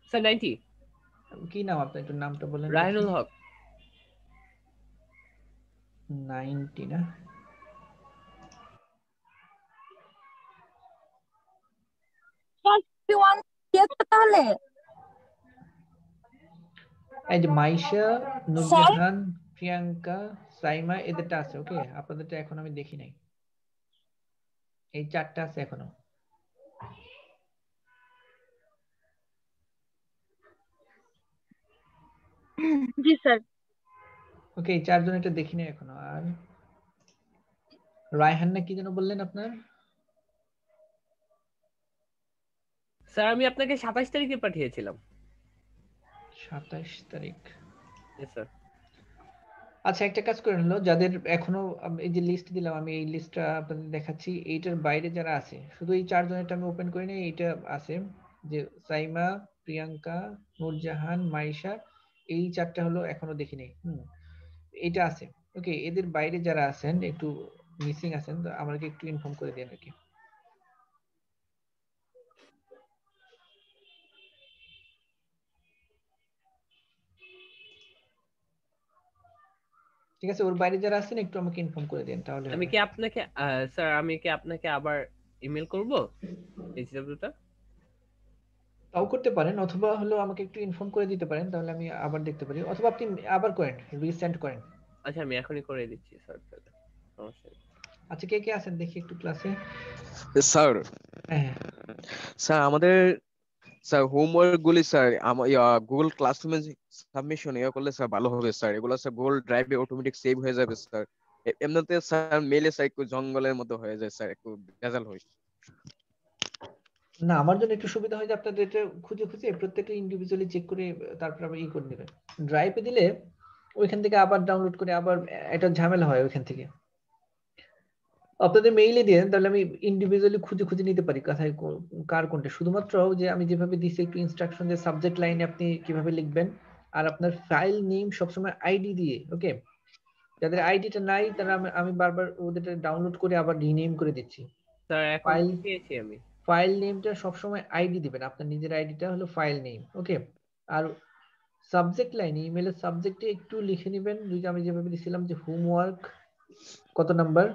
স্যার 90। কি নাম আপনার, একটু নামটা বলেন। রাহিনুল হক। 90 না? তাহলে এই যে মাইশা, নূরজাহান, প্রিয়াঙ্কা, সাইমা, এদেরটা আছে। ওকে, আপনাদেরটা এখন আমি দেখি নাই। এই 4টা আছে এখনো। জি স্যার। ওকে, এই 4 জন এটা দেখি নাই এখনো। আর রায়হান না কি যেন বললেন আপনার? স্যার আমি আপনাকে 27 তারিখে পাঠিয়েছিলাম। 27 তারিখ? জি স্যার। আচ্ছা, একটা কাজ করেন হলো, যাদের এখনো এই যে লিস্ট দিলাম আমি, এই লিস্টটা আপনাদের দেখাচ্ছি। এইটার বাইরে যারা আছে, শুধু এই 4 জনেরটা আমি ওপেন করে নিই। এইটা আছে যে সাইমা, প্রিয়াঙ্কা, নূরজাহান, মাইশা, এই 4টা হলো এখনো দেখিনি। এটা আছে। ওকে, এদের বাইরে যারা আছেন, একটু মিসিং আছেন, তো আমাকে একটু ইনফর্ম করে দেন আর কি। ঠিক আছে, ওর বাইরে যারা আছেন একটু আমাকে ইনফর্ম করে দেন, তাহলে আমি হবে। কি আপনাকে স্যার আমি কি আপনাকে আবার ইমেল করব এইচডব্লিউটা? তাও করতে পারেন, অথবা হলো আমাকে একটু ইনফর্ম করে দিতে পারেন, তাহলে আমি আবার দেখতে পারি, অথবা আপনি আবার করেন, রিসেন্ড করেন। আচ্ছা, আমি এখনই করে দিচ্ছি স্যার, তাহলে সমস্যা নেই। আচ্ছা, কে কে আছেন দেখি একটু ক্লাসে। স্যার, হ্যাঁ স্যার আমাদের স্যার হোমওয়ার্ক গুলি স্যার গুগল ক্লাসরুমে সাবমিশন করলে স্যার ভালো হবে স্যার। এগুলো স্যার গুগল ড্রাইভে অটোমেটিক সেভ হয়ে যাবে স্যার। এমনিতে স্যার মেলে স্যার একটু জঙ্গলের মতো হয়ে যায় স্যার, একটু ভেজাল হয়। না, আমার জন্য একটু সুবিধা হয় যে আপনাদের এটা খুঁজে খুঁজে প্রত্যেকটা ইন্ডিভিজুয়ালি চেক করে তারপর আবার করে নেবেন। ড্রাইভে দিলে ওইখান থেকে আবার ডাউনলোড করে আবার একটা ঝামেলা হয় ওইখান থেকে। আপনাদের মেইলে দিয়ে তাহলে আমি ইন্ডিভিজুয়ালি খুঁজে খুঁজে নিতে পারি কোথায় কার কোনটা। শুধুমাত্র যে আমি যেভাবে দিছি একটু ইনস্ট্রাকশন, যে সাবজেক্ট লাইনে আপনি কিভাবে লিখবেন, আর আপনার ফাইল নেম সবসময় আইডি দিয়ে। ওকে, যাদের আইডিটা নাই তারা আমি বারবার ওদের ডাউনলোড করে আবার রিনেম করে দিচ্ছি। স্যার এখন ফাইল পেয়েছি আমি। ফাইল নেমটা সবসময় আইডি দিবেন, আপনার নিজের আইডিটা হলো ফাইল নেম। ওকে, আর সাবজেক্ট লাইনে ইমেলের সাবজেক্টে একটু লিখে নেবেন, আমি যেভাবে দিছিলাম যে হোমওয়ার্ক কত নাম্বার,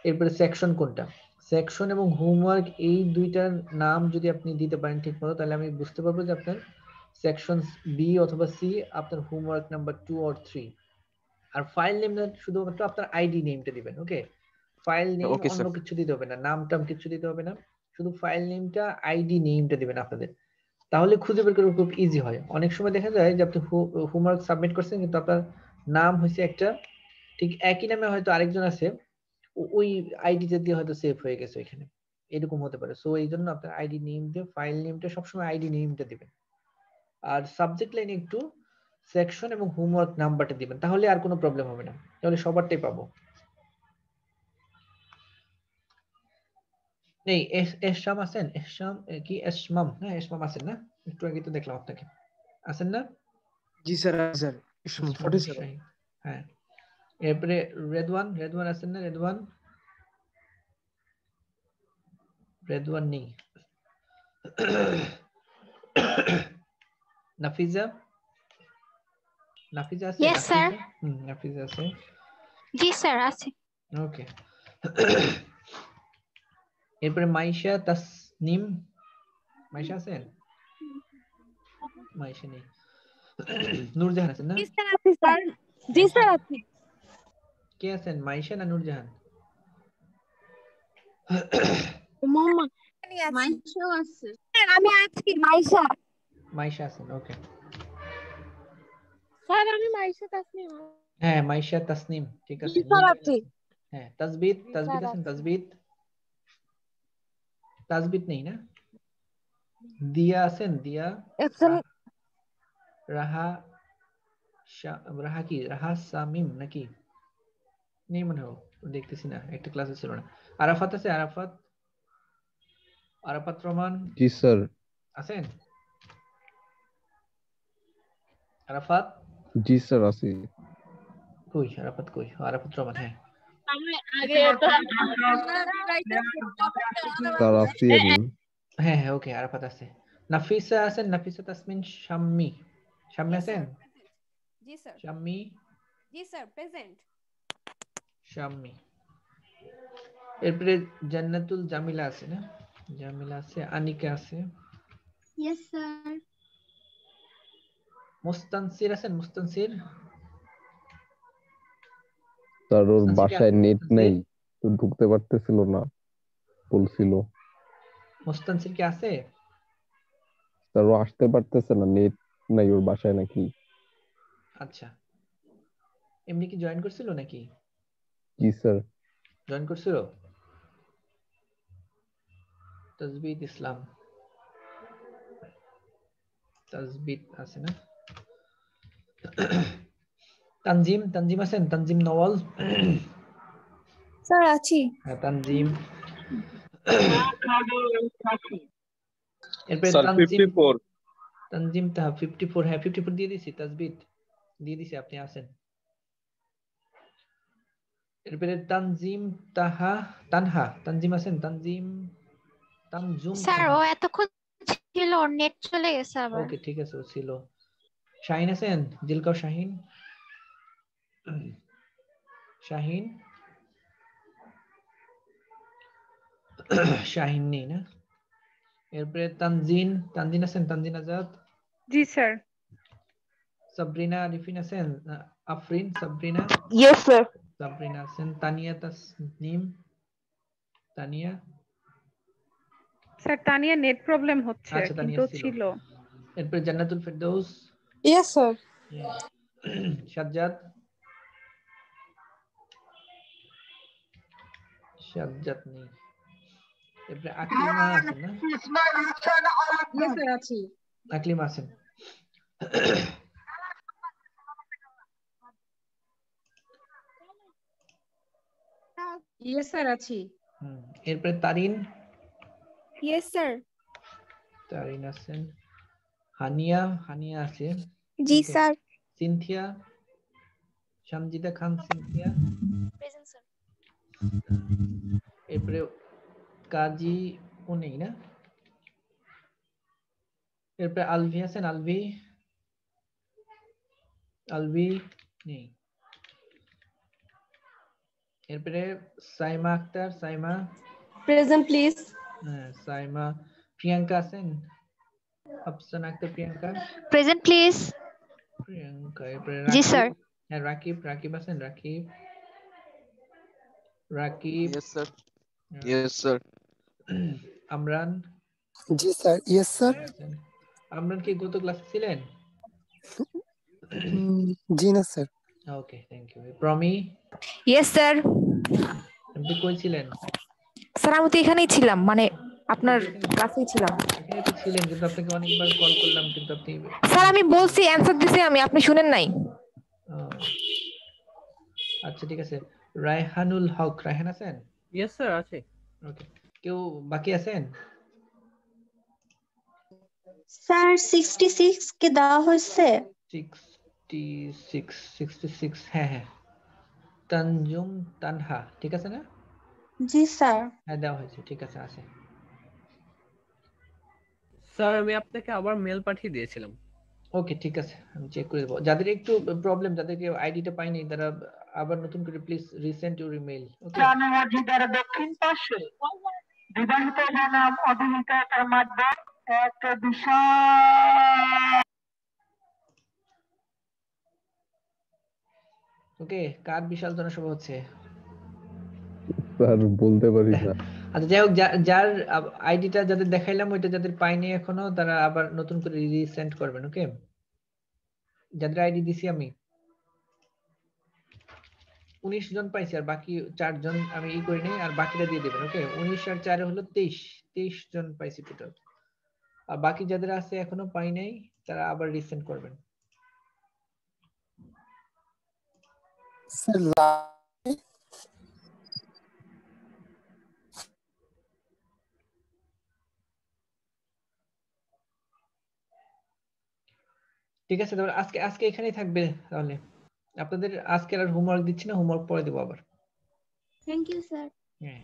এরপরে সেকশন কোনটা। সেকশন এবং হোমওয়ার্ক এই দুইটার নাম যদি আপনি দিতে পারেন ঠিক মতো, তাহলে আমি বুঝতে পারবো যে আপনার সেকশন বি অথবা সি, আপনার হোমওয়ার্ক নাম্বার 2 or 3। আর ফাইল নেম শুধুমাত্র আপনার আইডি নেমটা দিবেন। ওকে, ফাইল নেম ওকে অন্য স্যার। কিছু দিতে হবে না, নাম টাম কিছু দিতে হবে না, শুধু ফাইল নেমটা আইডি নেমটা দিবেন আপনাদের। তাহলে খুঁজে বের করা খুব ইজি হয়। অনেক সময় দেখা যায় যে আপনি হোমওয়ার্ক সাবমিট করছেন কিন্তু আপনার নাম হয়েছে একটা, ঠিক একই নামে হয়তো আরেকজন আছে, ওই আইডিটা দিয়ে হয়তো সেভ হয়ে গেছে এখানে, এরকম হতে পারে। সো এই জন্য আপনার আইডি নেম দিয়ে ফাইল নেমটা সবসময় আইডি নেমটা দিবেন, আর সাবজেক্ট লাইনে একটু সেকশন এবং হোমওয়ার্ক নাম্বারটা দিবেন, তাহলে আর কোনো প্রবলেম হবে না, তাহলে সবারটাই পাবো। এই এসমাম আছেন? এসমাম কি এসমাম? হ্যাঁ এসমাম আছেন না? একটু আগে তো দেখলাম আপনাকে, আছেন না? জি স্যার, স্যার ইসমাইল ইসমাইল 47 শাহিন, হ্যাঁ। এরপরে রেদওয়ান আছেন না? রেদওয়ান নেই। নাফিজা আছে? Yes sir. নাফিজা আছে। জি স্যার আছে। ওকে। এরপরে মাইশা তাসনিম, মাইশা আছেন? মাইশা নেই। নূরজাহান আছেন না? জি স্যার আছি স্যার। জি স্যার আছি। কে আছেন, মাইশা না নূরজাহান? মোহাম্মদ মাইশাও আছে। স্যার আমি আছি মাইশা। মাইশা আছেন, ওকে। স্যার আমি মাইশা তাসনিম। হ্যাঁ মাইশা তাসনিম, ঠিক আছে। জি স্যার আছি। হ্যাঁ তাসবিত আছেন? তাসবিত নেই না? দিয়া আছেন? দিয়া, রাহা কি রাহা সামিম নাকি নেই মনে হয়, দেখতেছি না, একটা ক্লাসে ছিল না। আরাফাত আছে? আরাফাত রহমান জি স্যার। আছেন? আরাফাত? জি স্যার আছি। কই আরাফাত কই? আরাফাত রহমান, হ্যাঁ। স্যার আছি আমি। হ্যাঁ ওকে, আরাফাত আছে। নাফিসা আছেন? নাফিসা তাসমিন শাম্মী আছেন? জি স্যার। শাম্মী? জি স্যার প্রেজেন্ট। শাম্মী। এরপরে জান্নাতুল জামিলা আছে না? জামিলা আছে। আনিকা আছে। Yes sir. মুস্তানসির আছেন? মুস্তানসির? স্যার ওর বাসায় নেট নেই তো ঢুকতে পারতেছিল না, বলছিল। মুস্তানসির কি আছে? স্যার ও আসতে পারতেছে না, নেট নাই ওর বাসায় নাকি। আচ্ছা, এমনি কি জয়েন করছিল নাকি? জি স্যার। জয়েন করছিল? তাসবিত ইসলাম, তাসবিত আছে না? তানজিম আছেন? তানজিম নওয়াল? স্যার আছি। হ্যাঁ তানজিম। এরপরে স্যার 54। তানজিম তাহা 54, হ্যাঁ 54 দিয়ে দিছি। তাসবিত দিয়ে দিছি, আপনি আছেন। এরপরে তানজিম তানজিম আছেন? তানজুম স্যার ও এতক্ষণ ছিল, ওর নেট চলে গেছে আবার। ওকে ঠিক আছে, ও ছিল। শাহিন আছেন? জিলকাও শাহিন? শাহিন নেই না? এরপরে তানজিন আছেন? তানজিন আজাদ? জি স্যার। সাবরিনা আরিফিন আছেন? আফরিন সাবরিনা? Yes sir. সাবরিনা আছেন। Tania Tasnim? Tania? Sir Tania net problem হচ্ছে আচ্ছা তানিয়া কিন্তু ছিল। এরপরে জান্নাতুল ফেরদৌস? Yes sir. সাজ্জাদ নেই। এরপরে আকলিমা আছেন না? ইয়েস স্যার আছি। আকলিমা আছেন। ইয়েস স্যার আছি। এরপরে তারিন? Yes sir. তারিন আছেন। হানিয়া আছে? জি স্যার। সিনথিয়া? সামজিদা খান সিনথিয়া? Present sir. এরপরে কাজী ও নেই না? এরপরে আলভি আছেন? আলভি নেই। এরপরে সাইমা আক্তার? Present please. হ্যাঁ সাইমা। প্রিয়াঙ্কা আছেন? আফসানা আক্তার প্রিয়াঙ্কা? Present please. প্রিয়াঙ্কা। এরপরে জি স্যার। হ্যাঁ রাকিব আছেন? রাকিব? Yes sir. আমরান? জি স্যার। Yes sir. আমরান কি গত ক্লাসে ছিলেন? জি না sir. Okay thank you. Promi? Yes sir. আপনি কই ছিলেন? স্যার আমি তো এখানেই ছিলাম, মানে আপনার ক্লাসেই ছিলাম। এখানে তো ছিলেন, কিন্তু আপনাকে অনেকবার কল করলাম কিন্তু আপনি। স্যার আমি বলছি, অ্যানসার দিছি আমি, আপনি শুনেন নাই। আচ্ছা ঠিক আছে। রায়হানুল হক? রায়হান আছেন? ইয়েস স্যার আছে। ওকে, কেউ বাকি আছেন? স্যার 66 কে দেওয়া হয়েছে। 66 হ্যাঁ হ্যাঁ তানজুম তানহা ঠিক আছে না? জি স্যার। হ্যাঁ দেওয়া হয়েছে, ঠিক আছে আছে। স্যার আমি আপনাকে আবার মেল পাঠিয়ে দিয়েছিলাম। ওকে ঠিক আছে, আমি চেক করে দেবো। যাদের একটু প্রবলেম, যাদেরকে আইডিটা পাইনি, তারা আবার নতুন করে প্লিজ রিসেন্ড ইউর ইমেল। ওকে। মসজিদের দক্ষিণ পাশে বিবাহিত জনাব অভিনেতা তার মাধ্যমে এক বিশাল। ওকে, কার বিশাল জনসভা হচ্ছে? স্যার বলতে পারি না। আচ্ছা যাই হোক, যার আইডিটা যাদের দেখাইলাম ওইটা যাদের পাইনি এখনো, তারা আবার নতুন করে রিসেন্ড করবেন। ওকে, যাদের আইডি দিছি আমি 19 জন পাইছি, আর বাকি 4 জন আমি ই করি নাই, আর বাকিটা দিয়ে দেবেন। ওকে, 19 আর 4 হলো 23 জন পাইছি টোটাল। আর বাকি যাদের আছে এখনো পাই নাই, তারা আবার রিসেন্ড করবেন। ঠিক আছে, তাহলে আজকে এখানেই থাকবে। তাহলে আপনাদের আজকে আর হোমওয়ার্ক দিচ্ছি না, হোমওয়ার্ক পরে দেবো আবার। Thank you sir. হ্যাঁ।